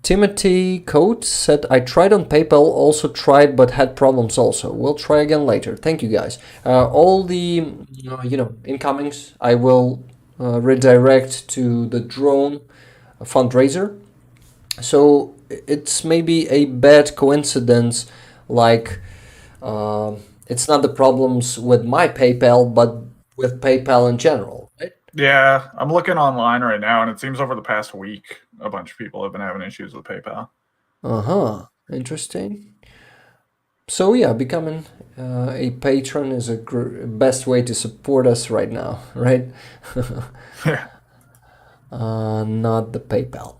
Timothy Coates said, I tried on PayPal, also tried, but had problems also. We'll try again later. Thank you, guys. All the, incomings, I will redirect to the drone fundraiser. So it's maybe a bad coincidence, like it's not the problems with my PayPal, but with PayPal in general. Yeah, I'm looking online right now, and it seems over the past week, a bunch of people have been having issues with PayPal. Uh-huh. Interesting. So yeah, becoming a patron is a best way to support us right now, right? Yeah. Not the PayPal.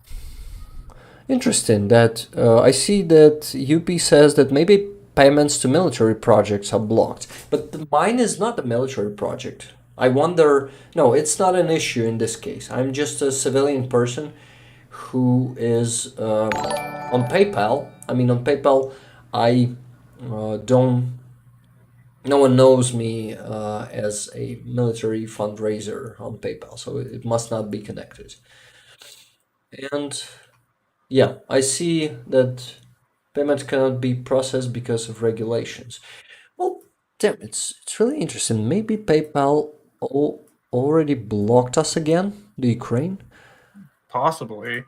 Interesting that I see that UP says that maybe payments to military projects are blocked, but mine is not a military project. I wonder, no, it's not an issue in this case. I'm just a civilian person who is on PayPal. I mean, on PayPal, I don't. No one knows me as a military fundraiser on PayPal, so it must not be connected. And yeah, I see that payments cannot be processed because of regulations. Well, damn, it's really interesting. Maybe PayPal already blocked us again, the Ukraine. Possibly.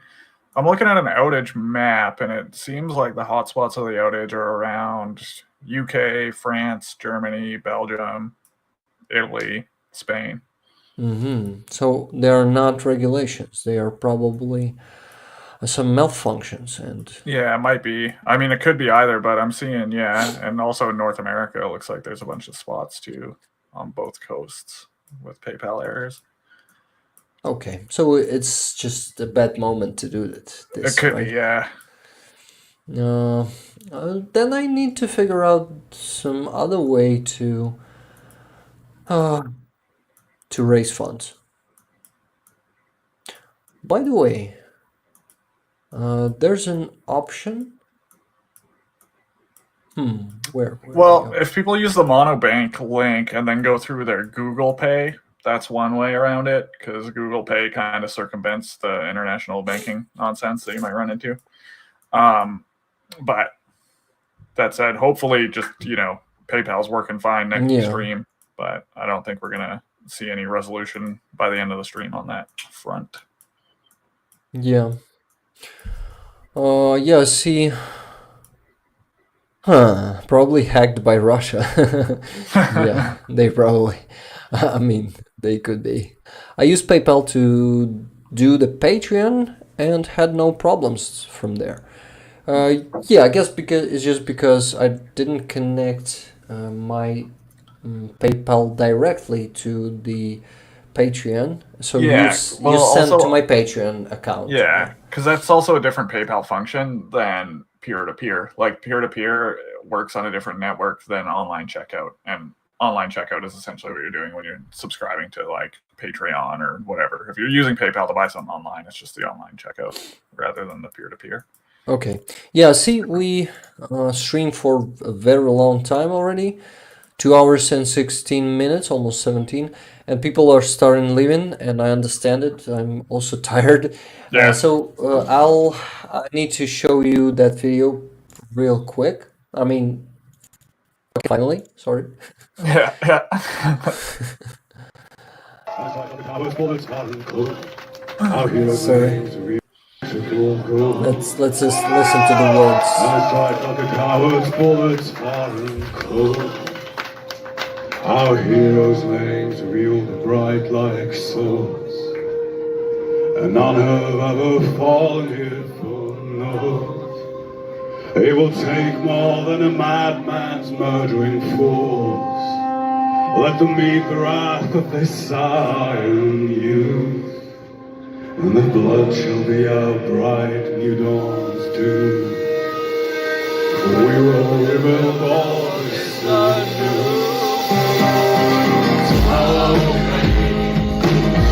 I'm looking at an outage map, and it seems like the hotspots of the outage are around UK, France, Germany, Belgium, Italy, Spain. So they are not regulations. They are probably some malfunctions and Yeah, it might be. I mean, it could be either, but I'm seeing, yeah. And also in North America, it looks like there's a bunch of spots too on both coasts with PayPal errors. okay. So it's just a bad moment to do that. It could right? be, yeah. Then I need to figure out some other way to raise funds. By the way, there's an option. Where Well, if people use the Monobank link and then go through their Google Pay, that's one way around it, because Google Pay kind of circumvents the international banking nonsense that you might run into. But that said, hopefully just, PayPal's working fine next stream, but I don't think we're going to see any resolution by the end of the stream on that front. Yeah. Yeah, see. Probably hacked by Russia. Yeah, they probably. I mean, they could be. I used PayPal to do the Patreon and had no problems from there. Yeah, I guess because I didn't connect my PayPal directly to the Patreon. So you sent to my Patreon account. Yeah, because that's also a different PayPal function than peer-to-peer. Like peer-to-peer works on a different network than online checkout. And online checkout is essentially what you're doing when you're subscribing to like Patreon or whatever. If you're using PayPal to buy something online, it's just the online checkout rather than the peer-to-peer. Okay. Yeah, see, we streamed for a very long time already. 2 hours and 16 minutes, almost 17. And people are starting leaving, and I understand it. I'm also tired. Yeah. I need to show you that video real quick. I mean, finally, sorry. Yeah. Sorry. Let's just listen to the words. Our heroes' names wield bright like swords, and none have ever fallen here for naught. They will take more than a madman's murdering force. Let them meet the wrath of this Zion youth, and the blood shall be our bright new dawn's doom. For we will rebuild all this anew.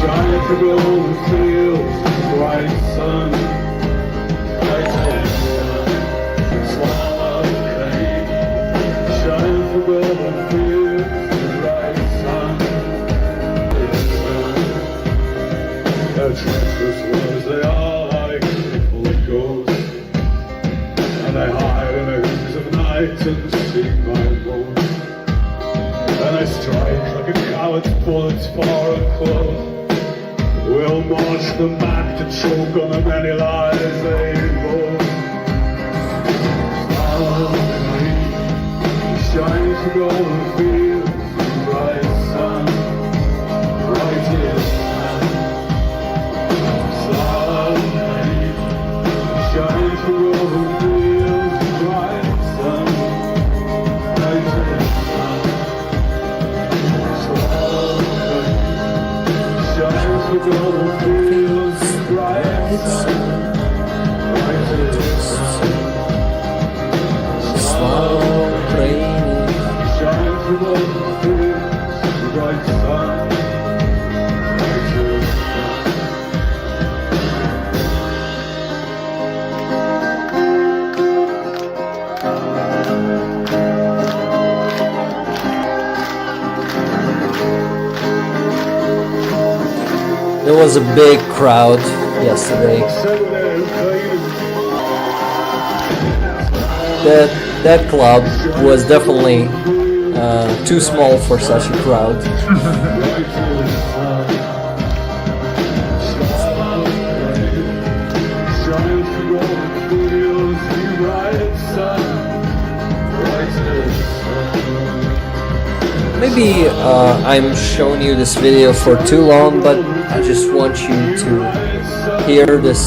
Shine to golden fields, bright sun, bright sun, swallow the rain. Shine to golden fields, bright sun, their treacherous words, they are like faithful ghosts, and they hide in the hills of night and seek my bones. And I strike like a coward's bullets far and close. We'll march them back to choke on the many lies they invoke. Follow the night, shines the golden fields, bright sun, brightest smile raining. Shine through all the fields, the bright sun, brighter sun. There was a big crowd yesterday. Settle there, Ukraine. That club was definitely too small for such a crowd. Brighter sun. Shine through all the fields, the bright sun, brighter sun. Maybe I'm showing you this video for too long, but I just want you to hear this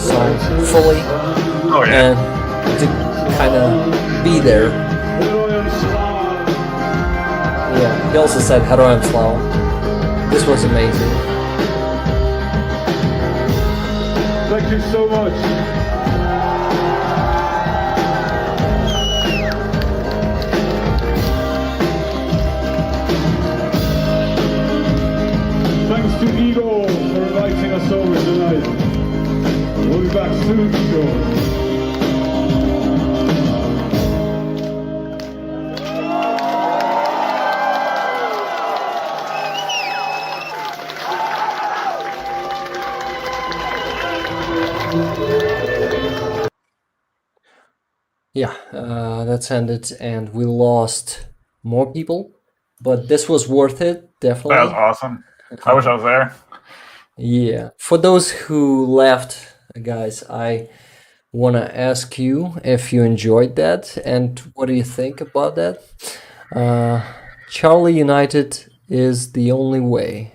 song fully Oh yeah. and to kind of be there. Yeah, he also said Heroem Slava. This was amazing. Thank you so much. Thanks to Igor for inviting us over tonight. We'll be back soon, sure. Yeah, that's ended, and we lost more people, but this was worth it, definitely. That was awesome. I wish I was there. Yeah. For those who left, guys, I want to ask you if you enjoyed that and what do you think about that? Charlie United is the only way.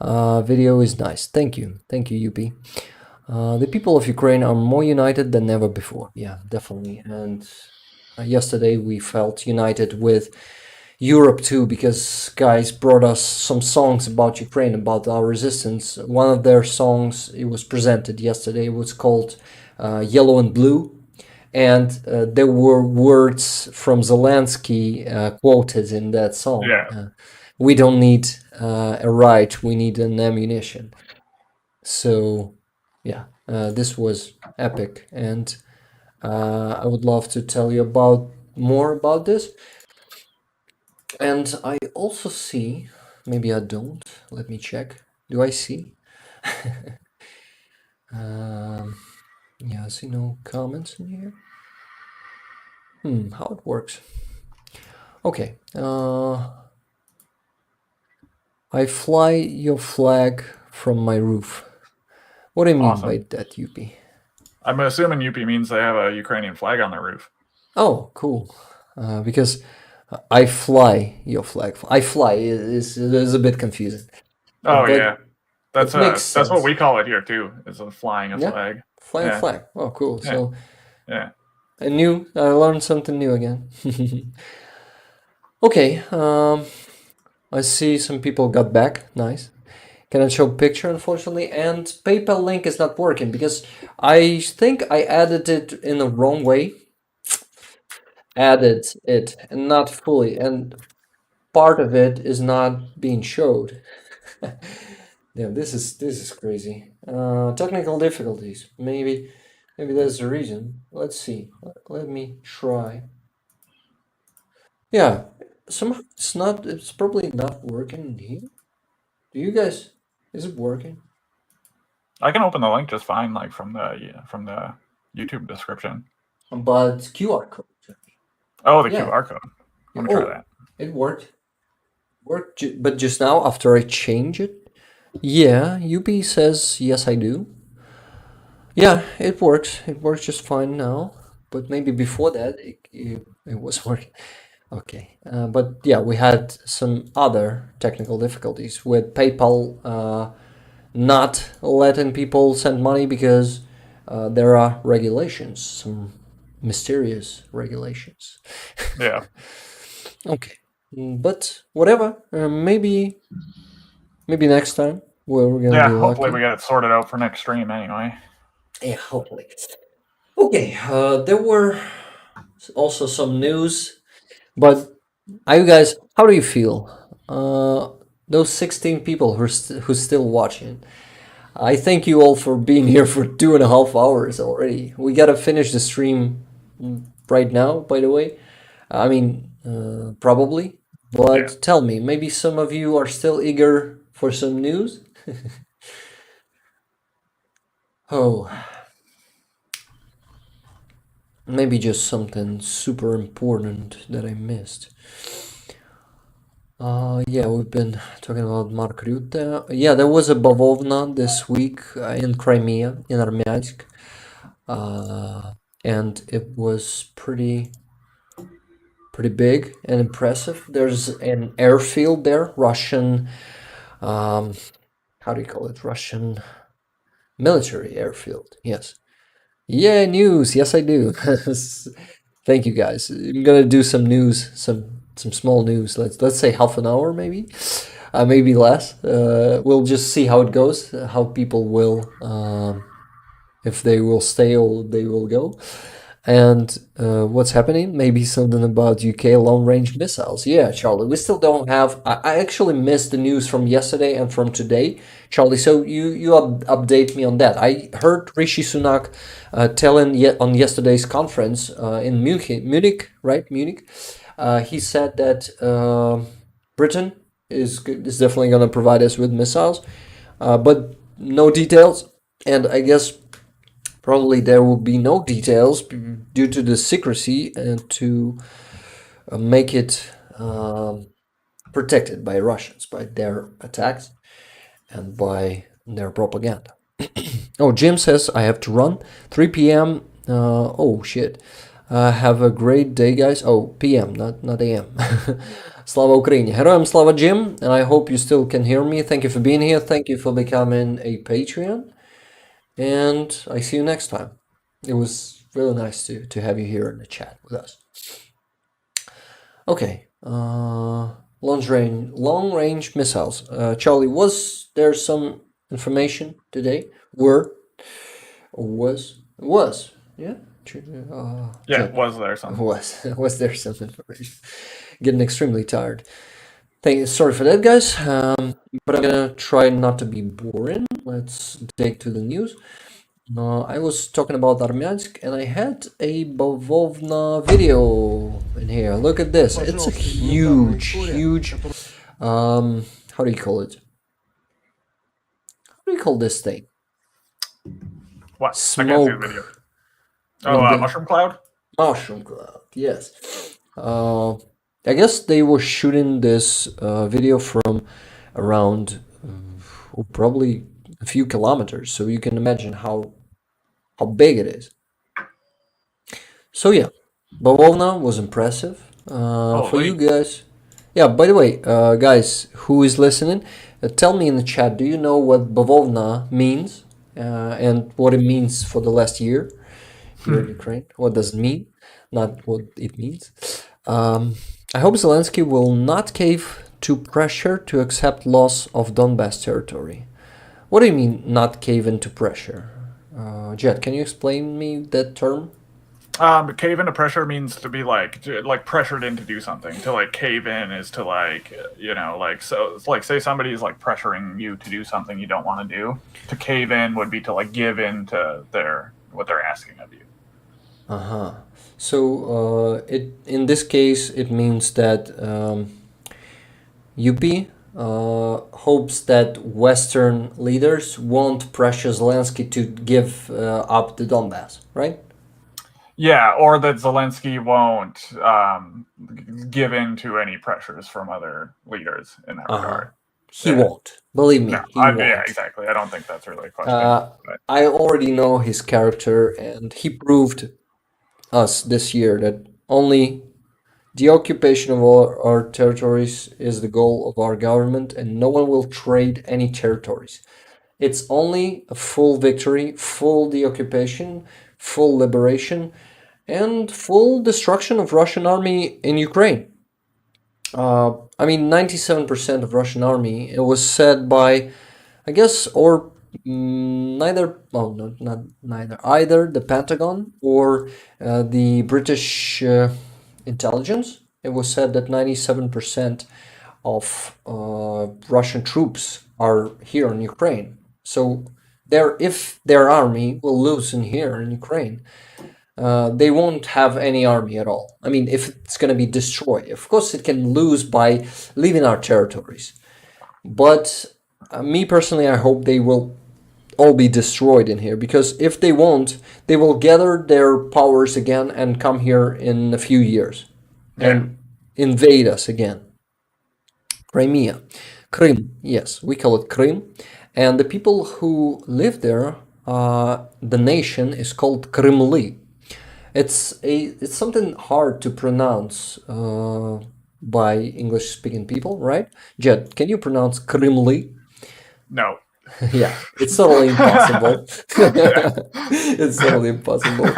Video is nice. Thank you. Thank you, UP. The people of Ukraine are more united than ever before. Yeah, definitely. And yesterday we felt united with Europe too, because guys brought us some songs about Ukraine, about our resistance. One of their songs, it was presented yesterday, was called Yellow and Blue. And there were words from Zelensky quoted in that song. Yeah. We don't need a right, we need an ammunition. So, yeah, this was epic. And I would love to tell you more about this. And I also see, maybe I don't, let me check. Do I see? Yeah, I see no comments in here. How it works. Okay. I fly your flag from my roof. What do you mean Awesome. by that, UP? I'm assuming UP means they have a Ukrainian flag on their roof. Oh, cool. Because I fly your flag. I fly is a bit confusing. Oh But yeah. That's it makes that's what sense. we call it here too, is a flying a Yeah. flag. Flying Yeah. flag. Oh, cool. Yeah. So Yeah. I learned something new again. Okay. I see some people got back. Nice. Cannot show picture, unfortunately, and PayPal link is not working because I think I added it in the wrong way. Added it and not fully, and part of it is not being showed. Yeah, this is crazy. Technical difficulties. Maybe that's the reason. Let's see. Let me try. Yeah, somehow it's probably not working here. Do you guys, is it working? I can open the link just fine, like from the YouTube description. But QR code. Oh, the Yeah. QR code. Let me try Oh, that. it worked. But just now after I change it, yeah, UB says yes I do. Yeah, it works. It works just fine now. But maybe before that it was working. Okay, but yeah, we had some other technical difficulties with PayPal not letting people send money because there are regulations, some mysterious regulations. Yeah. Okay, but whatever. Maybe next time we're gonna Yeah. be Hopefully lucky. we get it sorted out for next stream anyway. Yeah, hopefully. Okay, there were also some news. But you guys, how do you feel? Those 16 people who's still watching. I thank you all for being here for 2.5 hours already. We gotta finish the stream right now, by the way. I mean, probably. But Yeah. tell me, maybe some of you are still eager for some news? Oh, maybe just something super important that I missed. Yeah, we've been talking about Mark Rutte. Yeah, there was a Bavovna this week in Crimea, in Armyansk. And it was pretty big and impressive. There's an airfield there, Russian, how do you call it? Russian military airfield. Yes. Yeah, news. Yes, I do. Thank you, guys. I'm gonna do some news, some small news. Let's say half an hour, maybe, maybe less. We'll just see how it goes, how people will, if they will stay or they will go. And what's happening? Maybe something about UK long-range missiles. Yeah, Charlie, we still don't have. I actually missed the news from yesterday and from today, Charlie. So you update me on that. I heard Rishi Sunak telling yet on yesterday's conference in Munich, right? Munich. He said that Britain is definitely going to provide us with missiles, but no details. And I guess probably there will be no details due to the secrecy and to make it protected by Russians, by their attacks and by their propaganda. Oh, Jim says I have to run. 3 p.m. Oh, shit. Have a great day, guys. Oh, p.m., not a.m. Slava Ukraini. Heroям Slava, Jim. And I hope you still can hear me. Thank you for being here. Thank you for becoming a Patreon. And I see you next time. It was really nice to have you here in the chat with us. Okay. Long range missiles. Charlie, was there some information today? Was? Yeah. Yeah, was there something? Was there some information? Getting extremely tired. Sorry for that, guys. But I'm gonna try not to be boring. Let's take to the news. I was talking about Armyansk, and I had a Bavovna video in here. Look at this. It's a huge. How do you call it? How do you call this thing? What? Smoke. I can't see the video. Oh, mushroom cloud? Mushroom cloud, yes. I guess they were shooting this video from around probably a few kilometers, so you can imagine how big it is. So yeah, Bavovna was impressive. For you guys. Yeah, by the way, guys who is listening, tell me in the chat, do you know what Bavovna means and what it means for the last year here in Ukraine? What does it mean? Not what it means. I hope Zelensky will not cave to pressure to accept loss of Donbass territory. What do you mean, not cave into pressure? Jet, can you explain me that term? Cave into pressure means to be like pressured in to do something. To like cave in is to like, so it's like, say somebody's like pressuring you to do something you don't want to do. To cave in would be to like give in to what they're asking of you. So in this case it means that UP hopes that Western leaders won't pressure Zelensky to give up the Donbass, right? Yeah, or that Zelensky won't give in to any pressures from other leaders in that regard. He won't. Believe me, he won't. Yeah, exactly. I don't think that's really a question. I already know his character, and he proved us this year that only the occupation of our territories is the goal of our government, and no one will trade any territories. It's only a full victory, full deoccupation, full liberation, and full destruction of Russian army in Ukraine. 97% of Russian army, it was said by, I guess, or neither, oh no, not neither, either the Pentagon or the British intelligence. It was said that 97% of Russian troops are here in Ukraine. So if their army will lose in here in Ukraine, they won't have any army at all. I mean, if it's going to be destroyed, of course, it can lose by leaving our territories. But me personally, I hope they will all be destroyed in here, because if they won't, they will gather their powers again and come here in a few years and invade us again. Crimea, Krim, yes, we call it Krim, and the people who live there, the nation is called Krymli. It's something hard to pronounce by English-speaking people, right? Jed, can you pronounce Krymli? No. Yeah, it's totally impossible. It's totally impossible.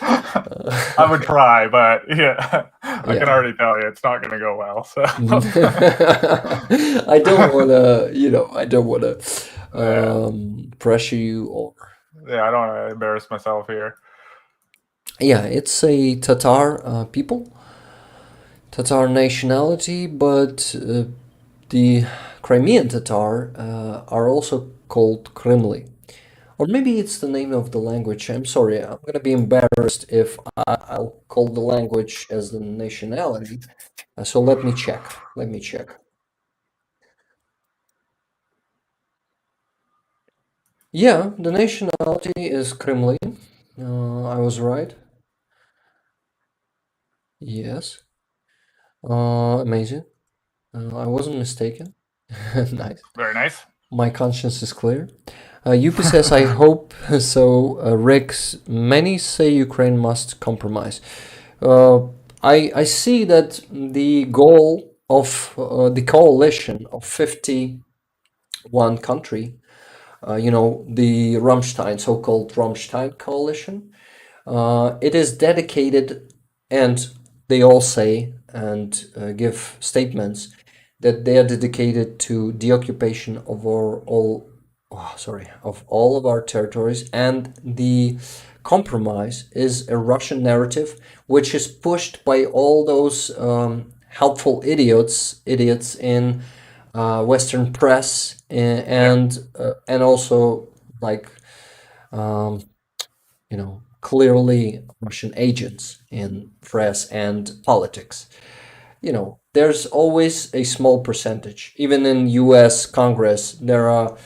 I would try, but yeah, I Yeah. can already tell you it's not going to go well. So I don't want to, I don't want to pressure you or. yeah, I don't want to embarrass myself here. Yeah, it's a Tatar people, Tatar nationality, but the Crimean Tatar are also called Krymli. Or maybe it's the name of the language. I'm sorry, I'm going to be embarrassed if I'll call the language as the nationality. So let me check. Let me check. Yeah, the nationality is Kremlin. I was right. Yes. Amazing. I wasn't mistaken. Nice. Very nice. My conscience is clear. Yupi says, I hope so. Rex, many say Ukraine must compromise. I see that the goal of the coalition of 51 country, the Rammstein, so-called Rammstein coalition, it is dedicated, and they all say and give statements that they are dedicated to the occupation of all of our territories, and the compromise is a Russian narrative which is pushed by all those helpful idiots in Western press and also like clearly Russian agents in press and politics. There's always a small percentage. Even in U.S. Congress, there are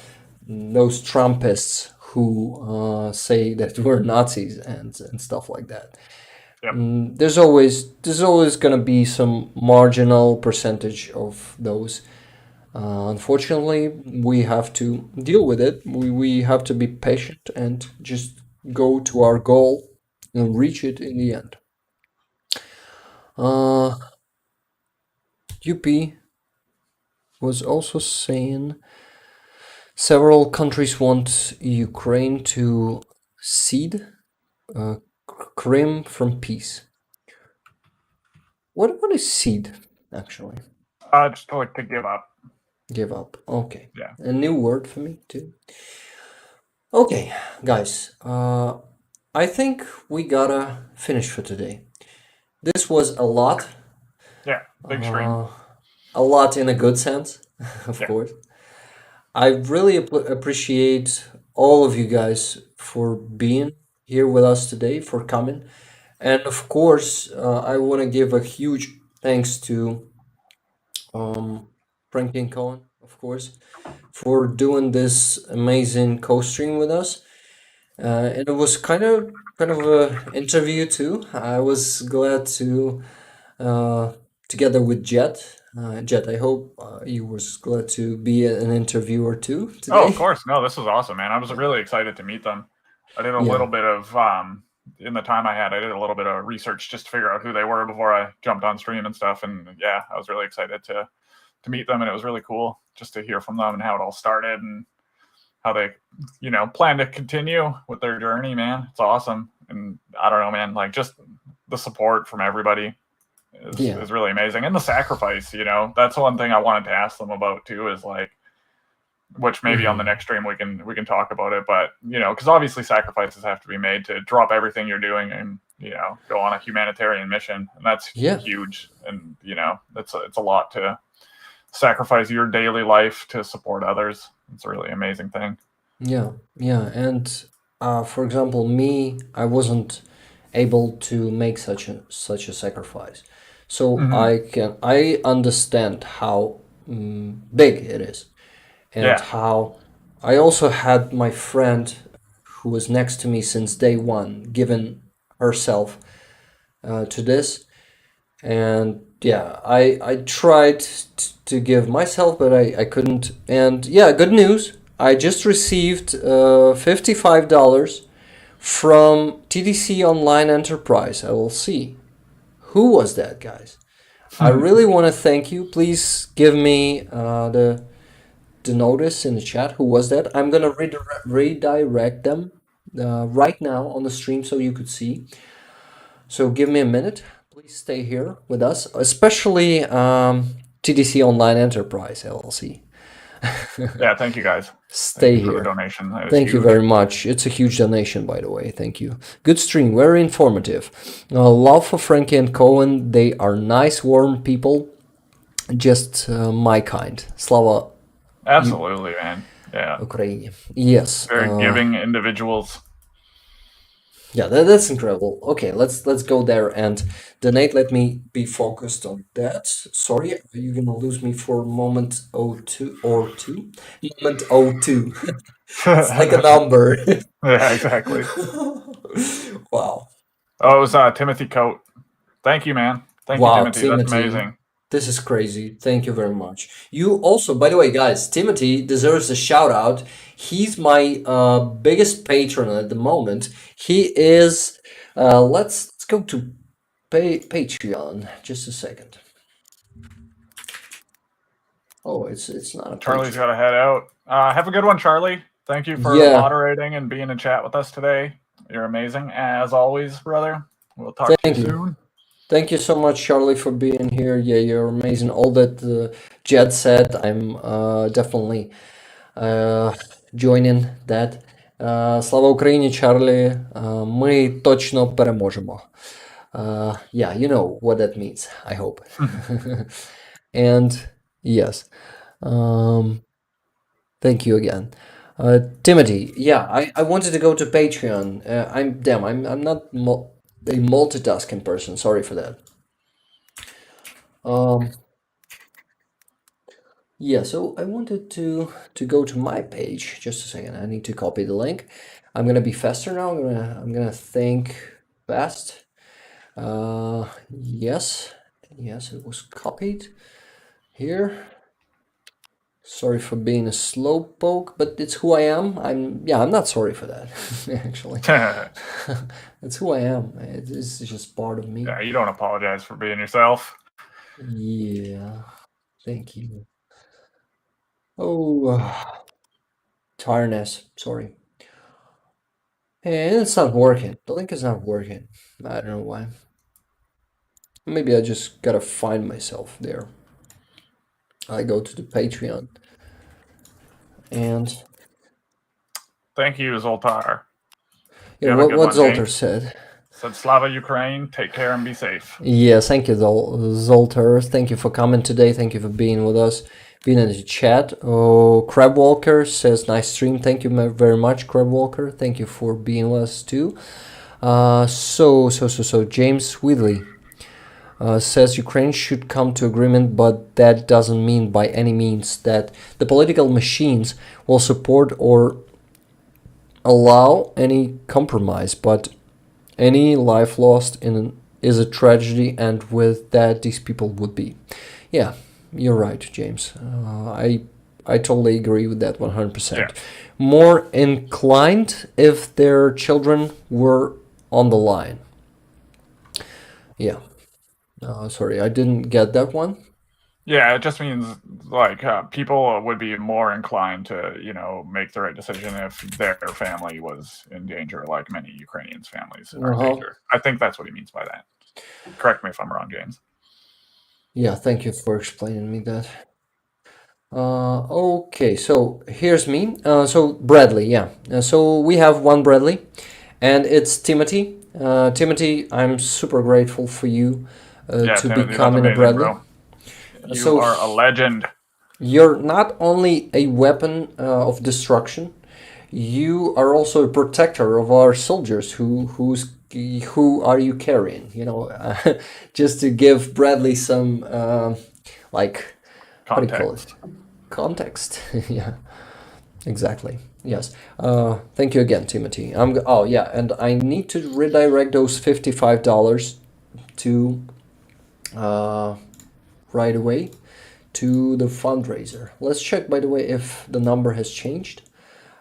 those Trumpists who say that we're Nazis and stuff like that. Yep. There's always gonna be some marginal percentage of those. Unfortunately, we have to deal with it. We have to be patient and just go to our goal and reach it in the end. UP was also saying several countries want Ukraine to cede Crimea from peace. What is cede actually? Just like to give up. Give up. Okay. Yeah. A new word for me too. Okay, guys. I think we gotta finish for today. This was a lot. Yeah. Big stream. A lot in a good sense, of course. I really appreciate all of you guys for being here with us today, for coming. And of course, I want to give a huge thanks to Franky and Coen, of course, for doing this amazing co-stream with us. And it was kind of a interview too. I was glad to together with Jet. Jet, I hope you was glad to be an interviewer too today. Oh, of course. No, this was awesome, man. I was really excited to meet them. I did a little bit of in the time I had, I did a little bit of research just to figure out who they were before I jumped on stream and stuff. And yeah, I was really excited to meet them, and it was really cool just to hear from them and how it all started and how they, plan to continue with their journey, man. It's awesome. And I don't know, man, like just the support from everybody is really amazing. And the sacrifice, that's one thing I wanted to ask them about too, is like, which maybe on the next stream we can talk about it. But because obviously sacrifices have to be made to drop everything you're doing and go on a humanitarian mission, and that's huge. And it's a lot to sacrifice your daily life to support others. It's a really amazing thing. Yeah, and for example, me, I wasn't able to make such a sacrifice, so I understand how big it is, and how I also had my friend who was next to me since day one given herself to this, and I tried to give myself, but I couldn't. And good news, I just received $55 from TDC Online Enterprise, LLC. Who was that, guys? I really want to thank you. Please give me the notice in the chat. Who was that? I'm gonna redirect them right now on the stream so you could see. So give me a minute. Please stay here with us, especially TDC Online Enterprise, LLC. Yeah, thank you guys. Stay Thank you here. for the donation. Thank you very much. It's a huge donation, by the way. Thank you. Good stream, very informative. Love for Franky and Coen. They are nice, warm people. Just my kind. Slava. Absolutely, man. Yeah. Ukraine. Yes. Very giving individuals. Yeah, that's incredible. Okay, let's go there and donate. Let me be focused on that. Sorry, you're gonna lose me for a moment. Moment 02. It's like a number. Yeah, exactly. Wow. Oh, it was Timothy Coate. Thank you, man. Thank you, Timothy. That's amazing. This is crazy. Thank you very much. You also, by the way, guys, Timothy deserves a shout out. He's my biggest patron at the moment. He is. Let's go to Patreon. Just a second. Oh, it's not a. Charlie's got to head out. Have a good one, Charlie. Thank you for moderating and being in chat with us today. You're amazing as always, brother. We'll talk to you soon. Thank you so much, Charlie, for being here. Yeah, you're amazing. All that Jed said, I'm definitely joining that. Слава Україні, Charlie. Ми точно переможемо. Yeah, you know what that means, I hope. And yes, thank you again. Timothy, yeah, I wanted to go to Patreon. I'm not a multitasking person. Sorry for that. Yeah, so I wanted to go to my page. Just a second. I need to copy the link. I'm gonna be faster now. I'm gonna think fast. Yes, it was copied here. Sorry for being a slowpoke, but it's who I am. I'm not sorry for that, actually. It's who I am. It's just part of me. Yeah, you don't apologize for being yourself. Yeah, thank you. Oh, tiredness. Sorry. And it's not working. The link is not working. I don't know why. Maybe I just gotta find myself there. I go to the Patreon. And thank you, Zoltar. Yeah, what Zoltar said. Said Slava Ukraine, take care and be safe. Yeah, thank you, Zoltar. Thank you for coming today. Thank you for being with us, being in the chat. Oh, Crabwalker says nice stream. Thank you very much, Crabwalker. Thank you for being with us too. So James Wheatley says Ukraine should come to agreement, but that doesn't mean by any means that the political machines will support or allow any compromise, but any life lost is a tragedy, and with that these people would be. Yeah, you're right, James. I totally agree with that 100%. Yeah. More inclined if their children were on the line. Yeah. Sorry, I didn't get that one. Yeah, it just means like people would be more inclined to, make the right decision if their family was in danger, like many Ukrainians' families are in danger. I think that's what he means by that. Correct me if I'm wrong, James. Yeah, thank you for explaining me that. Okay, so here's me. So Bradley, yeah. So we have one Bradley, and it's Timothy. Timothy, I'm super grateful for you Yeah, to Timothy, that's becoming a amazing, Bradley. bro. You So are a legend. you're not only a weapon of destruction, you are also a protector of our soldiers. Who are you carrying? You know, just to give Bradley some like what do you call it? Context. Context. Yeah, exactly. Yes. Thank you again, Timothy. Oh yeah, and I need to redirect those $55 to right away to the fundraiser. Let's check, by the way, if the number has changed.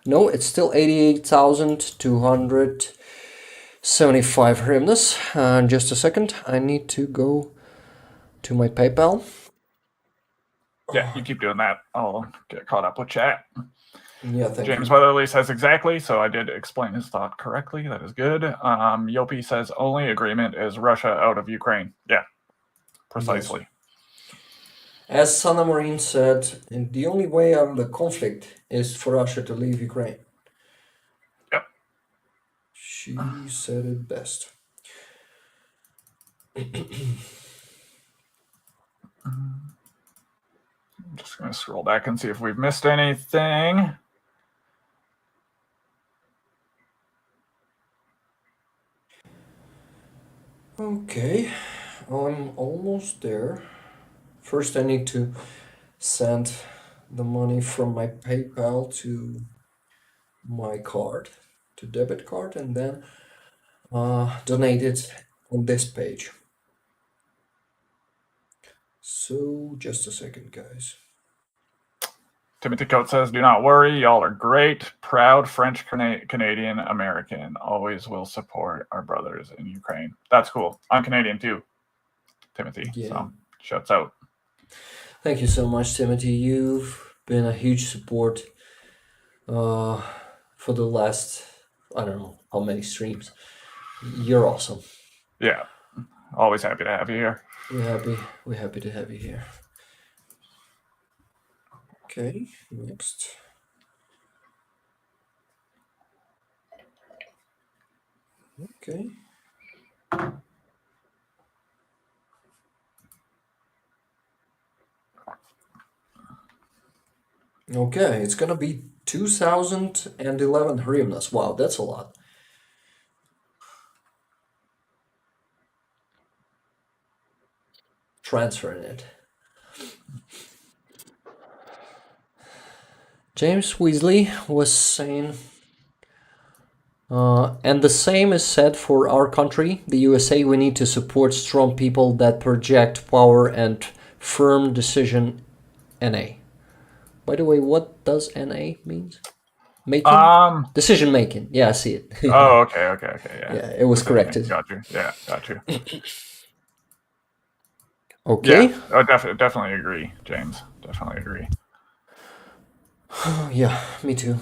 No, it's still 88,275 hryvnias. Just a second, I need to go to my PayPal. Yeah, you keep doing that. I'll get caught up with chat. Yeah, thank James you. Weatherly says exactly, so I did explain his thought correctly. That is good. Yopi says only agreement is Russia out of Ukraine. Yeah, precisely. Yes. As Sana Marine said, the only way out of the conflict is for Russia to leave Ukraine. Yep. She said it best. I'm just going to scroll back and see if we've missed anything. Okay, I'm almost there. First, I need to send the money from my PayPal to my card, to debit card, and then donate it on this page. So, just a second, guys. Timothy Coates says, do not worry. Y'all are great. Proud French Canadian American. Always will support our brothers in Ukraine. That's cool. I'm Canadian too, Timothy. Yeah. So, shouts out. Thank you so much, Timothy. You've been a huge support for the last, I don't know how many streams. You're awesome. Yeah. Always happy to have you here. We're happy to have you here. Okay, next. Okay. Okay, it's gonna be 2011 hryvnias. Wow, that's a lot. Transferring it. James Weasley was saying, and the same is said for our country, the USA. We need to support strong people that project power and firm decision. NA. By the way, what does NA means? Making? Decision making. Yeah, I see it. Oh, okay, yeah. Yeah, it was corrected. Got you. Yeah, got you. Okay. Yeah, I definitely agree, James. Definitely agree. Yeah, me too.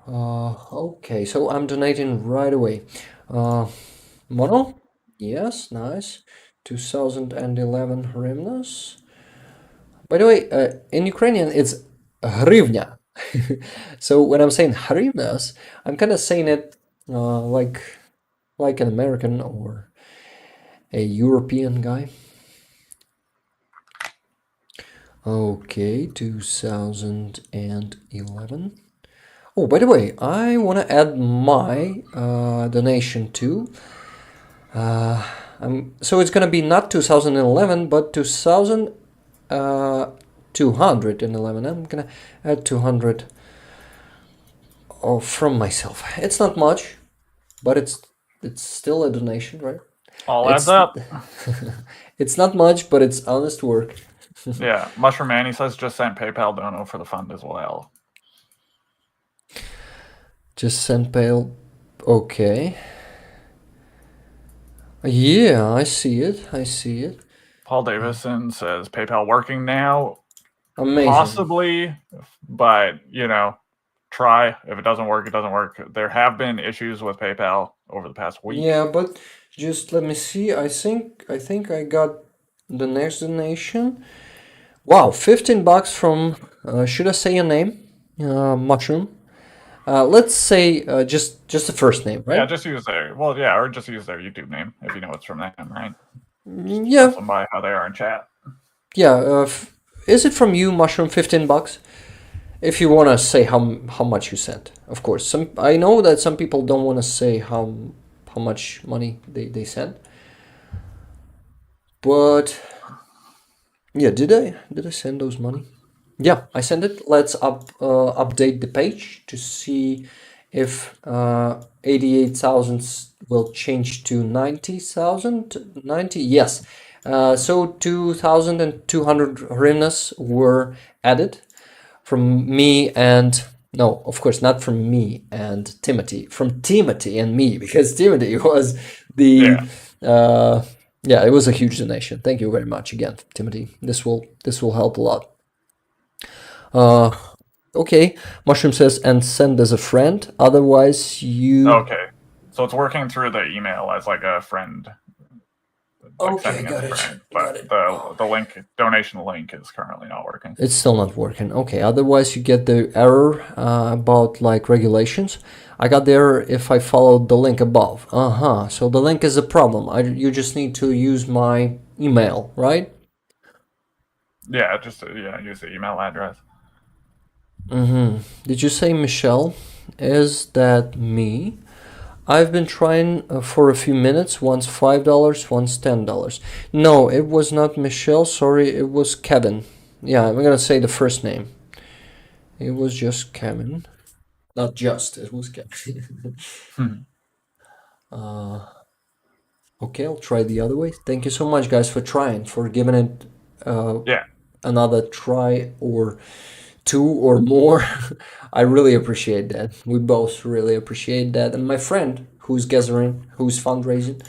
Okay, so I'm donating right away. Mono? Yes, nice. 2011 hryvnias. By the way, in Ukrainian it's hryvnia. So when I'm saying hryvnias, I'm kind of saying it like an American or a European guy. Okay, 2011. Oh, by the way, I want to add my donation too. So it's gonna be not 2011, but 211. I'm gonna add 200 from myself. It's not much, but it's still a donation, right? All adds up. It's not much, but it's honest work. Yeah, Mushroom Manny says just sent PayPal dono for the fund as well. Just send PayPal. Okay. Yeah, I see it. Paul Davison says PayPal working now. Amazing. Possibly, but try. If it doesn't work, it doesn't work. There have been issues with PayPal over the past week. Yeah, but just let me see. I think I got the next donation. Wow, 15 bucks from, should I say a name? Mushroom. Let's say just the first name, Yeah, right? just use or just use their YouTube name if you know it's from them, right? Yeah, Specify by how they are in chat. yeah. Is it from you, Mushroom? 15 bucks. If you want to say how much you sent, of course. I know that some people don't want to say how much money they sent, but yeah, did I send those money? Yeah, I sent it. Let's update the page to see if 88,000 will change to 90,000. 90, yes. So 2,200 hryvnias were added from me and no, of course not from me and Timothy, from Timothy and me, because Timothy was the yeah, it was a huge donation. Thank you very much again, Timothy. This will help a lot. Okay, Mushroom says, and send as a friend. Otherwise, you. Okay, so it's working through the email as like a friend, like Okay, sending got as a it. friend. Got But it. the link, donation link, is currently not working. It's still not working. Okay, otherwise you get the error about like regulations. I got the error if I followed the link above. So the link is a problem. You just need to use my email, right? Yeah, just use the email address. Did you say Michelle? Is that me? I've been trying for a few minutes, once $5, once $10. No, it was not Michelle, sorry, it was Kevin. Yeah, I'm gonna say the first name. It was just Kevin. Not just, it was Kevin. Okay, I'll try the other way. Thank you so much, guys, for trying, for giving it another try or two or more. I really appreciate that. We both really appreciate that. And my friend who's gathering, who's fundraising,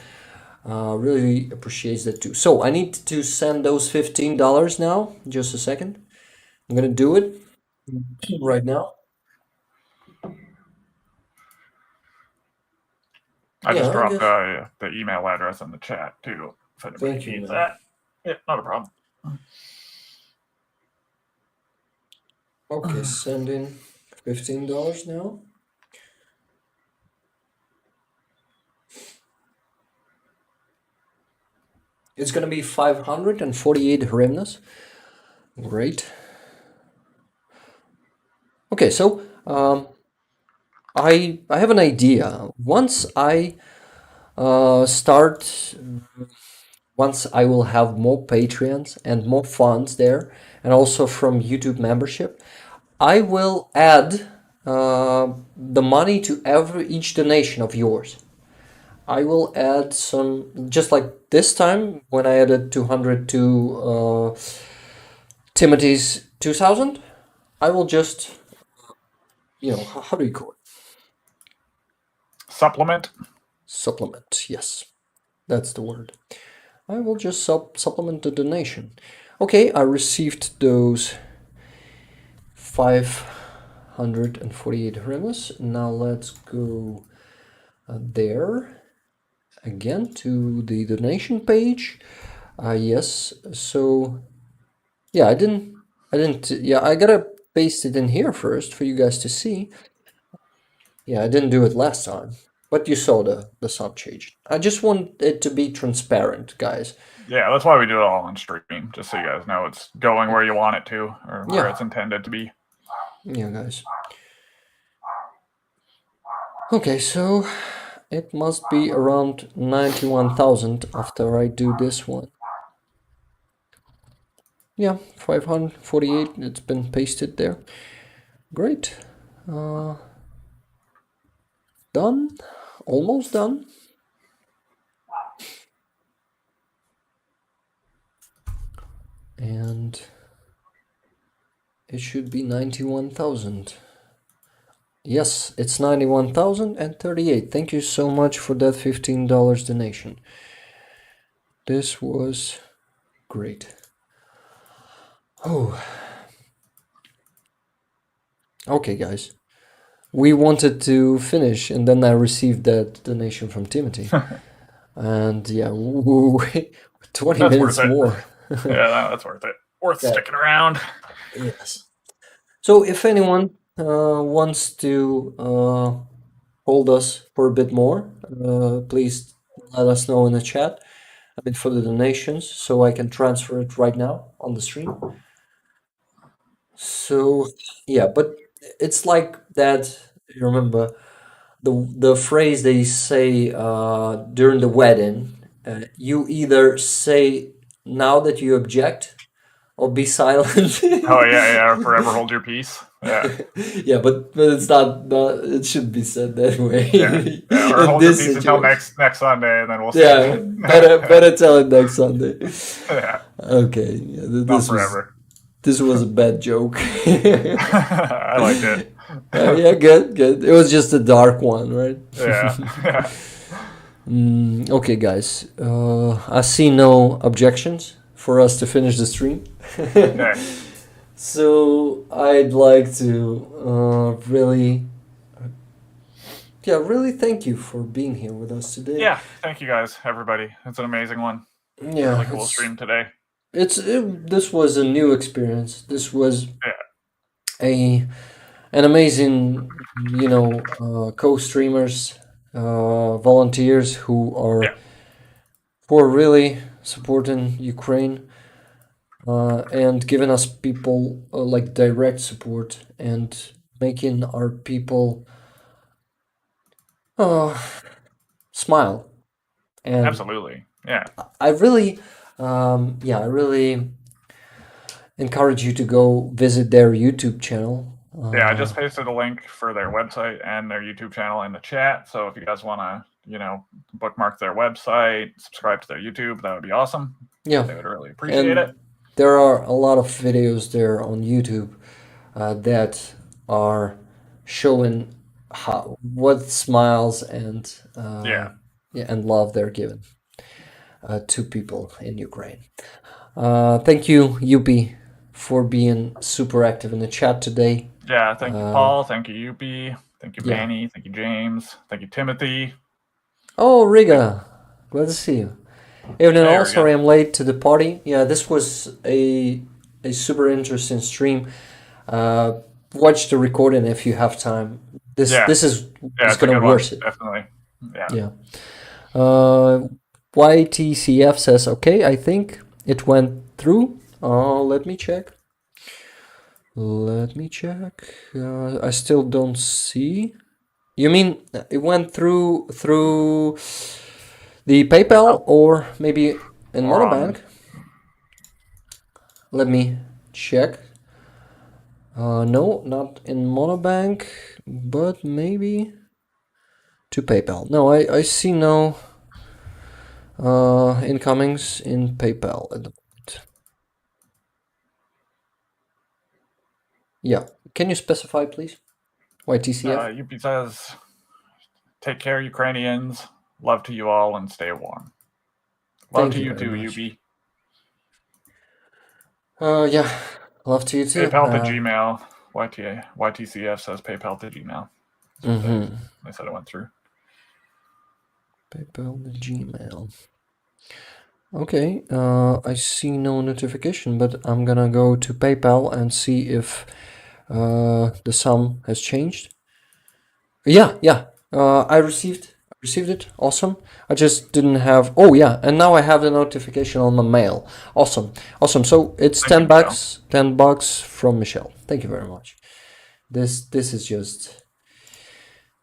really appreciates that too. So I need to send those $15 now. Just a second. I'm gonna do it right now. I just Yeah, I dropped guess. the email address in the chat too, if anybody Thank you, needs man. that. Yeah, not a problem. Okay, send in $15 now. It's gonna be 548 hryvnias. Great. Okay, so I have an idea. Once I start, once I will have more Patreons and more funds there, and also from YouTube membership, I will add the money to each donation of yours. I will add some, just like this time when I added 200 to Timothy's 2000. I will just, how do you call it? Supplement. Supplement, yes, that's the word. I will just supplement the donation. Okay, I received those 548 hryvnias. Now let's go there again to the donation page. Yes, so yeah, I didn't, yeah, I gotta paste it in here first for you guys to see. Yeah, I didn't do it last time, but you saw the sum change. I just want it to be transparent, guys. Yeah, that's why we do it all on stream, just so you guys know it's going where you want it to, or where it's intended to be. Yeah, guys. Okay, so it must be around 91,000 after I do this one. Yeah, 548, it's been pasted there. Great. Done. Almost done. And it should be 91,000. Yes, it's 91,038. Thank you so much for that $15 donation. This was great. Oh. Okay, guys. We wanted to finish, and then I received that donation from Timothy. And yeah, 20 That's minutes worth it. more. Yeah, that's worth it. worth Yeah. sticking around. Yes. So if anyone wants to hold us for a bit more, please let us know in the chat. I mean, for the donations, so I can transfer it right now on the stream. So yeah, but it's like that. You remember the phrase they say during the wedding? You either say now that you object, or be silent. Oh yeah, forever hold your peace. Yeah, Yeah, but it's not. It should be said that way. yeah. Or In hold your this peace until situation. next Sunday, and then we'll see. Yeah, better tell it next Sunday. Yeah, Okay, yeah, not forever. this was a bad joke. I liked it. Yeah, good. It was just a dark one, right? Yeah. Okay, guys. I see no objections for us to finish the stream. Okay. So I'd like to really thank you for being here with us today. Yeah, thank you guys, everybody. It's an amazing one. Yeah, Really cool stream today. This was a new experience. This was an amazing, co-streamers, volunteers who are really supporting Ukraine, and giving us people like direct support and making our people smile. And Absolutely. Yeah. I really encourage you to go visit their YouTube channel. Yeah, I just pasted a link for their website and their YouTube channel in the chat. So if you guys want to, bookmark their website, subscribe to their YouTube, that would be awesome. Yeah, They would really appreciate it. There are a lot of videos there on YouTube that are showing what smiles and and love they're given to people in Ukraine. Thank you, Yupi, for being super active in the chat today. Yeah, thank you, Paul. Thank you, Yupi. Thank you, Manny. Thank you, James. Thank you, Timothy. Oh, Riga. Glad to see you. Evening all, sorry I'm late to the party. Yeah, this was a super interesting stream. Watch the recording if you have time. This is gonna worth it. Definitely. Yeah. YTCF says, okay, I think it went through. Let me check. I still don't see. You mean it went through the PayPal or maybe in Monobank? Let me check. No, not in Monobank, but maybe to PayPal. No, I see no incomings in PayPal at the moment. Yeah, can you specify, please? YTCF? Yupi says, take care, Ukrainians. Love to you all and stay warm. Love to you too, Yupi. Yeah, love to you too. PayPal to Gmail. YTCF says PayPal to Gmail. They said it went through. PayPal to Gmail. Okay, I see no notification, but I'm gonna go to PayPal and see if the sum has changed. Yeah. I received it. Awesome. I just didn't have. Oh yeah, and now I have the notification on my mail. Awesome. So it's $10. $10 from Michelle. Thank you very much. This is just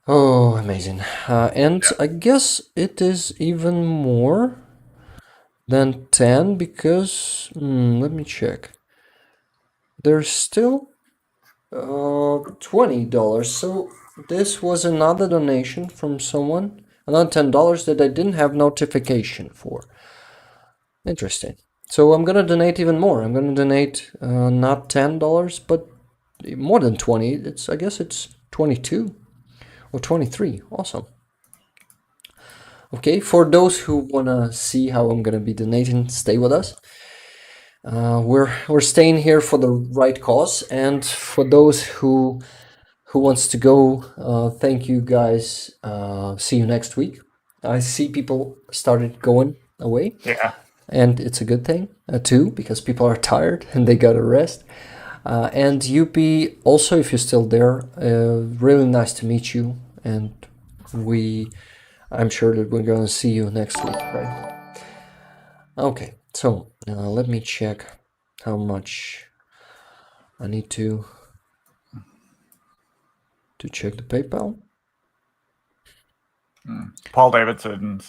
amazing. And I guess it is even more than 10 because let me check. There's still $20. So this was another donation from someone, another $10 that I didn't have notification for. Interesting. So I'm gonna donate even more. I'm gonna donate not $10, but more than 20. I guess it's 22 or 23. Awesome. Okay, for those who wanna see how I'm gonna be donating, stay with us. We're staying here for the right cause, and for those who wants to go, thank you guys. See you next week. I see people started going away. Yeah. and it's a good thing too, because people are tired and they gotta rest. And UP, also, if you're still there, really nice to meet you, and I'm sure that we're gonna see you next week, right? Okay, so let me check how much I need to check the PayPal. Paul Davison,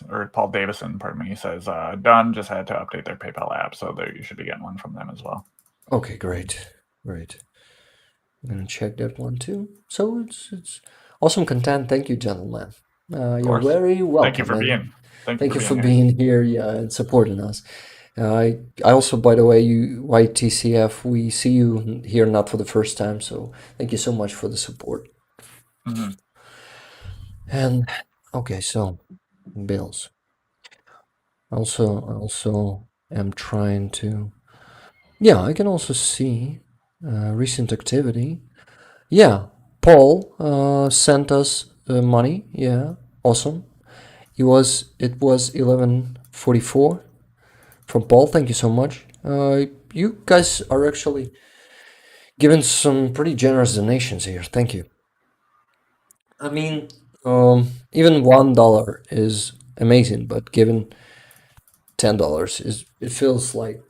pardon me, says done. Just had to update their PayPal app, so you should be getting one from them as well. Okay, great. I'm gonna check that one too. So it's awesome content. Thank you, gentlemen. You're course. very welcome. Thank you for being. Thank you for being here, yeah, and supporting us. I also, by the way, YTCF, we see you here not for the first time, so thank you so much for the support. Mm-hmm. And okay, so bills. Also am trying to. Yeah, I can also see recent activity. Yeah, Paul sent us money. Yeah, awesome. It was 11:44 from Paul. Thank you so much. You guys are actually giving some pretty generous donations here. Thank you. I mean, even $1 is amazing, but given $10 it feels like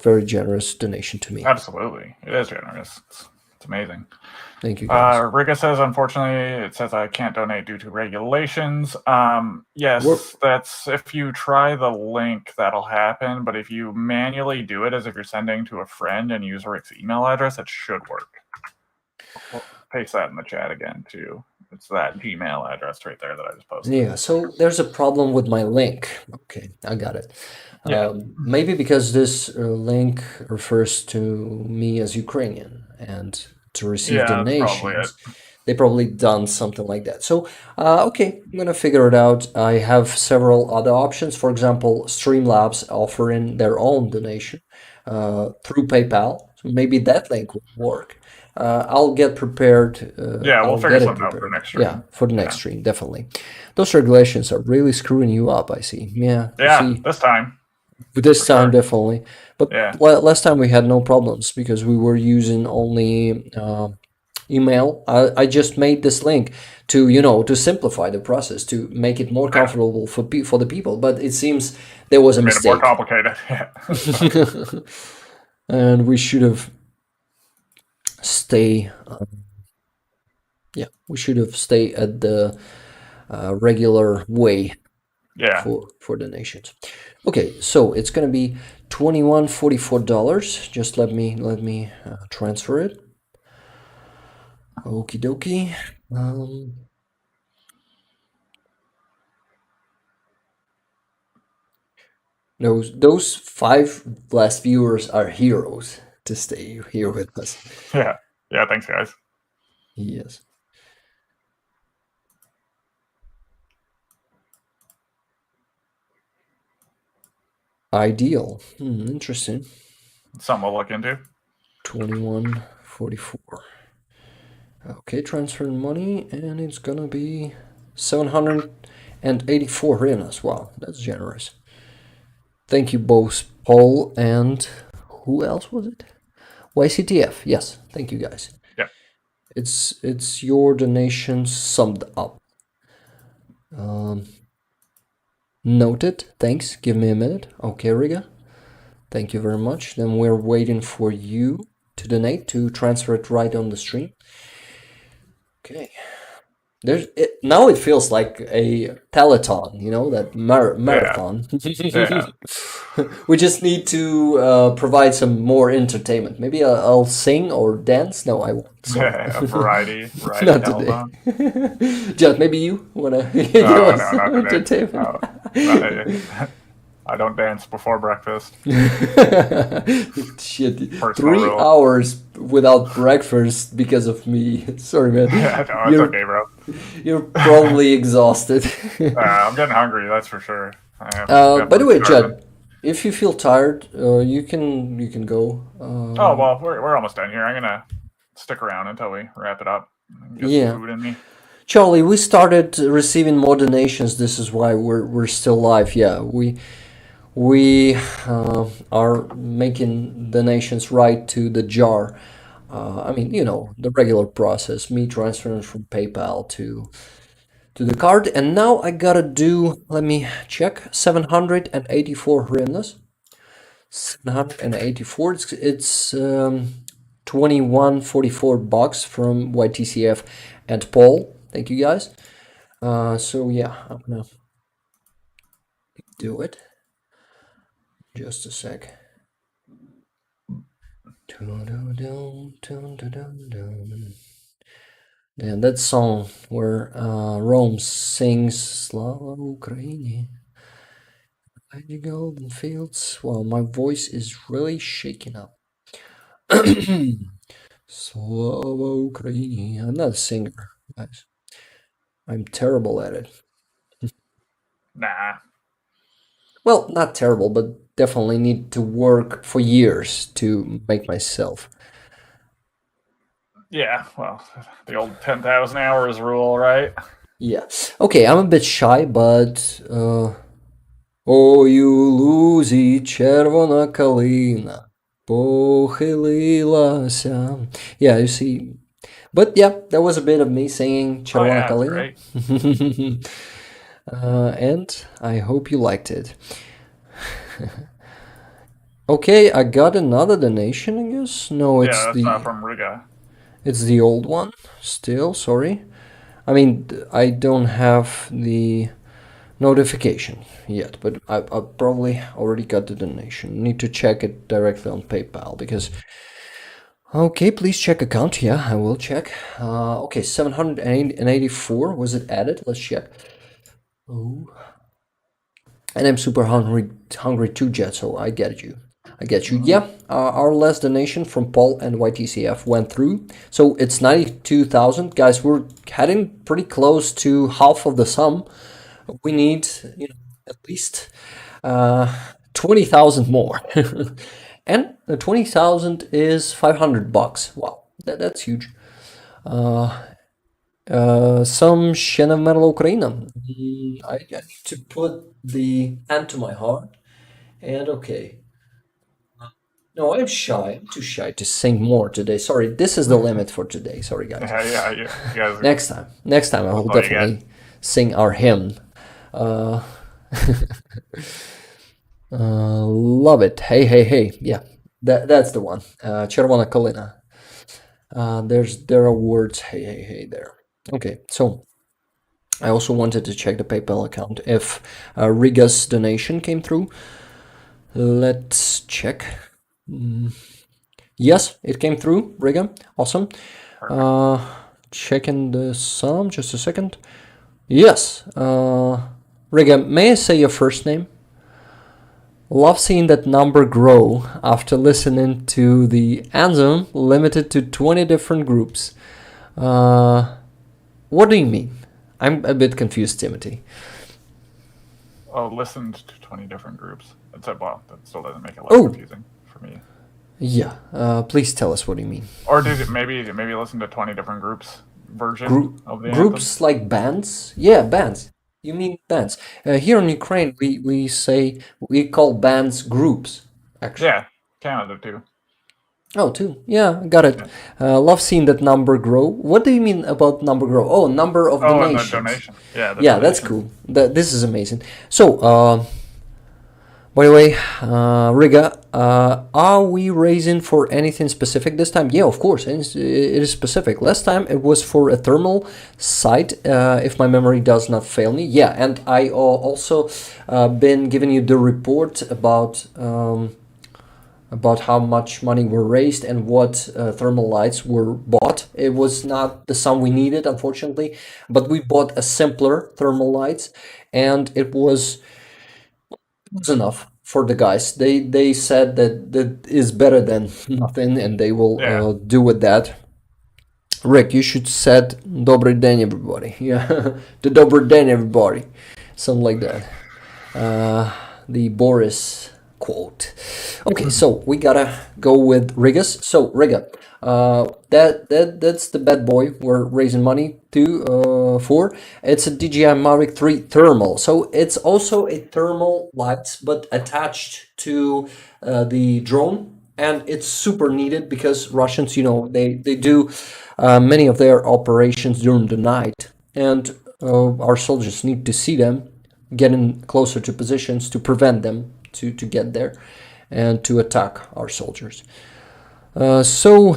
very generous donation to me. Absolutely, it is generous. It's amazing. Thank you, guys. Riga says, unfortunately, it says I can't donate due to regulations. Yes, that's if you try the link, that'll happen. But if you manually do it as if you're sending to a friend and use Rick's email address, it should work. We'll paste that in the chat again, too. It's that Gmail address right there that I just posted. Yeah, so there's a problem with my link. Okay, I got it. Yeah. Maybe because this link refers to me as Ukrainian, and to receive donations, they probably done something like that. So, okay, I'm gonna figure it out. I have several other options. For example, Streamlabs offering their own donation through PayPal. So maybe that link will work. I'll get prepared. We'll figure something out for next stream. Yeah, for the next stream, definitely. Those regulations are really screwing you up, I see. Yeah, this time. This time, definitely. But last time we had no problems because we were using only email. I just made this link to simplify the process, to make it more comfortable for the people. But it seems there was a mistake. More complicated. And we should have stay at the regular way for donations. Okay, so it's gonna be $21.44. Just let me transfer it. Okie dokie. Those 5 last viewers are heroes to stay here with us. Yeah, thanks, guys. Yes. Ideal. Interesting. Something we'll look into. 21.44. Okay, transfer money, and it's gonna be 784 hryvnias. Wow, that's generous. Thank you both, Paul and who else was it? YCTF. Yes, thank you guys. Yeah. It's your donations summed up. Noted. Thanks. Give me a minute. Okay, Riga. Thank you very much. Then we're waiting for you to donate, to transfer it right on the stream. Okay. Now it feels like a telethon, that marathon. We just need to provide some more entertainment. Maybe I'll sing or dance. No, I won't. A variety. Not today. Jud, maybe you wanna give us some entertainment? No. I don't dance before breakfast. Shit, 3 hours without breakfast because of me. Sorry, man. No, it's okay, bro. You're probably exhausted. I'm getting hungry, that's for sure. By the way, Judd, if you feel tired, you can go. Well, we're almost done here. I'm gonna stick around until we wrap it up. Get some food in me. Charlie, we started receiving more donations. This is why we're still live. Yeah, we are making donations right to the jar. I mean, the regular process, me transferring from PayPal to the card. And now I gotta do, let me check, 784 hryvnias. 784. It's 2144 bucks from YTCF and Paul. Thank you guys. So yeah, I'm gonna do it. Just a sec. And that song where Rome sings Slava Ukraini. The golden fields. Well, my voice is really shaking up. Slava Ukraini. I'm not a singer, guys. I'm terrible at it. Nah. Well, not terrible, but definitely need to work for years to make myself. Yeah, well, the old 10,000 hours rule, right? Yeah. Okay, I'm a bit shy, but Ой, у лузі червона калина похилилася. Yeah, you see. But yeah, that was a bit of me singing Oh, Червона yeah, it's Калина. great. And I hope you liked it. Okay, I got another donation, I guess. No, Yeah, it's that's not from Riga. it's the old one. Still, sorry. I mean, I don't have the notification yet, but I probably already got the donation. Need to check it directly on PayPal because. Okay, please check account. Yeah, I will check. Okay, 784. Was it added? Let's check. Oh. And I'm super hungry too, Jet, so I get you. Yeah, our last donation from Paul and YTCF went through. So it's 92,000. Guys, we're heading pretty close to half of the sum. We need, at least 20,000 more. And the 20,000 is 500 bucks. Wow, that's huge. Some Shen of Metal Ukraina. I need to put the hand to my heart. And okay. No, I'm shy. I'm too shy to sing more today. Sorry, this is the limit for today. Sorry, guys. Yeah, you guys. Next time I will all you definitely sing our hymn. Love it. Hey. Yeah, that's the one. Червона Калина. There are words. Hey there. Okay, so I also wanted to check the PayPal account if Riga's donation came through. Let's check. Yes, it came through, Riga. Awesome. Checking the sum. Just a second. Yes. Riga, may I say your first name? Love seeing that number grow after listening to the anthem limited to 20 different groups. What do you mean? I'm a bit confused, Timothy. Oh, listened to 20 different groups. Well, that still doesn't make it less Oh. confusing for me. Yeah, please tell us what you mean. Or did it maybe listen to 20 different groups version of the anthem? Groups like bands? Yeah, bands. You mean bands. Here in Ukraine, we call bands groups, actually. Yeah, Canada too. Oh, two. Yeah, got it. Love seeing that number grow. What do you mean about number grow? Oh, number of Oh, and donations. the donation. Yeah, Yeah, that's donation. cool. This is amazing. So, by the way, Riga, are we raising for anything specific this time? Yeah, of course, it is specific. Last time it was for a thermal site, if my memory does not fail me. Yeah, and I also been giving you the report about how much money were raised and what thermal lights were bought. It was not the sum we needed, unfortunately, but we bought a simpler thermal lights, and it was enough for the guys. They said that is better than nothing, and they will do with that. Rick, you should set Добрый день, everybody. Yeah, the Добрый день, everybody. Something like that. The Boris quote. Okay, so we gotta go with Rigas. So Riga, that's the bad boy we're raising money to for. It's a DJI Mavic 3 thermal. So it's also a thermal lights, but attached to the drone, and it's super needed because Russians, they do many of their operations during the night, and our soldiers need to see them getting closer to positions to prevent them to get there and to attack our soldiers. So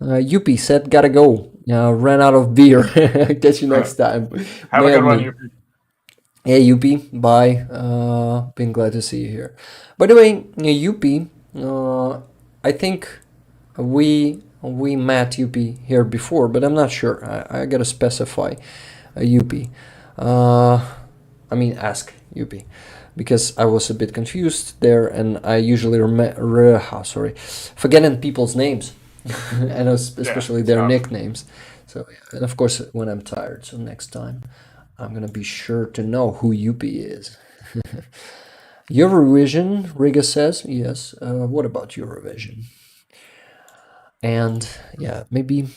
Yuppie said, gotta go. Ran out of beer. Catch you next time. Have a Mail good one, me. you. Hey, Yuppie. Bye. Been glad to see you here. By the way, Yuppie, I think we met Yuppie here before, but I'm not sure. I gotta specify Yuppie. I mean, ask Yuppie, because I was a bit confused there, and I usually forgetting people's names, and especially their tough. nicknames. So, and of course, when I'm tired. So next time, I'm gonna be sure to know who Yuppie is. Eurovision, Riga says yes. What about Eurovision? And yeah, maybe.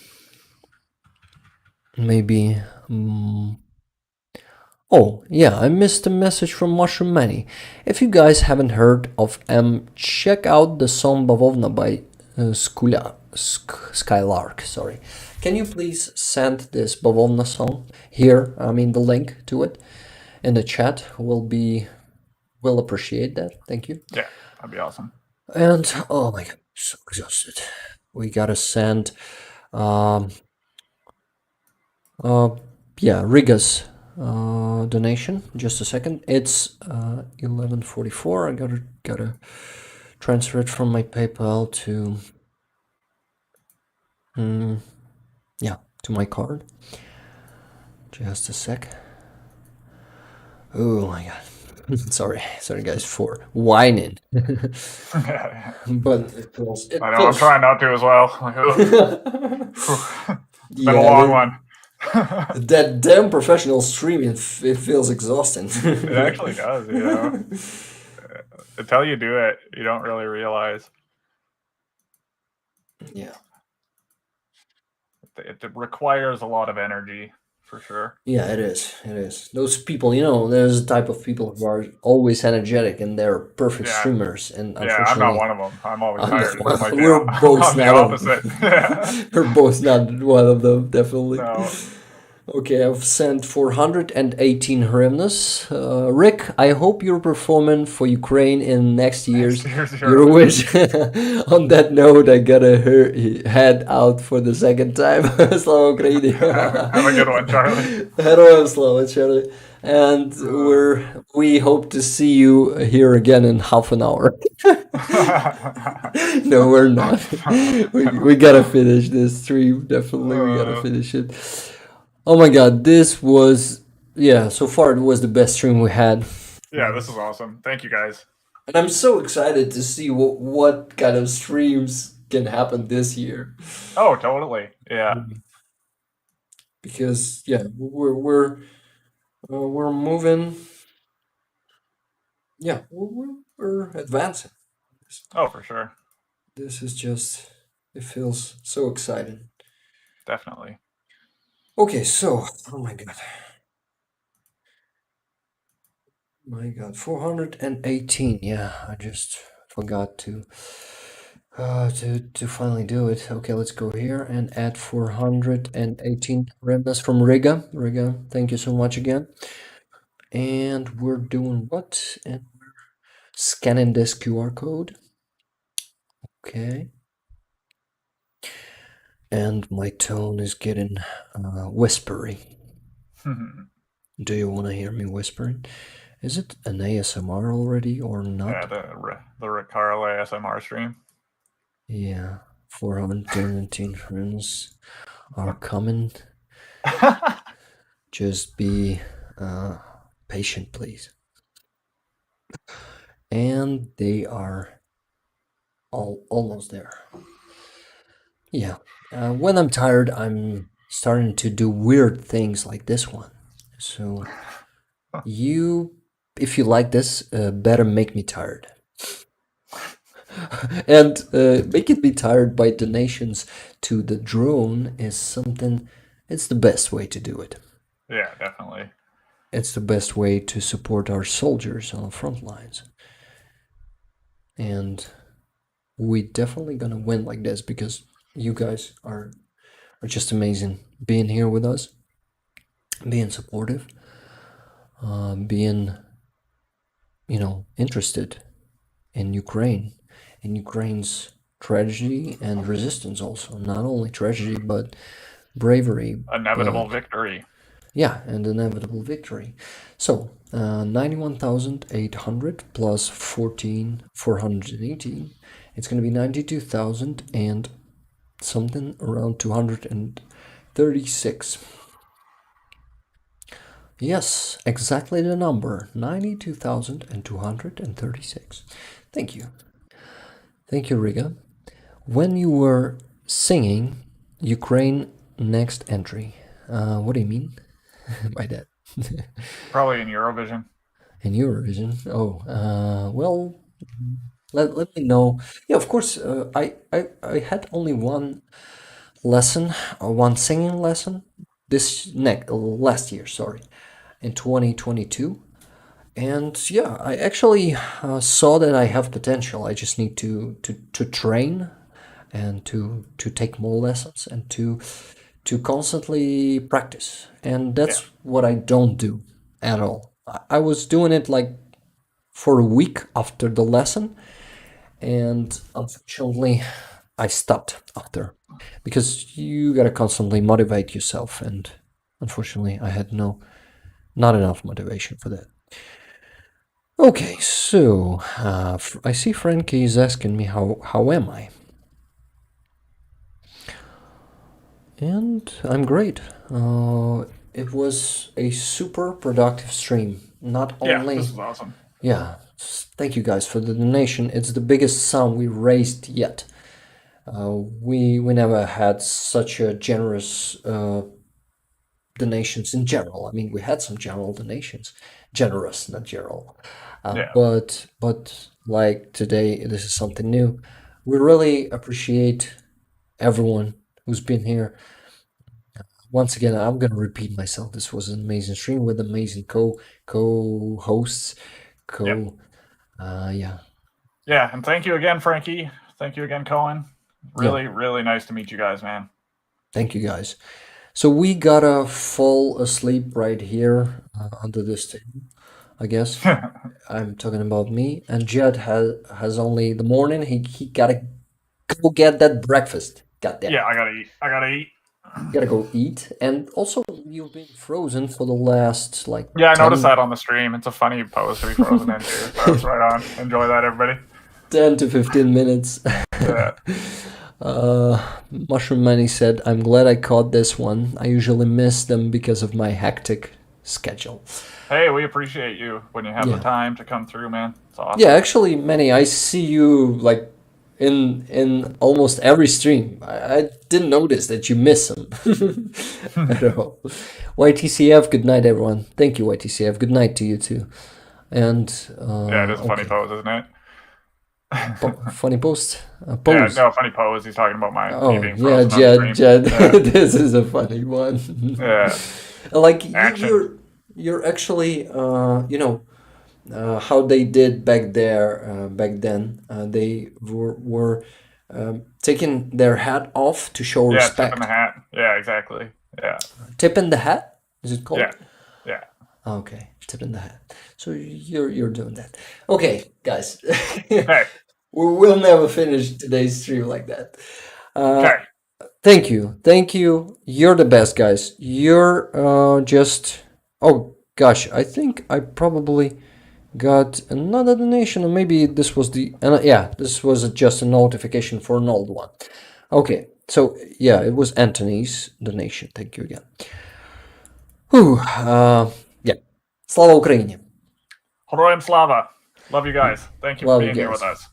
Oh, yeah, I missed a message from Mushroom Manny. If you guys haven't heard of check out the song Bavovna by Skylark. Sorry. Can you please send this Bavovna song here? I mean, the link to it in the chat will appreciate that. Thank you. Yeah, that'd be awesome. And oh my god, I'm so exhausted. We gotta send Riga's donation. Just a second. It's 11:44. I gotta transfer it from my PayPal to to my card. Just a sec. Oh my god. sorry guys for whining. But it feels. I know, I'm trying not to as well. It's been a long one. That damn professional streaming, it feels exhausting. It actually does, Until you do it, you don't really realize. Yeah. It requires a lot of energy, for sure. Yeah, it is. Those people, there's a type of people who are always energetic and they're perfect streamers. And yeah, I'm not one of them. I'm always tired. We're both the opposite. We're both not one of them, definitely. No. Okay, I've sent 418 hryvnias. Rick, I hope you're performing for Ukraine in next year's Eurovision. On that note, I gotta head out for the second time. Slava Ukraini. Have a good one, Charlie. Героям слава, Charlie. And we hope to see you here again in half an hour. No, we're not. We gotta finish this stream. Definitely, we gotta finish it. Oh my god, this was, so far it was the best stream we had. Yeah, this is awesome. Thank you guys. And I'm so excited to see what kind of streams can happen this year. Oh, totally. Yeah. Because we're moving. Yeah, we're advancing. Oh, for sure. This is just, it feels so exciting. Definitely. Okay, so, oh my god, 418. Yeah, I just forgot to finally do it. Okay, let's go here and add 418 hryvnias from Riga. Riga, thank you so much again. And we're doing what? And we're scanning this QR code. Okay. And my tone is getting whispery. Do you want to hear me whispering? Is it an ASMR already or not? Yeah, the Rick Carl ASMR stream. Yeah, 417 friends are coming. Just be patient, please. And they are almost there. Yeah. When I'm tired, I'm starting to do weird things like this one. So if you like this, better make me tired. And make it be tired by donations to the drone is something. It's the best way to do it. Yeah, definitely. It's the best way to support our soldiers on the front lines. And we definitely gonna win like this because you guys are just amazing. Being here with us, being supportive, being interested in Ukraine's tragedy and resistance also. Not only tragedy but bravery, Inevitable but victory. yeah, and inevitable victory. So 91,800 plus 14,418. It's going to be 92,000 and something around 236. Yes, exactly the number 92,236. Thank you. Thank you, Riga. When you were singing Ukraine next entry, what do you mean by that? Probably in Eurovision. In Eurovision? Oh, well, let me know. Yeah, of course. I had only one lesson, one singing lesson last year. Sorry, in 2022. And yeah, I actually saw that I have potential. I just need to train and to take more lessons and to constantly practice. And that's what I don't do at all. I was doing it like for a week after the lesson, and unfortunately, I stopped after because you gotta constantly motivate yourself, and unfortunately, I had not enough motivation for that. Okay, so I see Frankie is asking me how am I, and I'm great. It was a super productive stream. Not Yeah, only this is awesome. yeah, thank you guys for the donation. It's the biggest sum we raised yet. We never had such a generous donations in general. I mean, we had some general donations, generous, not general. Yeah. But like today, this is something new. We really appreciate everyone who's been here. Once again, I'm gonna repeat myself. This was an amazing stream with amazing co-hosts. Yeah. Yeah, and thank you again, Frankie. Thank you again, Coen. Really nice to meet you guys, man. Thank you guys. So we gotta fall asleep right here under this table, I guess. I'm talking about me, and Jed has only the morning. He gotta go get that breakfast. Goddamn. Yeah, I gotta eat. Gotta go eat, and also you've been frozen for the last like. Yeah, I noticed that on the stream. It's a funny pose to be frozen into. So it's right on. Enjoy that, everybody. 10 to 15 minutes. Yeah. Mushroom Money said, "I'm glad I caught this one. I usually miss them because of my hectic schedule." Hey, we appreciate you when you have the time to come through, man. It's awesome. Yeah, actually, Manny, I see you like in almost every stream. I didn't notice that you miss them at all. YTCF, good night, everyone. Thank you, YTCF. Good night to you too. And yeah, it is a funny pose, isn't it? Funny post. Yeah, no, funny pose. He's talking about my me being frozen on Jed. Yeah. This is a funny one. Yeah. Like you're actually how they did back then. They were taking their hat off to show respect. Yeah, tipping the hat. Yeah, exactly. Yeah. Tipping the hat? Is it called? Yeah. Okay, tipping the hat. So you're doing that. Okay, guys. Hey. We'll never finish today's stream like that. Okay. Thank you. You're the best, guys. You're just. Oh gosh, I think I probably got another donation, or maybe this was this was just a notification for an old one. Okay, so yeah, it was Anthony's donation. Thank you again. Whew, yeah. Slava Ukraini. Heroям slava. Love you guys. Thank you for being here with us.